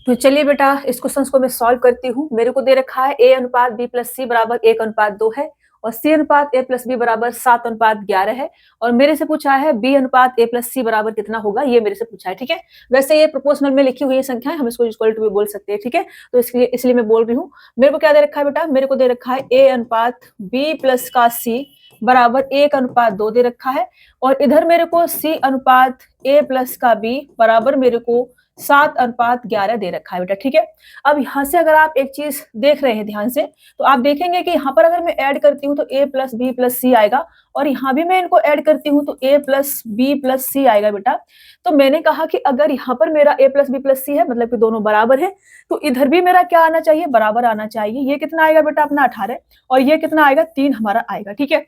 तो चलिए बेटा इस क्वेश्चन को मैं सॉल्व करती हूँ। मेरे को दे रखा है A/B+C बराबर 1:2 है और C/A+B बराबर 7:11 है, और मेरे से पूछा है B/A+C बराबर कितना होगा, ये मेरे से पूछा है। ठीक है, वैसे ये प्रोपोर्शनल में लिखी हुई संख्या है, हम इसको इक्वल टू भी बोल सकते हैं। ठीक है, तो इसलिए मैं बोल रही हूँ। मेरे को क्या दे रखा है बेटा, मेरे को दे रखा है A/B+C बराबर 1:2 दे रखा है, और इधर मेरे को C/A+B बराबर मेरे को 7:11 दे रखा है बेटा। ठीक है, अब यहाँ से अगर आप एक चीज देख रहे हैं ध्यान से, तो आप देखेंगे कि यहाँ पर अगर मैं ऐड करती हूँ तो A+B+C आएगा, और यहाँ भी मैं इनको ऐड करती हूँ तो A+B+C आएगा बेटा। तो मैंने कहा कि अगर यहाँ पर मेरा A+B+C है, मतलब कि दोनों बराबर है, तो इधर भी मेरा क्या आना चाहिए, बराबर आना चाहिए। ये कितना आएगा बेटा अपना 18, और ये कितना आएगा 3 हमारा आएगा। ठीक है,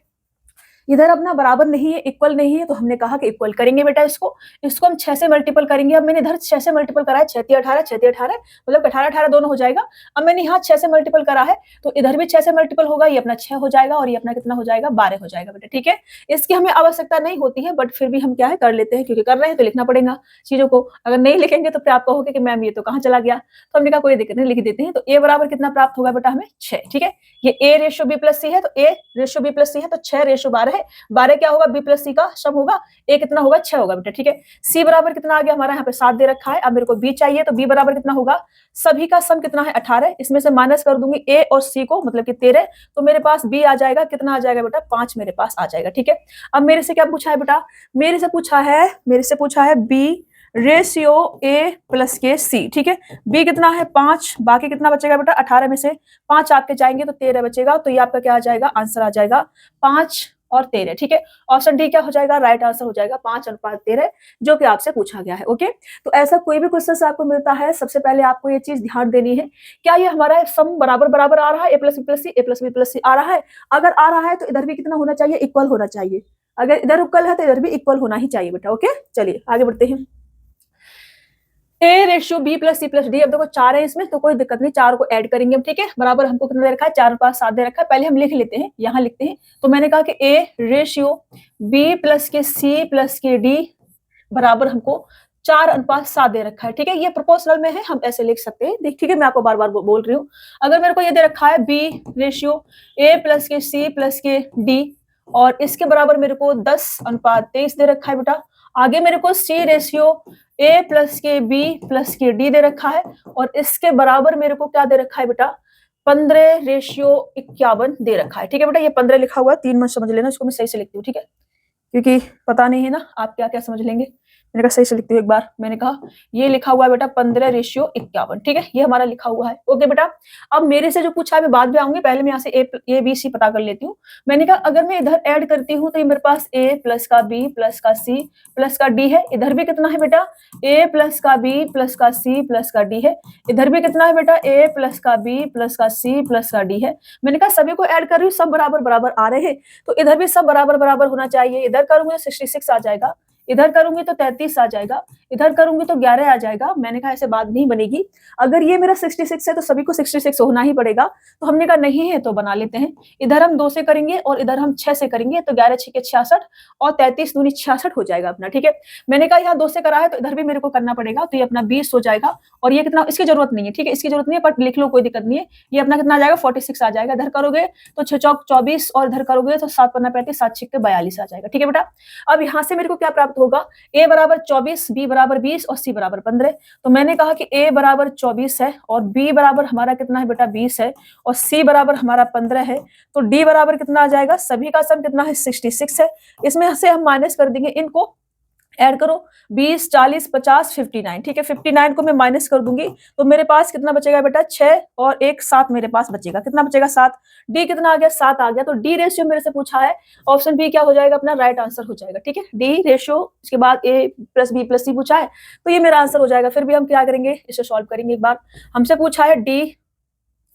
इधर अपना बराबर नहीं है, इक्वल नहीं है, तो हमने कहा कि इक्वल करेंगे बेटा इसको हम 6 से मल्टीपल करेंगे। अब मैंने इधर 6 से मल्टीपल करा है, 6 × 18 6 × 18 मतलब 18 18 दोनों हो जाएगा। अब मैंने यहाँ 6 से मल्टीपल करा है तो इधर भी 6 से मल्टीपल होगा, ये अपना 6 हो जाएगा और ये अपना कितना हो जाएगा 12 हो जाएगा बेटा। ठीक है, इसकी हमें आवश्यकता नहीं होती है बट फिर भी हम क्या है कर लेते हैं, क्योंकि कर रहे हैं तो लिखना पड़ेगा चीजों को। अगर नहीं लिखेंगे तो फिर आप कहोगे कि मैम ये तो कहाँ चला गया, तो हमने कहा कोई दिक्कत नहीं, लिख देते हैं। तो ए बराबर कितना प्राप्त होगा बेटा हमें 6। ठीक है, ये a रेशो b प्लस सी है, तो a रेशो b प्लस सी है तो 6 रेशो 12 है। 12 क्या होगा b प्लस सी का सम होगा, a कितना होगा 6 होगा बेटा। ठीक है, c बराबर कितना आ गया हमारा यहाँ पे 7 दे रखा है। अब मेरे को b चाहिए तो b बराबर कितना होगा, सभी का सम कितना है 18, इसमें से माइनस कर दूंगी a और c को मतलब कि 13, तो मेरे पास b आ जाएगा, कितना आ जाएगा बेटा 5 मेरे पास आ जाएगा। ठीक है, अब मेरे से क्या पूछा है बेटा, मेरे से पूछा है b ratio a plus K सी। ठीक है, b कितना है 5, बाकी कितना बचेगा बेटा 18 में से 5 आपके जाएंगे तो 13 बचेगा, तो ये आपका क्या आ जाएगा, आंसर आ जाएगा 5 और 13। ठीक है, ऑप्शन डी क्या हो जाएगा, राइट आंसर हो जाएगा 5:13, जो कि आपसे पूछा गया है। ओके, तो ऐसा कोई भी क्वेश्चन आपको मिलता है, सबसे पहले आपको ये चीज ध्यान देनी है, क्या ये हमारा सम बराबर बराबर आ रहा है, a plus B plus C a plus B plus C आ रहा है। अगर आ रहा है तो इधर भी कितना होना चाहिए, इक्वल होना चाहिए। अगर इधर इक्वल है तो इधर भी इक्वल होना ही चाहिए बेटा। ओके, चलिए आगे बढ़ते हैं। a ratio b plus C plus D, अब देखो 4 है इसमें तो कोई दिक्कत नहीं, 4 को ऐड करेंगे हम। ठीक है, बराबर हमको कितना दे रखा है, 4 पास 7 दे रखा है। पहले हम लिख लेते हैं, यहाँ लिखते हैं। तो मैंने कहा कि a रेशियो b प्लस के c प्लस के d बराबर हमको 4:7 दे रखा है। ठीक है, ये प्रोपोर्शनल में है, हम ऐसे लिख सकते हैं। देख, ठीक है, मैं आपको बार बार बोल रही हूँ। अगर मेरे को ये दे रखा है b रेशियो a प्लस के c प्लस के d और इसके बराबर मेरे को 10:23 दे रखा है बेटा। आगे मेरे को c रेशियो a प्लस के b प्लस के d दे रखा है और इसके बराबर मेरे को क्या दे रखा है बेटा, 15:51 दे रखा है। ठीक है बेटा, ये 15 लिखा हुआ है, 3 मत समझ लेना, इसको मैं सही से लिखती हूँ। ठीक है, क्योंकि पता नहीं है ना आप क्या क्या समझ लेंगे। मैंने कहा सही से लिखती हूँ एक बार, मैंने कहा ये लिखा हुआ है बेटा 15:51। ठीक है, ये हमारा लिखा हुआ है। ओके बेटा, अब मेरे से जो पूछा है मैं बाद में आऊंगी, पहले मैं यहाँ से ए बी सी पता कर लेती हूँ। मैंने कहा अगर मैं इधर ऐड करती हूँ तो ये मेरे पास a प्लस का b प्लस का c प्लस का d है। इधर भी कितना है बेटा, a प्लस का b प्लस का c प्लस का d है। इधर भी कितना है बेटा, a प्लस का b प्लस का c प्लस का d है। मैंने कहा सभी को ऐड कर रही हूँ, सब बराबर बराबर आ रहे हैं, तो इधर भी सब बराबर बराबर होना चाहिए। इधर करूंगी तो 66 आ जाएगा, इधर करूंगी तो 33 आ जाएगा, इधर करूंगी तो 11 आ जाएगा। मैंने कहा ऐसे बात नहीं बनेगी, अगर ये मेरा 66 है तो सभी को 66 होना ही पड़ेगा। तो हमने कहा नहीं है तो बना लेते हैं, इधर हम 2 से करेंगे और इधर हम 6 से करेंगे, तो 11 6 के 66 और 33 दूनी 66 हो जाएगा अपना। ठीक है, मैंने कहा यहाँ 2 से करा है तो इधर भी मेरे को करना पड़ेगा, तो ये अपना 20 हो जाएगा। और ये कितना, इसकी जरूरत नहीं है। ठीक है, इसकी जरूरत नहीं है, बट लिख लो कोई दिक्कत नहीं है। ये अपना कितना आ जाएगा 46 आ जाएगा। इधर करोगे तो 6 चौक 24 और इधर करोगे तो 7 पन्ना 35 7 6 के 42 आ जाएगा। ठीक है बेटा, अब यहाँ से मेरे को क्या प्राप्त होगा, a बराबर 24, b बराबर 20 और c बराबर 15। तो मैंने कहा कि a बराबर 24 है और b बराबर हमारा कितना है बेटा 20 है और c बराबर हमारा 15 है, तो d बराबर कितना आ जाएगा, सभी का सम कितना है 66 है। इसमें से हम माइनस कर देंगे, इनको ऐड करो 20 40 50 59। ठीक है, 59 को मैं माइनस कर दूंगी तो मेरे पास कितना बचेगा बेटा 6 और 1 7 मेरे पास बचेगा। कितना बचेगा 7। डी कितना आ गया 7 आ गया, तो डी रेशियो मेरे से पूछा है, ऑप्शन बी क्या हो जाएगा अपना राइट आंसर हो जाएगा। ठीक है, डी रेशियो, इसके बाद ए प्लस बी प्लस सी पूछा है तो ये मेरा आंसर हो जाएगा। फिर भी हम क्या करेंगे, इसे सॉल्व करेंगे एक बार। हमसे पूछा है डी,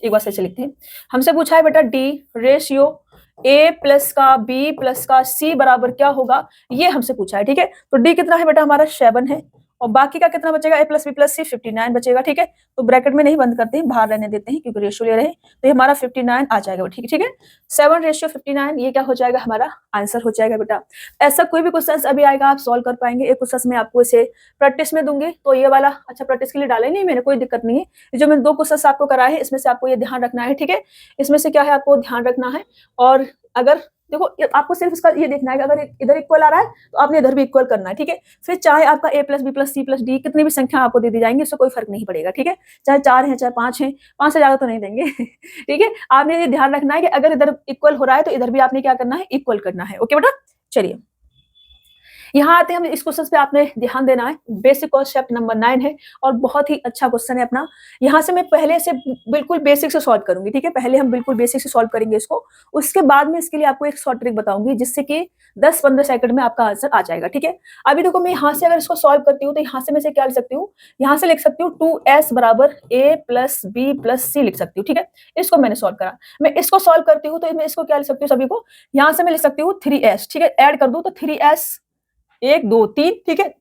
एक बार से लिखते हैं, हमसे पूछा है बेटा डी रेशियो a प्लस का b प्लस का c बराबर क्या होगा, ये हमसे पूछा है। ठीक है, तो d कितना है बेटा हमारा 7 है और बाकी का कितना बचेगा, a plus b plus c 59 बचेगा। ठीक है, तो ब्रैकेट में नहीं बंद करते हैं, बाहर रहने देते हैं क्योंकि रेशियो ले रहे हैं, तो ये हमारा 59 आ जाएगा। ठीक है, 7:59 ये क्या हो जाएगा हमारा आंसर हो जाएगा बेटा। ऐसा कोई भी क्वेश्चन अभी आएगा आप सॉल्व कर पाएंगे। एक क्वेश्चन में आपको इसे प्रैक्टिस में दूंगी, तो ये वाला अच्छा प्रैक्टिस के लिए डाले नहीं मैंने, कोई दिक्कत नहीं है। जो मैंने 2 क्वेश्चन आपको कराए हैं इसमें से आपको ये ध्यान रखना है। ठीक है, इसमें से क्या है आपको ध्यान रखना है। और अगर देखो आपको सिर्फ इसका ये देखना है कि अगर इधर इक्वल आ रहा है तो आपने इधर भी इक्वल करना है। ठीक है, फिर चाहे आपका a plus B plus C plus D कितनी भी संख्या आपको दे दी जाएंगी, इससे कोई फर्क नहीं पड़ेगा। ठीक है, चाहे 4 है चाहे 5 है, 5 से ज्यादा तो नहीं देंगे। ठीक है, आपने ये ध्यान रखना है कि अगर इधर इक्वल हो रहा है तो इधर भी आपने क्या करना है, इक्वल करना है। ओके बेटा, चलिए यहाँ आते हैं हम इस क्वेश्चन पे, आपने ध्यान देना है, बेसिक कॉन्सेप्ट नंबर 9 है और बहुत ही अच्छा क्वेश्चन है अपना। यहाँ से मैं पहले से बिल्कुल बेसिक से सॉल्व करूंगी, ठीक है, पहले हम बिल्कुल बेसिक से सॉल्व करेंगे इसको, उसके बाद में इसके लिए आपको एक शॉर्ट ट्रिक बताऊंगी जिससे कि 10-15 सेकंड में आपका आंसर आ जाएगा, ठीक है। अभी देखो मैं यहाँ से अगर इसको सॉल्व करती हूँ तो यहाँ से मैं से क्या लिख सकती हूँ, यहाँ से लिख सकती हूँ 2s बराबर a plus b plus c लिख सकती हूँ, ठीक है। इसको मैंने सॉल्व करा, मैं इसको सॉल्व करती हूँ तो मैं इसको क्या लिख सकती हूँ, सभी को यहाँ से मैं लिख सकती हूँ 3s, ठीक है, ऐड कर दूं तो 3s 1 2 3, ठीक है,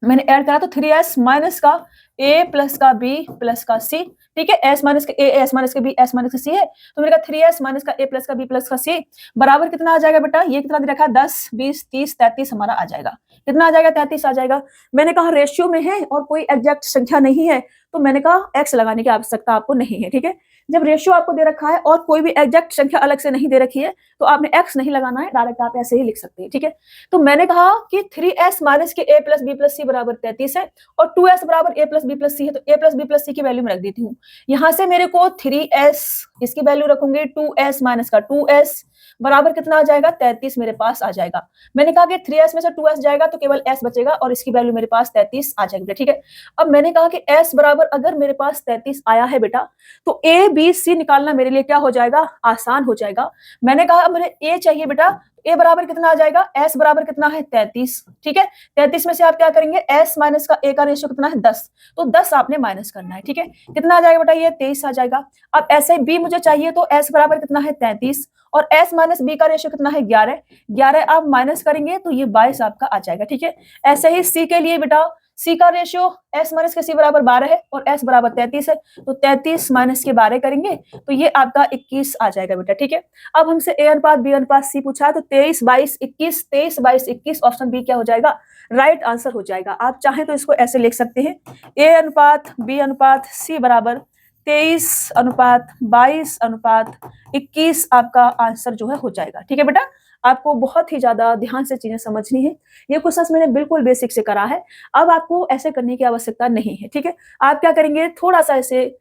मैंने ऐड करा तो 3s माइनस का a प्लस का b प्लस का c, ठीक है, s माइनस के a s माइनस के b s माइनस के c है, तो मेरे का 3s माइनस का a प्लस का b प्लस का c बराबर कितना आ जाएगा बेटा, ये कितना दे रखा है 10 20 30 33 हमारा आ जाएगा, कितना आ जाएगा 33 आ जाएगा। मैंने कहा रेशियो में है और कोई एग्जैक्ट संख्या नहीं है तो मैंने कहा x लगाने की आवश्यकता आपको नहीं है, ठीक है। जब रेशियो आपको दे रखा है और कोई भी एग्जैक्ट संख्या अलग से नहीं दे रखी है तो आपने x नहीं लगाना है, डायरेक्ट आप ऐसे ही लिख सकते हैं, ठीक है। तो मैंने कहा कि 3s माइनस के a plus b plus c बराबर 33 है और 2s बराबर a plus b plus c है, तो a plus b plus c की वैल्यू मैं रख देती हूँ। यहाँ से मेरे को 3s, इसकी वैल्यू रखूंगी 2s माइनस का 2s बराबर कितना आ जाएगा 33 मेरे पास आ जाएगा। मैंने कहा कि 3s में से 2s जाएगा तो केवल s बचेगा और इसकी वैल्यू मेरे पास 33 आ जाएगी, ठीक है। अब मैंने कहा कि s बराबर अगर मेरे पास 33 आया है बेटा तो a b c निकालना मेरे लिए क्या हो जाएगा, आसान हो जाएगा। मैंने कहा मुझे a चाहिए बेटा, a बराबर कितना आ जाएगा, s बराबर कितना है 33, ठीक है। 33 में से आप क्या करेंगे, s माइनस का a का रेशियो कितना है 10, तो 10 आपने माइनस करना है, ठीक है। कितना आ जाएगा बेटा, ये 23 आ जाएगा। अब ऐसे b मुझे चाहिए तो s बराबर कितना है 33 और s माइनस b का रेशियो कितना है 11, 11 आप माइनस करेंगे तो ये 22 आपका आ जाएगा, ठीक है। ऐसे ही c के लिए बेटा, c का रेशियो s माइनस के c बराबर 12 है और s बराबर 33 है, तो 33 माइनस के 12 करेंगे तो ये आपका 21 आ जाएगा बेटा, ठीक है। अब हमसे a अनुपात b अनुपात c पूछा है तो 23 22 21, 23 22 21 ऑप्शन बी क्या हो जाएगा, राइट आंसर हो जाएगा। आप चाहें तो इसको ऐसे लिख सकते हैं, a अनुपात b अनुपात c बराबर 23 अनुपात 22 अनुपात 21 आपका आंसर जो है हो जाएगा, ठीक है बेटा। आपको बहुत ही ज्यादा ध्यान से चीजें समझनी है, ये क्वेश्चन मैंने बिल्कुल बेसिक से करा है, अब आपको ऐसे करने की आवश्यकता नहीं है, ठीक है। आप क्या करेंगे, थोड़ा सा ऐसे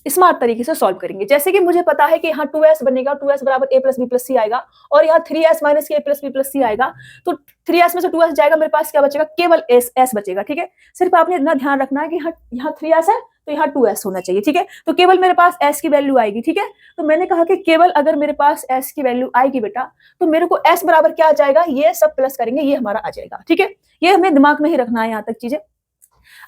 स्मार्ट तरीके से सॉल्व करेंगे। जैसे कि मुझे पता है कि यहाँ 2s बनेगा, 2s बराबर a प्लस बी प्लस सी आएगा और यहाँ 3s माइनस के a प्लस बी प्लस सी आएगा, तो 3s में से 2s जाएगा, मेरे पास क्या बचेगा, केवल s बचेगा, ठीक है। सिर्फ आपने इतना ध्यान रखना है कि यहाँ 3s है तो यहाँ 2s होना चाहिए, ठीक है। तो केवल मेरे पास s की वैल्यू आएगी, ठीक है। तो मैंने कहा कि केवल अगर मेरे पास s की वैल्यू आएगी बेटा तो मेरे को s बराबर क्या आ जाएगा, ये सब प्लस करेंगे, ये हमारा आ जाएगा, ठीक है। ये हमें दिमाग में ही रखना है यहाँ तक चीजें।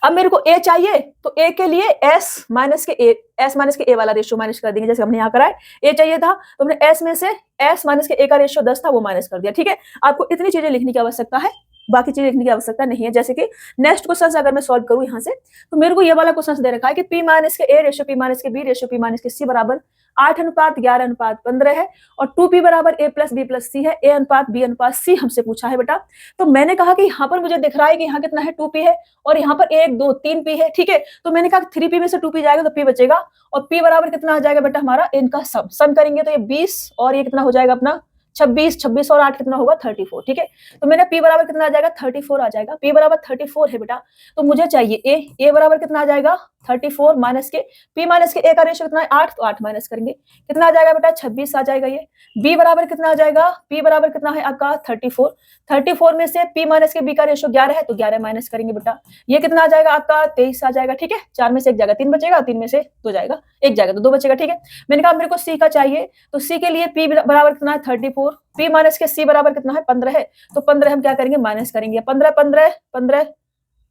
अब मेरे को a चाहिए तो a के लिए s माइनस के a वाला रेशियो माइनस कर देंगे, जैसे हमने यहाँ करा है। a चाहिए था तो हमने s में से s माइनस के a का रेशियो 10 था वो माइनस कर दिया, ठीक है। आपको इतनी चीजें लिखने की आवश्यकता है, बाकी चीजें लिखने की आवश्यकता नहीं है। जैसे कि नेक्स्ट क्वेश्चन अगर मैं सॉल्व करूं यहाँ से, तो मेरे को ये वाला क्वेश्चन दे रखा है कि p माइनस के a रेशियो p माइनस के b रेशियो p माइनस के c बराबर 8 अनुपात 11 अनुपात 15 है और 2p बराबर a plus b plus c है, a अनुपात b अनुपात c हमसे पूछा है बेटा। तो मैंने कहा कि यहाँ पर मुझे दिख रहा है कि यहाँ कितना है 2p है और यहाँ पर 1 2 3p है, ठीक है। तो मैंने कहा 3p में से 2p जाएगा तो p बचेगा और p बराबर कितना आ जाएगा बेटा, हमारा इनका सम करेंगे तो ये 20 और ये कितना हो जाएगा अपना 26, 26 और 8 कितना होगा 34, ठीक है। तो मेरा p बराबर कितना आ जाएगा 34 आ जाएगा, p बराबर 34 है बेटा। तो मुझे चाहिए a बराबर कितना आ जाएगा 34 माइनस के p माइनस के a का रेशियो कितना है 8, तो 8 माइनस करेंगे कितना आ जाएगा बेटा 26 आ जाएगा। ये b बराबर कितना आ जाएगा, p बराबर कितना है आपका 34, 34 में से p माइनस के b का रेशियो 11 है तो 11 माइनस करेंगे बेटा, ये कितना आ जाएगा आपका 23 आ जाएगा, ठीक है। 4 में से 1 जाएगा 3 बचेगा, 3 में से 2 जाएगा 1 जाएगा तो 2 बचेगा, ठीक है। मैंने कहा मेरे को c का चाहिए तो c के लिए p बराबर कितना है 34, p माइनस के c बराबर कितना है 15 है, तो 15 हम क्या करेंगे माइनस करेंगे, 15 15 15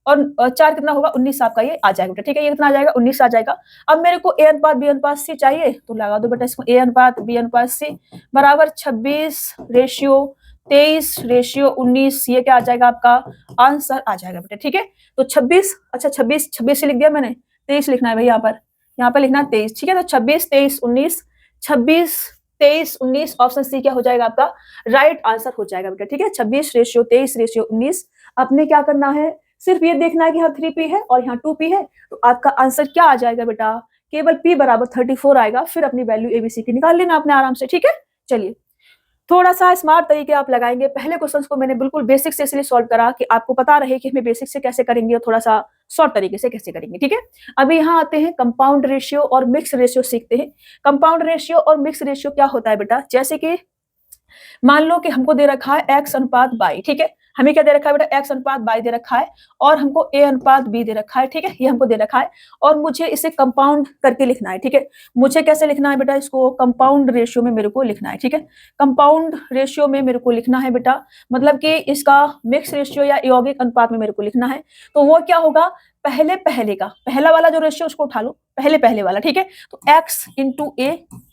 और 4 कितना होगा 19 आपका ये आ जाएगा बेटा, ठीक है। ये कितना आ जाएगा 19 आ जाएगा। अब मेरे को a अनुपात b अनुपात c चाहिए तो लगा दो बेटा इसको, a अनुपात b अनुपात c बराबर 26 रेशियो 23 रेशियो 19, ये क्या आ जाएगा आपका आंसर आ जाएगा बेटा, ठीक है। तो 26, अच्छा 26 से लिख दिया मैंने, 23 लिखना है भाई, यहाँ पर लिखना है 23, ठीक है। तो 26 23 19, 26 23 19 ऑप्शन सी क्या हो जाएगा आपका राइट आंसर हो जाएगा बेटा, ठीक है। 26 रेशियो 23 रेशियो 19, आपने क्या करना है सिर्फ ये देखना है कि यहाँ 3p है और यहाँ 2p है, तो आपका आंसर क्या आ जाएगा बेटा, केवल p बराबर 34 आएगा। फिर अपनी वैल्यू एबीसी की निकाल लेना अपने आराम से, ठीक है। चलिए थोड़ा सा स्मार्ट तरीके आप लगाएंगे। पहले क्वेश्चंस को मैंने बिल्कुल बेसिक से इसलिए सॉल्व करा कि आपको पता रहे कि हमें बेसिक से कैसे करेंगे और थोड़ा सा शॉर्ट तरीके से कैसे करेंगे, ठीक है। अभी यहाँ आते हैं कंपाउंड रेशियो और मिक्स रेशियो सीखते हैं। कंपाउंड रेशियो और मिक्स रेशियो क्या होता है बेटा, जैसे कि मान लो कि हमको दे रखा है x अनुपात y, ठीक है। हमें क्या दे रखा है बेटा, x अनुपात y दे रखा है और हमको a अनुपात b दे रखा है, ठीक है, ये हमको दे रखा है और मुझे इसे कंपाउंड करके लिखना है, ठीक है। मुझे कैसे लिखना है बेटा, इसको कंपाउंड रेशियो में मेरे को लिखना है, ठीक है। कंपाउंड रेशियो में मेरे को लिखना है बेटा, मतलब कि इसका मिक्स रेशियो या यौगिक अनुपात में मेरे को लिखना है। तो वो क्या होगा, पहले पहले का पहला वाला जो रेशियो उसको उठा लो, पहले पहले वाला, ठीक है। तो x इंटू ए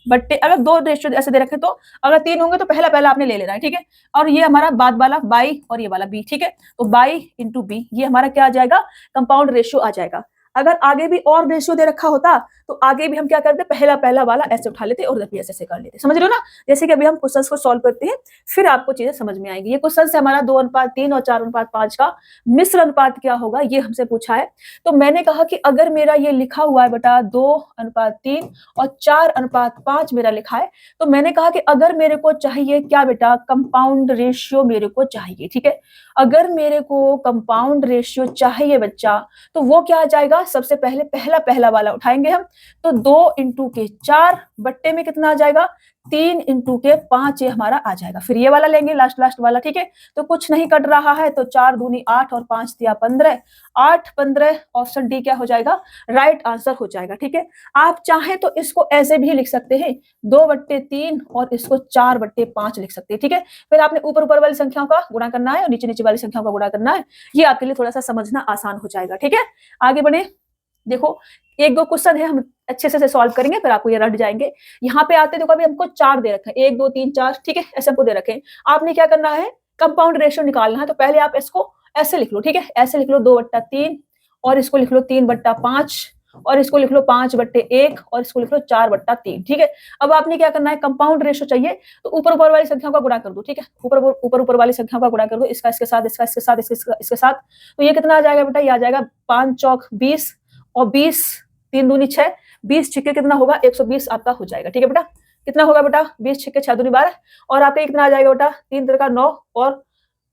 बट्टे, अगर दो रेशियो ऐसे दे रखे तो अगर 3 होंगे तो पहला पहला आपने ले लेना है, ठीक है। और ये हमारा बाद वाला बाई और ये वाला बी, ठीक है। तो बाई इंटू बी ये हमारा क्या आ जाएगा, कंपाउंड रेशियो आ जाएगा। अगर आगे भी और रेशियो दे रखा होता तो आगे भी हम क्या करते, पहला पहला वाला ऐसे उठा लेते और भी ऐसे कर लेते, समझ रहे हो ना। जैसे कि अभी हम क्वेश्चंस को सॉल्व करते हैं फिर आपको चीजें समझ में आएंगी। ये क्वेश्चन है हमारा 2:3 और 4:5 का मिश्र अनुपात क्या होगा, ये हमसे पूछा है। तो मैंने कहा कि अगर मेरा ये लिखा हुआ है बेटा 2:3 और 4:5 मेरा लिखा है, तो मैंने कहा कि अगर मेरे को चाहिए क्या बेटा, कंपाउंड रेशियो मेरे को चाहिए, ठीक है। अगर मेरे को कंपाउंड रेशियो चाहिए बच्चा, तो वो क्या आ जाएगा, सबसे पहले पहला पहला वाला उठाएंगे हम, तो 2 इंटू के 4 बट्टे में कितना आ जाएगा, 3 इंटू के 5 ये हमारा आ जाएगा। फिर ये वाला लेंगे लास्ट लास्ट वाला, ठीक है। तो कुछ नहीं कट रहा है, तो 4 दूनी 8 और 5 दिया 15, 8 15 ऑप्शन डी क्या हो जाएगा, राइट आंसर हो जाएगा, ठीक है। आप चाहें तो इसको ऐसे भी लिख सकते हैं 2/3 और इसको 4/5 लिख सकते हैं, ठीक है। फिर आपने ऊपर ऊपर वाली संख्याओं का गुणा करना है और नीचे नीचे वाली संख्याओं का गुणा करना है, ये आपके लिए थोड़ा सा समझना आसान हो जाएगा, ठीक है। आगे बढ़े, देखो एक दो क्वेश्चन है हम अच्छे से सॉल्व करेंगे फिर आपको ये रट जाएंगे। यहाँ पे आते देखो अभी हमको 4 दे रखे हैं, 1 2 3 4, ठीक है, ऐसे हमको दे रखे हैं। आपने क्या करना है, कंपाउंड रेशियो निकालना है। तो पहले आप इसको ऐसे लिख लो, ठीक है, ऐसे लिख लो 2/3 और इसको लिख लो 3/5 और इसको लिख लो 5/1 और इसको लिख लो 4/3, ठीक है। अब आपने क्या करना है, कंपाउंड रेशियो चाहिए तो ऊपर ऊपर वाली संख्याओं का गुणा कर दो, ठीक है। ऊपर वाली संख्याओं का गुणा कर दो, इसका इसके साथ, इसका इसके साथ, इसके साथ। तो ये कितना आ जाएगा बेटा, ये आ जाएगा 5 चौक 20 और 20 3 दूनी 6, 20 छिक्के कितना होगा, 120 आपका हो जाएगा, ठीक है बेटा। कितना होगा बेटा, 20 छिक्के 6 दूनी 12 और आपका कितना आ जाएगा बेटा, 3 3 का 9 और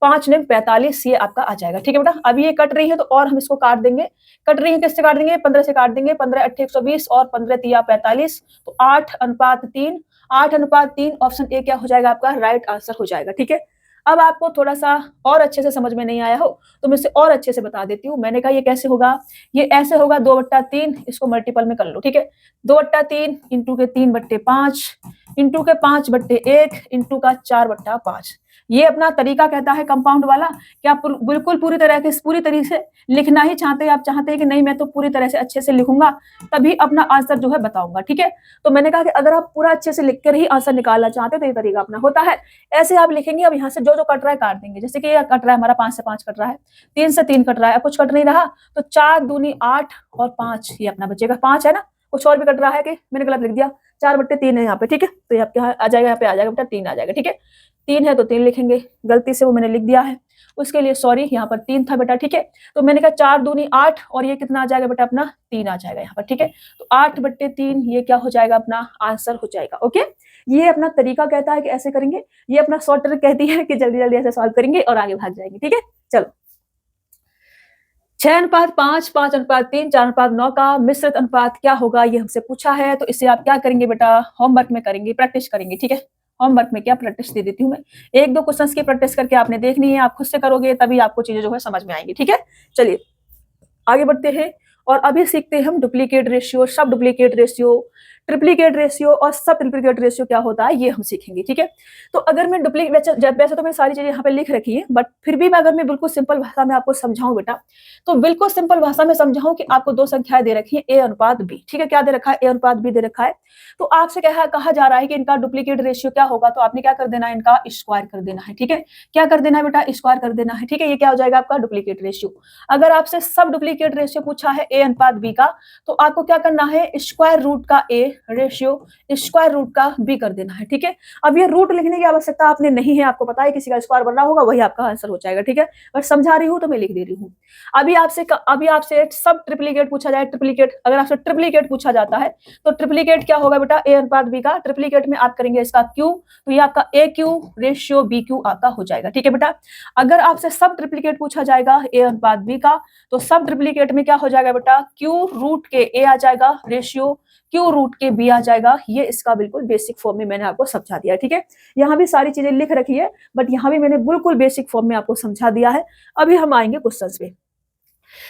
5 9 45 ये आपका आ जाएगा, ठीक है बेटा। अभी ये कट रही है तो और हम इसको काट देंगे, कट रही है किससे काट देंगे, 15 से काट देंगे, 15 8 120 और 15 3 45, तो 8:3, 8:3 ऑप्शन ए क्या हो जाएगा आपका, राइट आंसर हो जाएगा, ठीक है। अब आपको थोड़ा सा और अच्छे से समझ में नहीं आया हो तो मैं इसे और अच्छे से बता देती हूँ। मैंने कहा ये कैसे होगा, ये ऐसे होगा 2/3, इसको मल्टीपल में कर लो, ठीक है। 2/3 इंटू के 3/5 इंटू के 5/1 इंटू का 4/5। ये अपना तरीका कहता है कंपाउंड वाला कि आप बिल्कुल पूरी तरीके से लिखना ही चाहते हैं। आप चाहते हैं कि नहीं मैं तो पूरी तरह से अच्छे से लिखूंगा तभी अपना आंसर जो है बताऊंगा, ठीक है। तो मैंने कहा कि अगर आप पूरा अच्छे से लिख कर ही आंसर निकालना चाहते हो तो ये तरीका अपना होता है। ऐसे आप लिखेंगे, अब यहाँ से जो जो कट रहा है काट देंगे। जैसे कि ये कट रहा है हमारा 5 से 5 कट रहा है, 3 से 3 कट रहा है, अब कुछ कट नहीं रहा तो 4 दूनी 8 और 5 ये अपना बचेगा, 5 है ना। कुछ और भी कट रहा है कि मैंने गलत लिख दिया, 4/3 है यहाँ पे, ठीक है। तो यहाँ पे आ जाएगा, यहाँ पे आ जाएगा बेटा 3 आ जाएगा, ठीक है। 3 है तो 3 लिखेंगे, गलती से वो मैंने लिख दिया है उसके लिए सॉरी, यहाँ पर 3 था बेटा, ठीक है। तो मैंने कहा 4 दूनी 8 और ये कितना आ जाएगा बेटा अपना 3 आ जाएगा यहाँ पर, ठीक है। तो 8/3 ये क्या हो जाएगा अपना आंसर हो जाएगा, ओके। ये अपना तरीका कहता है कि ऐसे करेंगे, ये अपना शॉर्ट ट्रिक कहती है कि जल्दी जल्दी ऐसे सॉल्व करेंगे और आगे भाग जाएंगे, ठीक है। चलो 6:5, 5:3, 4:9 का मिश्रित अनुपात क्या होगा, ये हमसे पूछा है। तो इसे आप क्या करेंगे बेटा, होमवर्क में करेंगे, प्रैक्टिस करेंगे, ठीक है। होमवर्क में क्या प्रैक्टिस दे देती हूँ मैं, 1-2 क्वेश्चंस की प्रैक्टिस करके आपने देखनी है, आप खुद से करोगे तभी आपको चीजें जो है समझ में आएंगी, ठीक है। चलिए आगे बढ़ते हैं और अभी सीखते हैं हम डुप्लीकेट रेशियो, सब डुप्लीकेट रेशियो, ट्रिप्लीकेट रेशियो और सब ट्रिप्लीकेट रेशियो क्या होता है ये हम सीखेंगे, ठीक है। तो अगर मैं वैसे तो मैं सारी चीजें यहाँ पे लिख रखी है, बट फिर भी मैं अगर मैं बिल्कुल सिंपल भाषा में आपको समझाऊं बेटा, तो बिल्कुल सिंपल भाषा में समझाऊं कि आपको 2 संख्याएं दे रखी है ए अनुपात बी, ठीक है। क्या दे रखा है, ए अनुपात बी दे रखा है। तो आपसे कहा जा रहा है कि इनका डुप्लीकेट रेशियो क्या होगा, तो आपने क्या कर देना है, इनका स्क्वायर कर देना है, ठीक है। क्या कर देना है बेटा, स्क्वायर कर देना है, ठीक है। ये क्या हो जाएगा आपका डुप्लीकेट रेशियो। अगर आपसे सब डुप्लीकेट रेशियो पूछा है ए अनुपात बी का, तो आपको क्या करना है, स्क्वायर रूट का ए रेशियो स्क्वायर रूट का बी कर देना है, ठीक है। अब ये रूट लिखने की आवश्यकता आपने नहीं है, आपको पता है किसी का स्क्वायर बन रहा होगा वही आपका आंसर हो जाएगा, ठीक है। बट समझा रही हूँ तो मैं लिख दे रही हूँ। अभी आपसे सब ट्रिप्लीकेट पूछा जाए, ट्रिप्लीकेट अगर आपसे ट्रिप्लीकेट पूछा जाता है तो ट्रिप्लीकेट क्या होगा बेटा, ए अनुपात बी का। ट्रिप्लीकेट में आप करेंगे इसका क्यू, तो ये आपका ए क्यू रेशियो बी क्यू आपका हो जाएगा, ठीक है बेटा। अगर आपसे सब ट्रिप्लीकेट पूछा जाएगा ए अनुपात बी का, तो सब ट्रिप्लीकेट में क्या हो जाएगा बेटा, क्यू रूट के ए आ जाएगा रेशियो क्यू रूट के बी आ जाएगा। ये इसका बिल्कुल बेसिक फॉर्म में मैंने आपको समझा दिया है, ठीक है। यहाँ भी सारी चीजें लिख रखी है, बट यहाँ भी मैंने बिल्कुल बेसिक फॉर्म में आपको समझा दिया है। अभी हम आएंगे क्वेश्चन पे।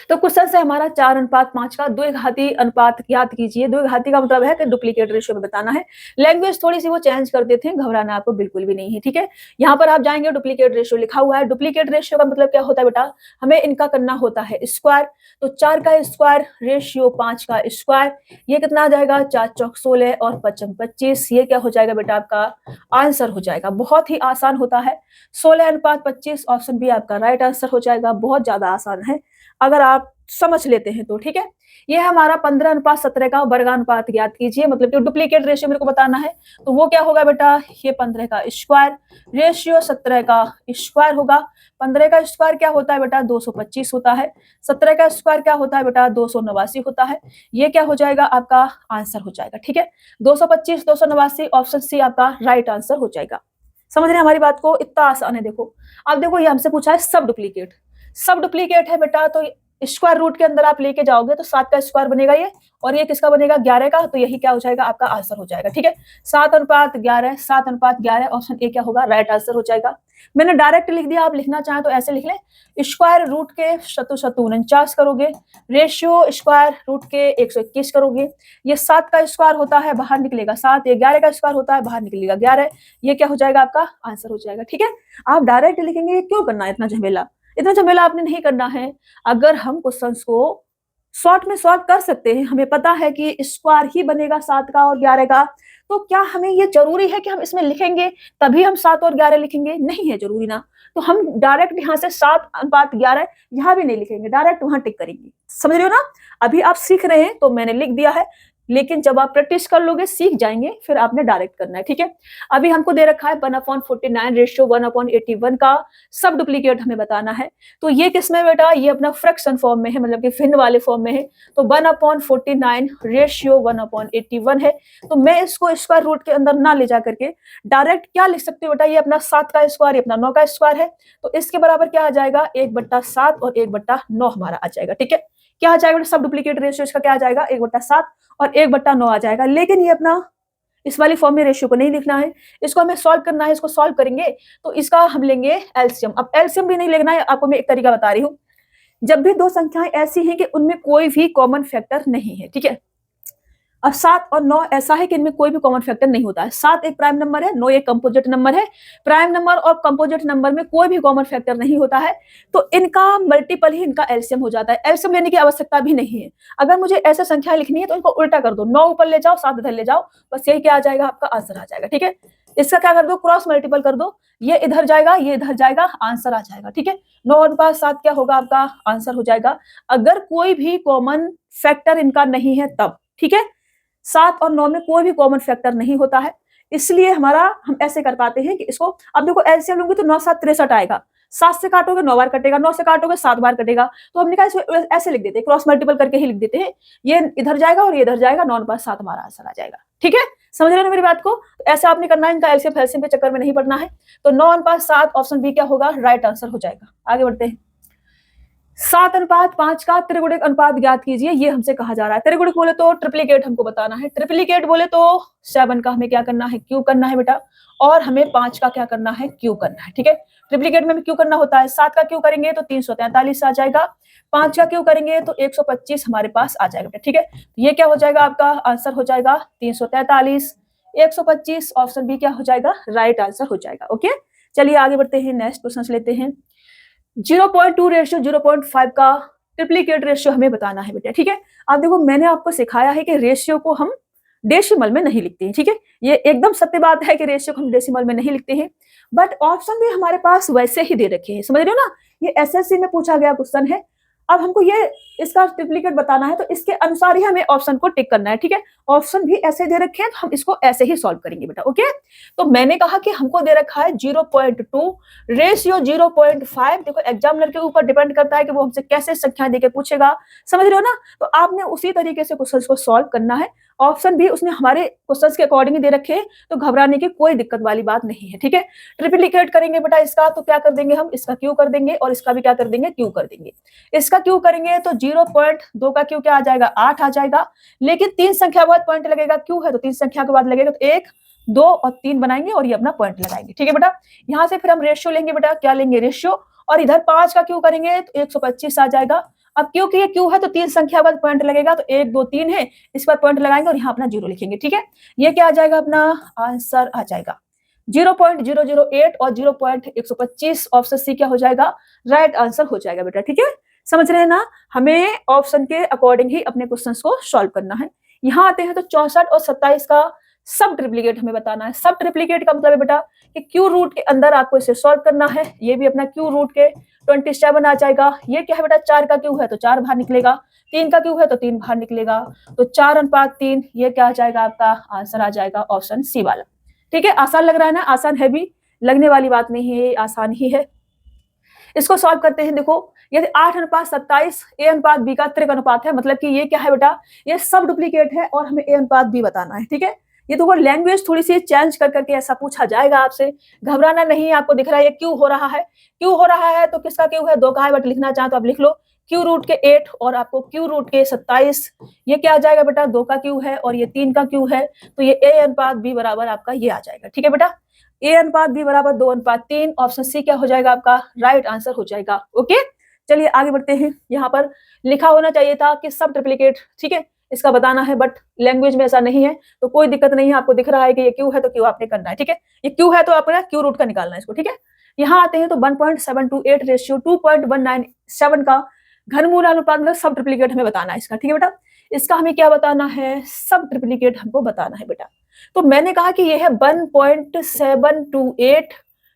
तो क्वेश्चन है हमारा 4:5 का द्विघाती अनुपात याद कीजिए। द्विघाती का मतलब है कि डुप्लीकेट रेशियो में बताना है। लैंग्वेज थोड़ी सी वो चेंज कर देते हैं, घबराना आपको बिल्कुल भी नहीं है, ठीक है। यहाँ पर आप जाएंगे, डुप्लीकेट रेशियो लिखा हुआ है। डुप्लीकेट रेशियो का मतलब क्या होता है बेटा, हमें इनका करना होता है स्क्वायर। तो 4 का स्क्वायर रेशियो 5 का स्क्वायर, ये कितना आ जाएगा, 4 चौक 16 और 5 25। ये क्या हो जाएगा बेटा, आपका आंसर हो जाएगा। बहुत ही आसान होता है। 16:25 ऑप्शन बी आपका राइट आंसर हो जाएगा। बहुत ज्यादा आसान है अगर आप समझ लेते हैं तो, ठीक है। ये हमारा 15:17 का वर्गानुपात याद कीजिए, मतलब कि डुप्लीकेट रेशियो मेरे को बताना है। तो वो क्या होगा बेटा, ये 15 का स्क्वायर रेशियो 17 का स्क्वायर होगा। 15 का स्क्वायर क्या होता है बेटा, 225 होता है। 17 का स्क्वायर क्या होता है बेटा, 289 होता है। ये क्या हो जाएगा, आपका आंसर हो जाएगा, ठीक है। 225 289 ऑप्शन सी आपका राइट आंसर हो जाएगा। समझ रहे हैं हमारी बात को, इतना आसान है। देखो अब देखो, ये हमसे पूछा है सब डुप्लीकेट। सब डुप्लीकेट है बेटा, तो स्क्वायर रूट के अंदर आप लेके जाओगे तो 7 का स्क्वायर बनेगा ये, और ये किसका बनेगा, 11 का। तो यही क्या हो जाएगा, आपका आंसर हो जाएगा, ठीक है। 7:11, 7:11 ऑप्शन ए क्या होगा, राइट आंसर हो जाएगा। मैंने डायरेक्ट लिख दिया, आप लिखना चाहें तो ऐसे लिख लें। स्क्वायर रूट के शतु 49 करोगे, रेशियो स्क्वायर रूट के 121 करोगे। ये 7 का स्क्वायर होता है, बाहर निकलेगा 7। ये 11 का स्क्वायर होता है, बाहर निकलेगा 11। ये क्या हो जाएगा, आपका आंसर हो जाएगा, ठीक है। आप डायरेक्ट लिखेंगे, क्यों करना है इतना झमेला, इतना झमेला आपने नहीं करना है। अगर हम क्वेश्चंस को शॉर्ट में सॉल्व कर सकते हैं, हमें पता है कि स्क्वायर ही बनेगा 7 का और 11 का, तो क्या हमें ये जरूरी है कि हम इसमें लिखेंगे तभी हम 7 और 11 लिखेंगे, नहीं है जरूरी ना। तो हम डायरेक्ट यहाँ से 7:11 यहाँ भी नहीं लिखेंगे, डायरेक्ट वहां टिक करेंगे। समझ रहे हो ना, अभी आप सीख रहे हैं तो मैंने लिख दिया है, लेकिन जब आप प्रैक्टिस कर लोगे, सीख जाएंगे, फिर आपने डायरेक्ट करना है, ठीक है। अभी हमको दे रखा है 1/49 रेशियो 1/81 का सब डुप्लीकेट हमें बताना है। तो ये किसमें बेटा, ये अपना फ्रैक्शन फॉर्म में है, मतलब कि भिन्न वाले फॉर्म में है। तो 1/49 रेशियो 1/81 है। तो मैं इसको स्क्वायर रूट के अंदर ना ले जा करके डायरेक्ट क्या लिख सकते हो बेटा, ये अपना 7 का स्क्वायर, ये अपना 9 का स्क्वायर है। तो इसके बराबर क्या आ जाएगा, 1/7 और 1/9 हमारा आ जाएगा, ठीक है। क्या आ जाएगा, सब डुप्लीकेट रेशियो इसका क्या आ जाएगा, 1/7 और 1/9 आ जाएगा। लेकिन ये अपना इस वाली फॉर्म में रेशियो को नहीं लिखना है, इसको हमें सॉल्व करना है। इसको सॉल्व करेंगे तो इसका हम लेंगे एलसीएम। अब एलसीएम भी नहीं लेना है, आपको मैं एक तरीका बता रही हूँ। जब भी दो संख्याएं ऐसी हैं कि उनमें कोई भी कॉमन फैक्टर नहीं है, ठीक है। अब 7 और 9 ऐसा है कि इनमें कोई भी कॉमन फैक्टर नहीं होता है। 7 एक प्राइम नंबर है, 9 एक कंपोजिट नंबर है। प्राइम नंबर और कंपोजिट नंबर में कोई भी कॉमन फैक्टर नहीं होता है, तो इनका मल्टीपल ही इनका एलसीएम हो जाता है। एलसीएम लेने की आवश्यकता भी नहीं है। अगर मुझे ऐसे संख्या लिखनी है तो इनको उल्टा कर दो, 9 ऊपर ले जाओ, 7 इधर ले जाओ, बस यही क्या आ जाएगा, आपका आंसर आ जाएगा, ठीक है। इसका क्या कर दो, क्रॉस मल्टीपल कर दो, ये इधर जाएगा, ये इधर जाएगा, आंसर आ जाएगा, ठीक है। 9/7 क्या होगा, आपका आंसर हो जाएगा। अगर कोई भी कॉमन फैक्टर इनका नहीं है तब, ठीक है। 7 और 9 में कोई भी कॉमन फैक्टर नहीं होता है, इसलिए हमारा हम ऐसे कर पाते हैं कि इसको, अब देखो एलसीएम लूंगी तो 9 7 63 आएगा। 7 से काटोगे 9 बार कटेगा, 9 से काटोगे 7 बार कटेगा। तो हमने कहा इसको ऐसे लिख देते हैं, क्रॉस मल्टीपल करके ही लिख देते हैं। ये इधर जाएगा और ये इधर जाएगा, 9/7 हमारा आंसर आ जाएगा, ठीक है। समझ रहे हो मेरी बात को, तो ऐसे आपने करना है, इनका एलसीएम फैलसीएम के चक्कर में नहीं पड़ना है। तो 9/7 ऑप्शन बी क्या होगा, राइट आंसर हो जाएगा। आगे बढ़ते हैं। 7:5 का त्रिगुणित अनुपात ज्ञात कीजिए, ये हमसे कहा जा रहा है। त्रिगुणित बोले तो ट्रिप्लीकेट हमको बताना है, ट्रिप्लीकेट बोले तो 7 का हमें क्या करना है, क्यू करना है बेटा, और हमें 5 का क्या करना है, क्यू करना है, ठीक है। ट्रिप्लीकेट में हमें क्यू करना होता है। 7 का क्यू करेंगे तो 343 आ जाएगा, 5 का क्यू करेंगे तो 125 हमारे पास आ जाएगा, ठीक है। ये क्या हो जाएगा, आपका आंसर हो जाएगा 343, 125 ऑप्शन बी क्या हो जाएगा, राइट आंसर हो जाएगा। ओके, चलिए आगे बढ़ते हैं, नेक्स्ट क्वेश्चन लेते हैं। 0.2 रेशियो 0.5 का ट्रिप्लीकेट रेशियो हमें बताना है बेटा, ठीक है। अब देखो मैंने आपको सिखाया है कि रेशियो को हम डेसिमल में नहीं लिखते हैं, ठीक है। ये एकदम सत्य बात है कि रेशियो को हम डेसिमल में नहीं लिखते हैं, बट ऑप्शन भी हमारे पास वैसे ही दे रखे हैं, समझ रहे हो ना। ये एसएससी में पूछा गया क्वेश्चन है। अब हमको ये इसका ट्रिप्लीकेट बताना है, तो इसके अनुसार ही हमें ऑप्शन को टिक करना है, ठीक है। ऑप्शन भी ऐसे दे रखे हैं तो हम इसको ऐसे ही सॉल्व करेंगे बेटा, ओके। तो मैंने कहा कि हमको दे रखा है 0.2 रेशियो 0.5। देखो एग्जामिनर के ऊपर डिपेंड करता है कि वो हमसे कैसे संख्या देके पूछेगा, समझ रहे हो ना। तो आपने उसी तरीके से क्वेश्चन को सॉल्व करना है। ऑप्शन भी उसने हमारे क्वेश्चंस के अकॉर्डिंग ही दे रखे हैं, तो घबराने की कोई दिक्कत वाली बात नहीं है, ठीक है। ट्रिप्लिकेट करेंगे बेटा इसका, तो क्या कर देंगे हम, इसका क्यू कर देंगे और इसका भी क्या कर देंगे, क्यू कर देंगे। इसका क्यू करेंगे तो 0.2 का क्यू क्या आ जाएगा, 8 आ जाएगा। लेकिन 3 संख्या के बाद पॉइंट लगेगा, क्यू है तो 3 संख्या के बाद लगेगा, तो 1 2 और 3 बनाएंगे और ये अपना पॉइंट लगाएंगे, ठीक है बेटा। यहाँ से फिर हम रेशियो लेंगे बेटा, क्या लेंगे, रेशियो, और इधर 5 का क्यू करेंगे तो 125 आ जाएगा। अब क्योंकि ये क्यू है तो 3 संख्या बाद पॉइंट लगेगा, तो 1 2 3 है, इस पर पॉइंट लगाएंगे और यहाँ अपना 0 लिखेंगे, ठीक है। ये क्या आ जाएगा, अपना आंसर आ जाएगा 0.008 और 0.125। ऑप्शन सी क्या हो जाएगा, राइट आंसर हो जाएगा बेटा, ठीक है। समझ रहे हैं ना, हमें ऑप्शन के अकॉर्डिंग ही अपने क्वेश्चंस को सॉल्व करना है। यहाँ आते हैं तो 64 और 27 का सब ट्रिप्लीकेट हमें बताना है। सब ट्रिप्लीकेट का मतलब है बेटा कि क्यू रूट के अंदर आपको इसे सॉल्व करना है। ये भी अपना क्यू रूट के 27 आ जाएगा। ये क्या है बेटा, 4 का क्यू है तो 4 बाहर निकलेगा, 3 का क्यू है तो 3 बाहर निकलेगा, तो 4:3। ये क्या आ जाएगा, आपका आंसर आ जाएगा ऑप्शन सी वाला, ठीक है। आसान लग रहा है ना, आसान है भी, लगने वाली बात नहीं है, आसान ही है। इसको सॉल्व करते हैं। देखो यदि 8:27 ए अनुपात बी का त्रिक अनुपात है, मतलब कि ये क्या है बेटा, ये सब डुप्लीकेट है और हमें ए अनुपात बी बताना है, ठीक है। ये तो लैंग्वेज थोड़ी सी चेंज कर करके ऐसा पूछा जाएगा आपसे, घबराना नहीं। आपको दिख रहा है ये क्यू हो रहा है, क्यू हो रहा है तो किसका क्यू है, 2 का है, बट लिखना चाहे तो आप लिख लो क्यू रूट के 8 और आपको क्यू रूट के 27। ये क्या आ जाएगा बेटा, 2 का क्यू है और ये 3 का क्यू है, तो ये ए अनुपात बी बराबर आपका ये आ जाएगा, ठीक है बेटा। ए अनुपात बी बराबर 2:3। ऑप्शन सी क्या हो जाएगा, आपका राइट आंसर हो जाएगा। ओके, चलिए आगे बढ़ते हैं। यहाँ पर लिखा होना चाहिए था कि सब ट्रिप्लीकेट, ठीक है, इसका बताना है, बट लैंग्वेज में ऐसा नहीं है, तो कोई दिक्कत नहीं है। आपको दिख रहा है कि ये क्यू है तो क्यू आपने करना है, ठीक है। ये क्यू है तो आपको क्यू रूट का निकालना है इसको, ठीक है। यहाँ आते हैं तो 1.728 रेशियो 2.197 का घनमूल अनुपात मतलब सब ट्रिप्लीकेट हमें बताना है इसका, ठीक है बेटा। इसका हमें क्या बताना है, सब ट्रिप्लीकेट हमको बताना है बेटा। तो मैंने कहा कि ये है 1.728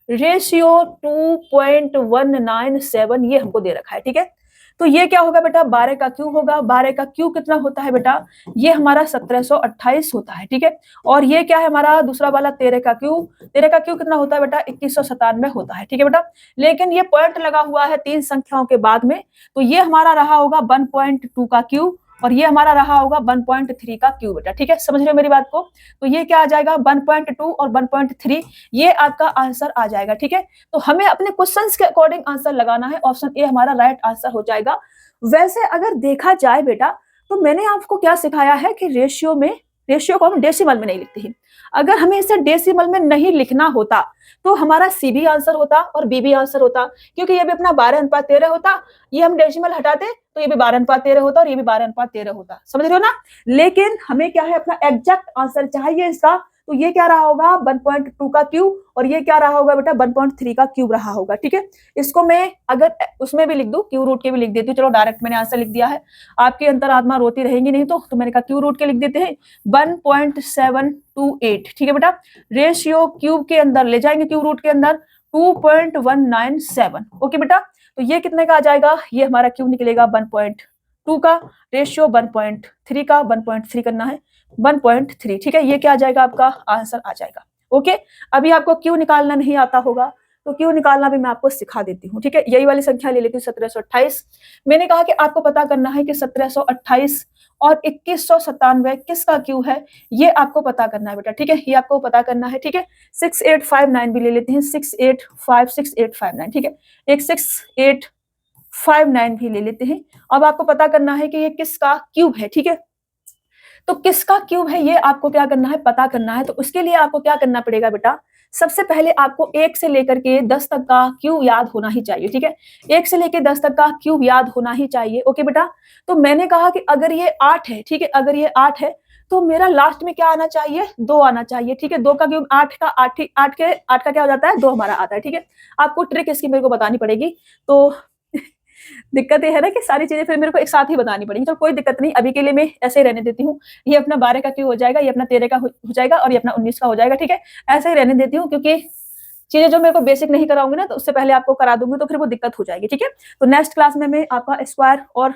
रेशियो 2.197, ये हमको दे रखा है, ठीक है। तो ये क्या होगा बेटा, 12 का क्यू होगा। 12 का क्यू कितना होता है बेटा, ये हमारा 1728 होता है, ठीक है। और ये क्या है हमारा दूसरा वाला 13 का क्यू, 13 का क्यू कितना होता है बेटा, 2197 होता है, ठीक है बेटा। लेकिन ये पॉइंट लगा हुआ है 3 संख्याओं के बाद में, तो ये हमारा रहा होगा 1.2 का क्यू और ये हमारा रहा होगा 1.3 का क्यू बेटा, ठीक है। समझ रहे हो मेरी बात को, तो ये क्या आ जाएगा 1.2 और 1.3, ये आपका आंसर आ जाएगा, ठीक है। तो हमें अपने क्वेश्चंस के अकॉर्डिंग आंसर लगाना है, ऑप्शन ए हमारा राइट आंसर हो जाएगा। वैसे अगर देखा जाए बेटा, तो मैंने आपको क्या सिखाया है कि रेशियो को हम डेसिमल में नहीं लिखते हैं। अगर हमें इसे डेसिमल में नहीं लिखना होता तो हमारा सी भी आंसर होता और बी भी आंसर होता, क्योंकि ये भी अपना 12:13 होता। ये हम डेसिमल हटाते तो ये भी 12:13 होता और ये भी 12:13 होता, समझ रहे हो ना। लेकिन हमें क्या है, अपना एग्जैक्ट आंसर चाहिए इसका, तो ये क्या रहा होगा 1.2 का क्यू और ये क्या रहा होगा बेटा 1.3 का क्यूब रहा होगा, ठीक है। इसको मैं अगर उसमें भी लिख दूं, क्यू रूट के भी लिख देती हूँ, चलो डायरेक्ट मैंने आंसर लिख दिया है, आपकी अंतरात्मा रोती रहेंगी नहीं तो मैंने कहा क्यू रूट के लिख देते हैं 1.728, ठीक है बेटा। रेशियो क्यूब के अंदर ले जाएंगे, क्यू रूट के अंदर 2.197, ओके बेटा। तो ये कितने का आ जाएगा, ये हमारा क्यूब निकलेगा 1.2 का, रेशियो 1.3 का, 1.3 करना है 1.3, ठीक है। ये क्या आ जाएगा, आपका आंसर आ जाएगा। ओके, अभी आपको क्यू निकालना नहीं आता होगा तो क्यू निकालना भी मैं आपको सिखा देती हूँ, ठीक है। यही वाली संख्या ले लेती हूँ 1728। मैंने कहा कि आपको पता करना है कि 1728 और 2197 किसका क्यू है, ये आपको पता करना है बेटा, ठीक है। ये आपको पता करना है, ठीक है। 6859 भी ले लेते हैं, 6859, ठीक है। एक 6859 भी ले लेते हैं। अब आपको पता करना है कि ये किसका क्यूब है, ठीक है। तो किसका क्यूब है ये आपको क्या करना है, पता करना है। तो उसके लिए आपको क्या करना पड़ेगा बेटा, सबसे पहले आपको 1 से लेकर के 10 तक का क्यूब याद होना ही चाहिए, ठीक है। 1 से लेकर 10 तक का क्यूब याद होना ही चाहिए, ओके बेटा। तो मैंने कहा कि अगर ये 8 है, ठीक है, अगर ये 8 है तो मेरा लास्ट में क्या आना चाहिए, 2 आना चाहिए, ठीक है। 2 का क्यूब 8 का 8 का क्या हो जाता है, 2 हमारा आता है, ठीक है। आपको ट्रिक इसकी मेरे को बतानी पड़ेगी, तो दिक्कत ये है ना कि सारी चीजें फिर मेरे को एक साथ ही बतानी पड़ेगी, तो कोई दिक्कत नहीं, अभी के लिए मैं ऐसे ही रहने देती हूँ। ये अपना 12 का क्यों हो जाएगा, ये अपना 13 का हो जाएगा और ये अपना 19 का हो जाएगा, ठीक है। ऐसे ही रहने देती हूँ, क्योंकि चीजें जो मेरे को बेसिक नहीं कराऊंगी ना, तो उससे पहले आपको करा दूंगी तो फिर वो दिक्कत हो जाएगी, ठीक है। तो नेक्स्ट क्लास में मैं आपका स्क्वायर और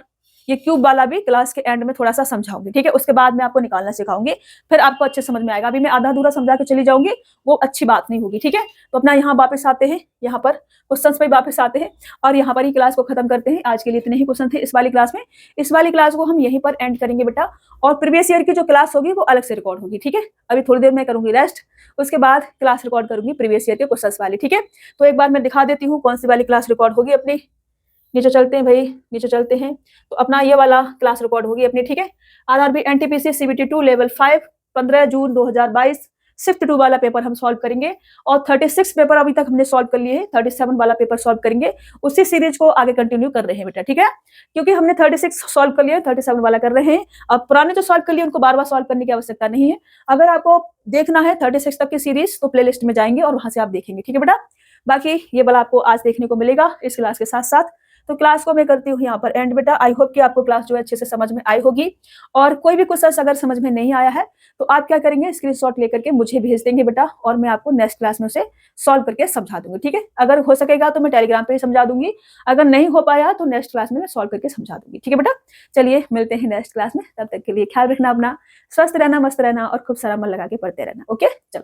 ये क्यूब वाला भी क्लास के एंड में थोड़ा सा समझाऊंगी, ठीक है। उसके बाद मैं आपको निकालना सिखाऊंगी, फिर आपको अच्छे समझ में आएगा। अभी मैं आधा अधूरा समझा के चली जाऊंगी, वो अच्छी बात नहीं होगी, ठीक है। तो अपना यहाँ वापस आते हैं, यहाँ पर क्वेश्चंस पे वापस आते हैं और यहाँ पर ही क्लास को खत्म करते हैं। आज के लिए इतने ही क्वेश्चन थे इस वाली क्लास में। इस वाली क्लास को हम यहीं पर एंड करेंगे बेटा, और प्रीवियस ईयर की जो क्लास होगी वो अलग से रिकॉर्ड होगी, ठीक है। अभी थोड़ी देर में करूंगी रेस्ट, उसके बाद क्लास रिकॉर्ड करूंगी प्रीवियस ईयर के क्वेश्चंस वाली, ठीक है। तो एक बार मैं दिखा देती हूँ कौन सी वाली क्लास रिकॉर्ड होगी अपनी। नीचे चलते हैं भाई, नीचे चलते हैं। तो अपना ये वाला क्लास रिकॉर्ड होगी अपनी, ठीक है। आरआरबी एनटीपीसी सीबीटी 2 लेवल 5 15 जून 2022 शिफ्ट 2 वाला पेपर हम सॉल्व करेंगे, और 36 पेपर अभी तक हमने सॉल्व कर लिए हैं, 37 वाला पेपर सॉल्व करेंगे। उसी सीरीज को आगे कंटिन्यू कर रहे हैं बेटा, ठीक है। क्योंकि हमने 36 सॉल्व कर लिया, 37 वाला कर रहे हैं। अब पुराने जो सॉल्व कर लिए उनको बार बार सॉल्व करने की आवश्यकता नहीं है। अगर आपको देखना है 36 तक की सीरीज तो प्ले लिस्ट में जाएंगे और वहां से आप देखेंगे, ठीक है बेटा। बाकी ये वाला आपको आज देखने को मिलेगा इस क्लास के साथ साथ। तो क्लास को मैं करती हूँ यहाँ पर एंड बेटा। आई होप कि आपको क्लास जो है अच्छे से समझ में आई होगी, और कोई भी क्वेश्चन अगर समझ में नहीं आया है तो आप क्या करेंगे, स्क्रीनशॉट लेकर के मुझे भेज देंगे बेटा, और मैं आपको नेक्स्ट क्लास में उसे सॉल्व करके समझा दूंगी, ठीक है। अगर हो सकेगा तो मैं टेलीग्राम पे ही समझा दूंगी, अगर नहीं हो पाया तो नेक्स्ट क्लास में मैं सॉल्व करके समझा दूंगी, ठीक है बेटा। चलिए मिलते हैं नेक्स्ट क्लास में, तब तक के लिए ख्याल रखना अपना, स्वस्थ रहना, मस्त रहना और खूब सारा मन लगा के पढ़ते रहना। ओके चलो।